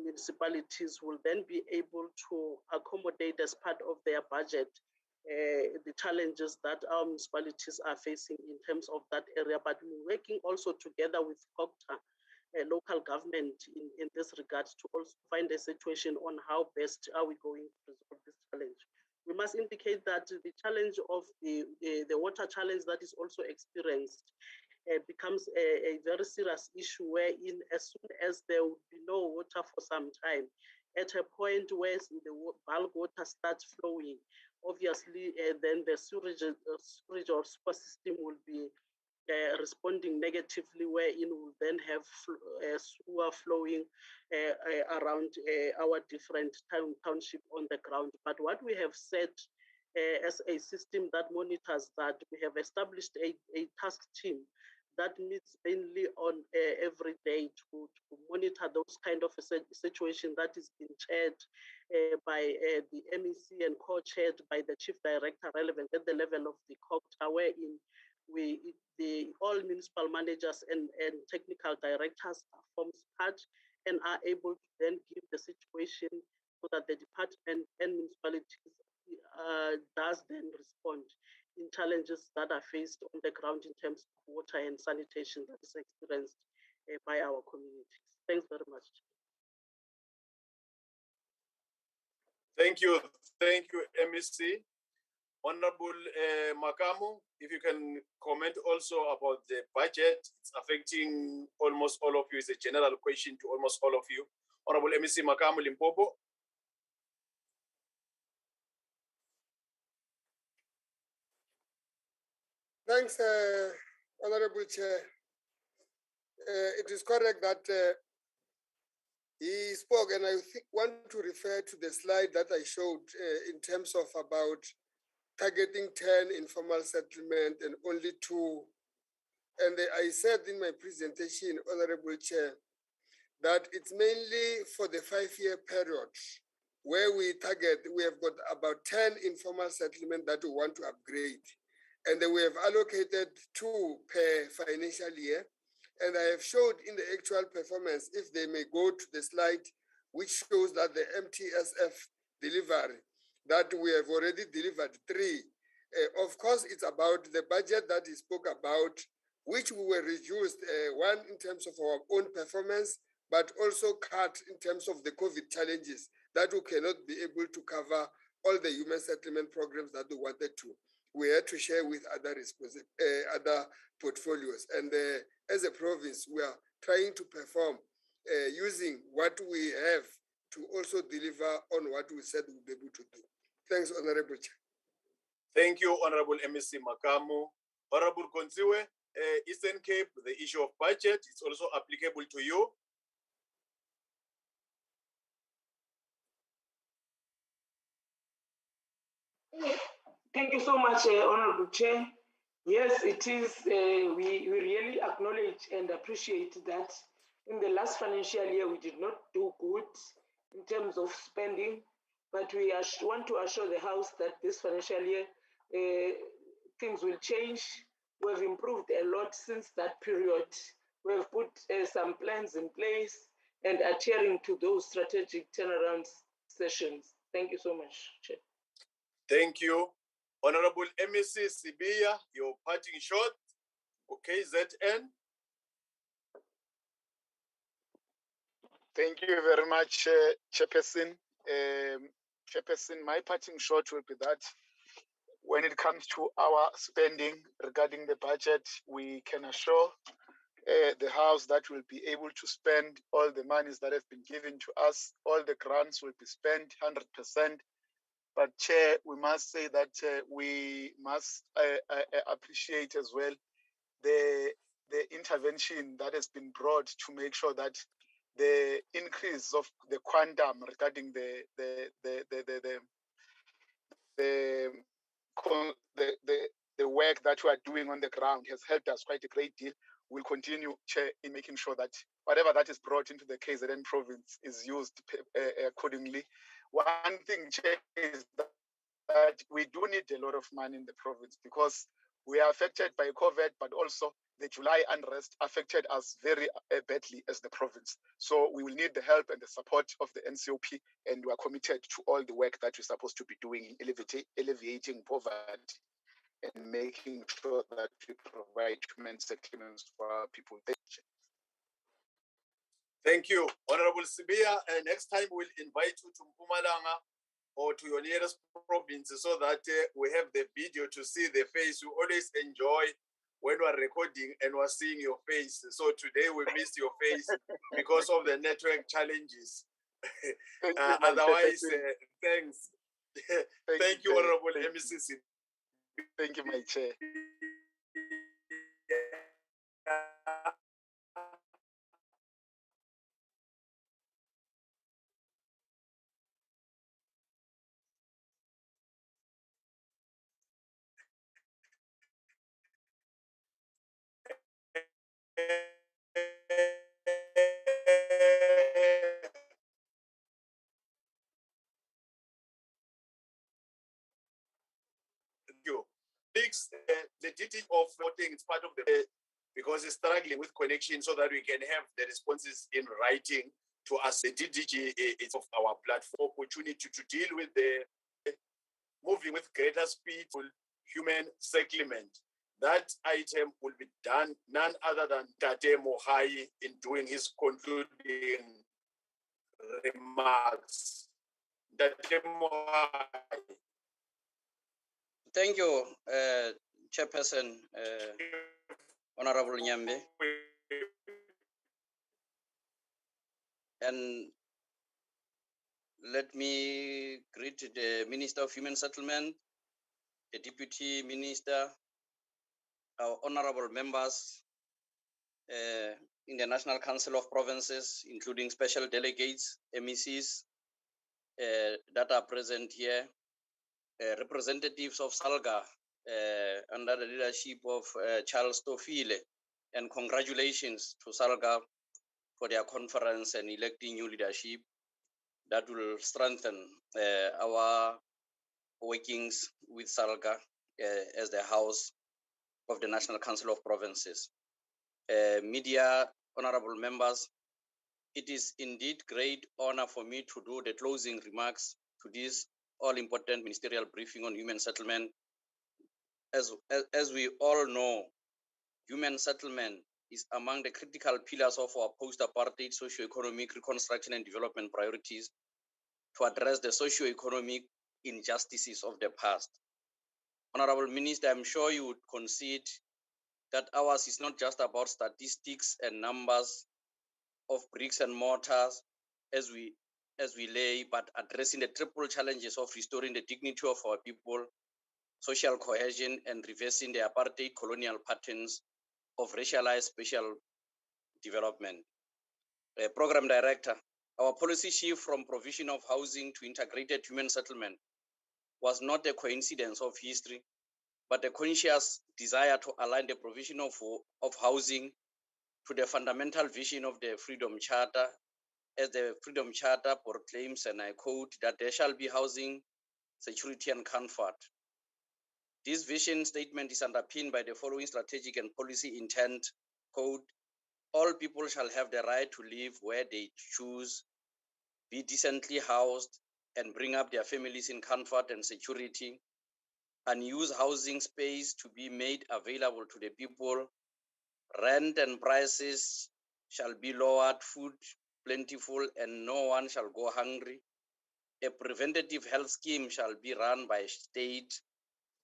municipalities will then be able to accommodate as part of their budget the challenges that our municipalities are facing in terms of that area. But we're working also together with COGTA, local government in this regard, to also find a situation on how best are we going to resolve this challenge. We must indicate that the challenge of the water challenge that is also experienced becomes a very serious issue, wherein as soon as there will be no water for some time, at a point where the bulk water starts flowing, obviously then the sewage or sewer system will be responding negatively, wherein we'll then have sewer flowing around our different township on the ground. But what we have set as a system that monitors that, we have established a task team that meets mainly on every day to monitor those kind of situation that is being chaired by the MEC and co-chaired by the chief director relevant at the level of the COGTA, wherein all municipal managers and technical directors forms part and are able to then give the situation so that the department and municipalities does then respond in challenges that are faced on the ground in terms of water and sanitation that is experienced by our communities. Thanks very much. Thank you, MEC. Honorable Makamu, if you can comment also about the budget. It's affecting almost all of you. It's a general question to almost all of you. Honorable MEC Makamu Limpopo. Thanks, Honorable Chair. It is correct that he spoke, and I want to refer to the slide that I showed in terms of about targeting 10 informal settlement and only 2. And I said in my presentation, Honorable Chair, that it's mainly for the 5-year period where we have got about 10 informal settlement that we want to upgrade. And we have allocated 2 per financial year. And I have showed in the actual performance, if they may go to the slide, which shows that the Mtsf delivery, that we have already delivered 3. Of course, it's about the budget that he spoke about, which we were reduced, one in terms of our own performance, but also cut in terms of the COVID challenges that we cannot be able to cover all the human settlement programs that we wanted to. We had to share with other portfolios. And as a province, we are trying to perform using what we have to also deliver on what we said we'll be able to do. Thanks, Honorable Chair. Thank you, Honorable MEC Makamu. Honorable Konziwe, Eastern Cape, the issue of budget, it's also applicable to you. Thank you so much, Honorable Chair. Yes, it is. We really acknowledge and appreciate that in the last financial year, we did not do good in terms of spending, but we want to assure the House that this financial year, things will change. We have improved a lot since that period. We have put some plans in place and adhering to those strategic turnaround sessions. Thank you so much, Chair. Thank you. Honorable MEC Sibiya, your parting shot, KZN. Thank you very much, Chairperson. Chairperson, my parting shot will be that when it comes to our spending regarding the budget, we can assure the House that we'll be able to spend all the monies that have been given to us. All the grants will be spent 100%. But Chair, we must say that we must appreciate as well the intervention that has been brought to make sure that the increase of the quantum regarding the work that we are doing on the ground has helped us quite a great deal. We'll continue, Chair, in making sure that whatever that is brought into the KZN province is used accordingly. One thing, Chair, is that we do need a lot of money in the province because we are affected by COVID, but also the July unrest affected us very badly as the province. So we will need the help and the support of the NCOP, and we are committed to all the work that we're supposed to be doing in alleviating poverty and making sure that we provide human settlements for our people. Thank you, Honorable Sibia. And next time we'll invite you to Mpumalanga or to your nearest province so that we have the video to see the face. We always enjoy when we're recording and we're seeing your face. So today we missed your face because of the network challenges. Otherwise, thanks. Thank you, Honorable MCC. Thank you, my Chair. The DT of voting is part of the because it's struggling with connection so that we can have the responses in writing to us. The DDG is of our platform opportunity to deal with the moving with greater speed for human settlement. That item will be done none other than Tate Mohai in doing his concluding remarks. Tate Mohai. Thank you, Chairperson, Honorable Nyambe. And let me greet the Minister of Human Settlement, the Deputy Minister, our honorable members in the National Council of Provinces, including special delegates, MECs that are present here, representatives of SALGA under the leadership of Charles Tofile, and congratulations to SALGA for their conference and electing new leadership that will strengthen our workings with SALGA as the house of the National Council of Provinces. Media, honorable members, it is indeed great honor for me to do the closing remarks to this all-important ministerial briefing on human settlement. As we all know, human settlement is among the critical pillars of our post-apartheid socio-economic reconstruction and development priorities to address the socio-economic injustices of the past. Honorable Minister, I'm sure you would concede that ours is not just about statistics and numbers of bricks and mortars as we lay, but addressing the triple challenges of restoring the dignity of our people, social cohesion, and reversing the apartheid colonial patterns of racialized spatial development. Program Director, our policy shift from provision of housing to integrated human settlement was not a coincidence of history, but a conscious desire to align the provision of housing to the fundamental vision of the Freedom Charter, as the Freedom Charter proclaims, and I quote, that there shall be housing, security, and comfort. This vision statement is underpinned by the following strategic and policy intent, quote, all people shall have the right to live where they choose, be decently housed, and bring up their families in comfort and security, and use housing space to be made available to the people. Rent and prices shall be lowered, food plentiful, and no one shall go hungry. A preventative health scheme shall be run by state.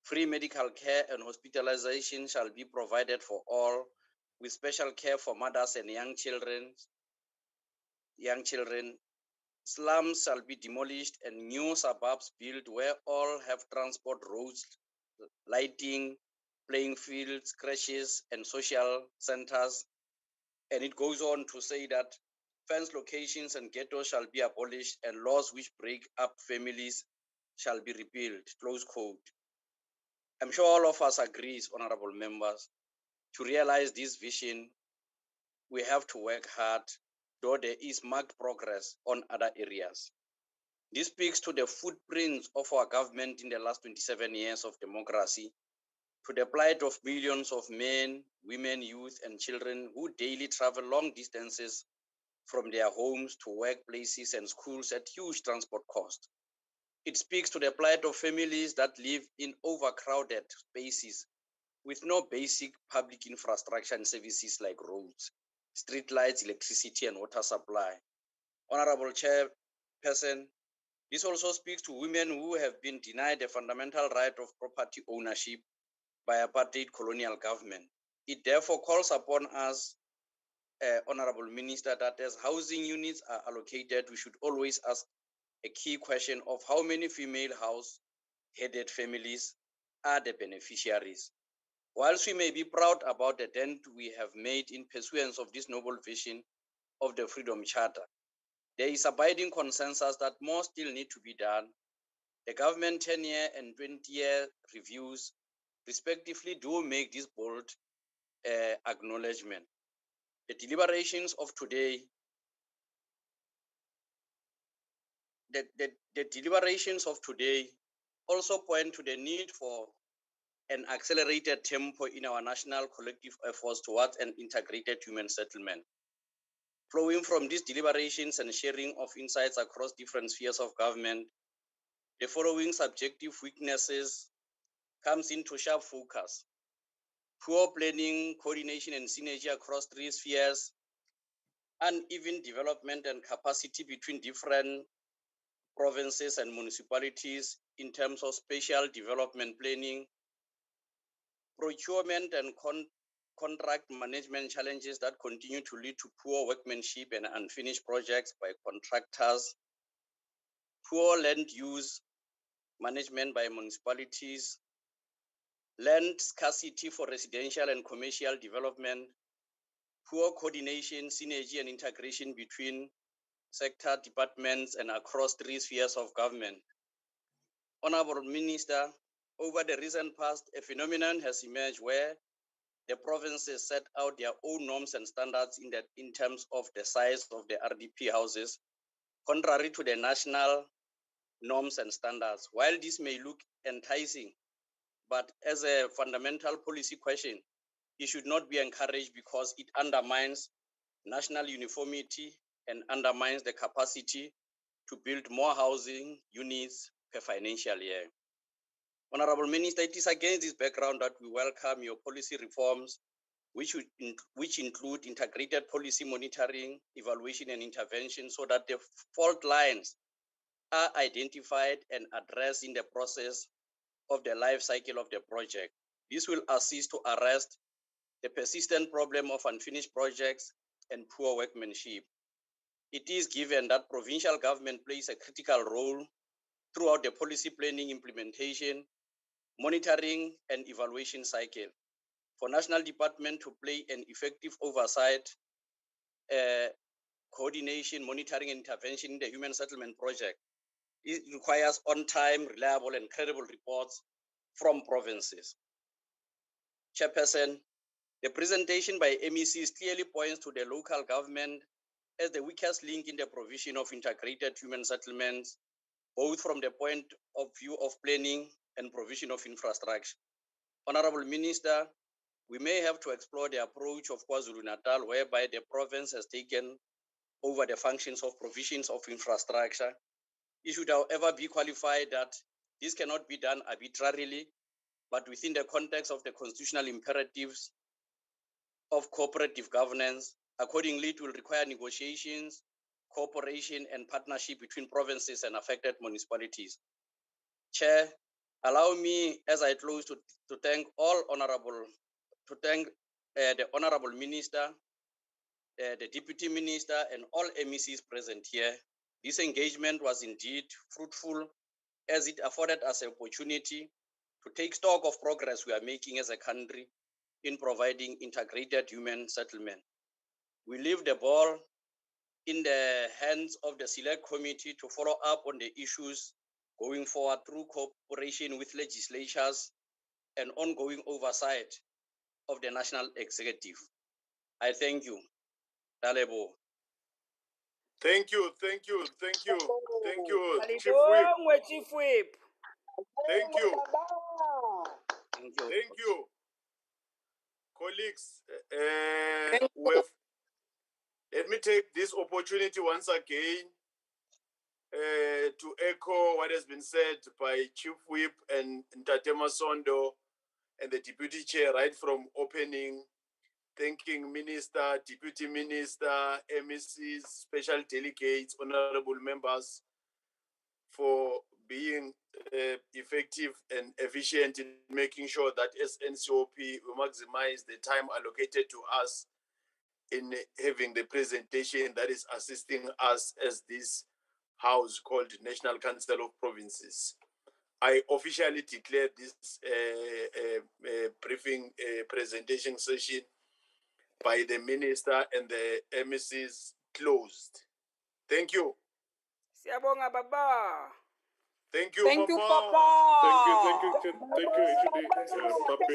Free medical care and hospitalization shall be provided for all, with special care for mothers and young children. slums shall be demolished and new suburbs built where all have transport roads, lighting, playing fields, creches, and social centers. And it goes on to say that fenced locations and ghettos shall be abolished and laws which break up families shall be repealed, close quote. I'm sure all of us agree, honorable members, to realize this vision, we have to work hard, though there is marked progress on other areas. This speaks to the footprints of our government in the last 27 years of democracy, to the plight of millions of men, women, youth, and children who daily travel long distances from their homes to workplaces and schools at huge transport costs. It speaks to the plight of families that live in overcrowded spaces with no basic public infrastructure and services like roads, street lights, electricity, and water supply. Honorable Chairperson, this also speaks to women who have been denied the fundamental right of property ownership by apartheid colonial government. It therefore calls upon us, Honorable Minister, that as housing units are allocated, we should always ask a key question of how many female house-headed families are the beneficiaries. Whilst we may be proud about the dent we have made in pursuance of this noble vision of the Freedom Charter, there is abiding consensus that more still need to be done. The government 10-year and 20-year reviews respectively do make this bold acknowledgement. The deliberations of today, the deliberations of today also point to the need for an accelerated tempo in our national collective efforts towards an integrated human settlement. Flowing from these deliberations and sharing of insights across different spheres of government, the following subjective weaknesses comes into sharp focus. Poor planning, coordination, and synergy across three spheres, uneven development and capacity between different provinces and municipalities in terms of spatial development planning, procurement and contract management challenges that continue to lead to poor workmanship and unfinished projects by contractors, poor land use management by municipalities, land scarcity for residential and commercial development, poor coordination, synergy, and integration between sector departments and across three spheres of government. Honorable Minister, over the recent past, a phenomenon has emerged where the provinces set out their own norms and standards in terms of the size of the RDP houses, contrary to the national norms and standards. While this may look enticing, but as a fundamental policy question, it should not be encouraged because it undermines national uniformity and undermines the capacity to build more housing units per financial year. Honorable Minister, it is against this background that we welcome your policy reforms, which include integrated policy monitoring, evaluation, and intervention so that the fault lines are identified and addressed in the process of the life cycle of the project. This will assist to arrest the persistent problem of unfinished projects and poor workmanship. It is given that provincial government plays a critical role throughout the policy planning, implementation, monitoring, and evaluation cycle. For national department to play an effective oversight, coordination, monitoring, and intervention in the human settlement project, it requires on-time, reliable, and credible reports from provinces. Chairperson, the presentation by MECs clearly points to the local government as the weakest link in the provision of integrated human settlements, both from the point of view of planning and provision of infrastructure. Honorable Minister, we may have to explore the approach of KwaZulu-Natal, whereby the province has taken over the functions of provisions of infrastructure. It should, however, be qualified that this cannot be done arbitrarily, but within the context of the constitutional imperatives of cooperative governance. Accordingly, it will require negotiations, cooperation, and partnership between provinces and affected municipalities. Chair, allow me, as I close, to thank the Honorable Minister, the Deputy Minister, and all MECs present here This engagement was indeed fruitful as it afforded us an opportunity to take stock of progress we are making as a country in providing integrated human settlement. We leave the ball in the hands of the Select Committee to follow up on the issues going forward through cooperation with legislatures and ongoing oversight of the National Executive. I thank you. Dalebo. Thank you, Chief Whip. Chief Whip. Thank you. Colleagues, let me take this opportunity once again to echo what has been said by Chief Whip and Ntatema Sondo and the Deputy Chair right from opening, thanking Minister, Deputy Minister, MECs, special delegates, honorable members for being effective and efficient in making sure that as NCOP we maximize the time allocated to us in having the presentation that is assisting us as this house called National Council of Provinces. I officially declare this briefing presentation session by the Minister and the MECs closed. Thank you. Siyabonga baba. Thank you, Thank Mama. you, Papa. Thank you, Papi. Thank you, Mamas. Papa.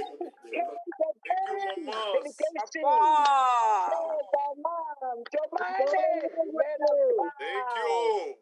Thank you.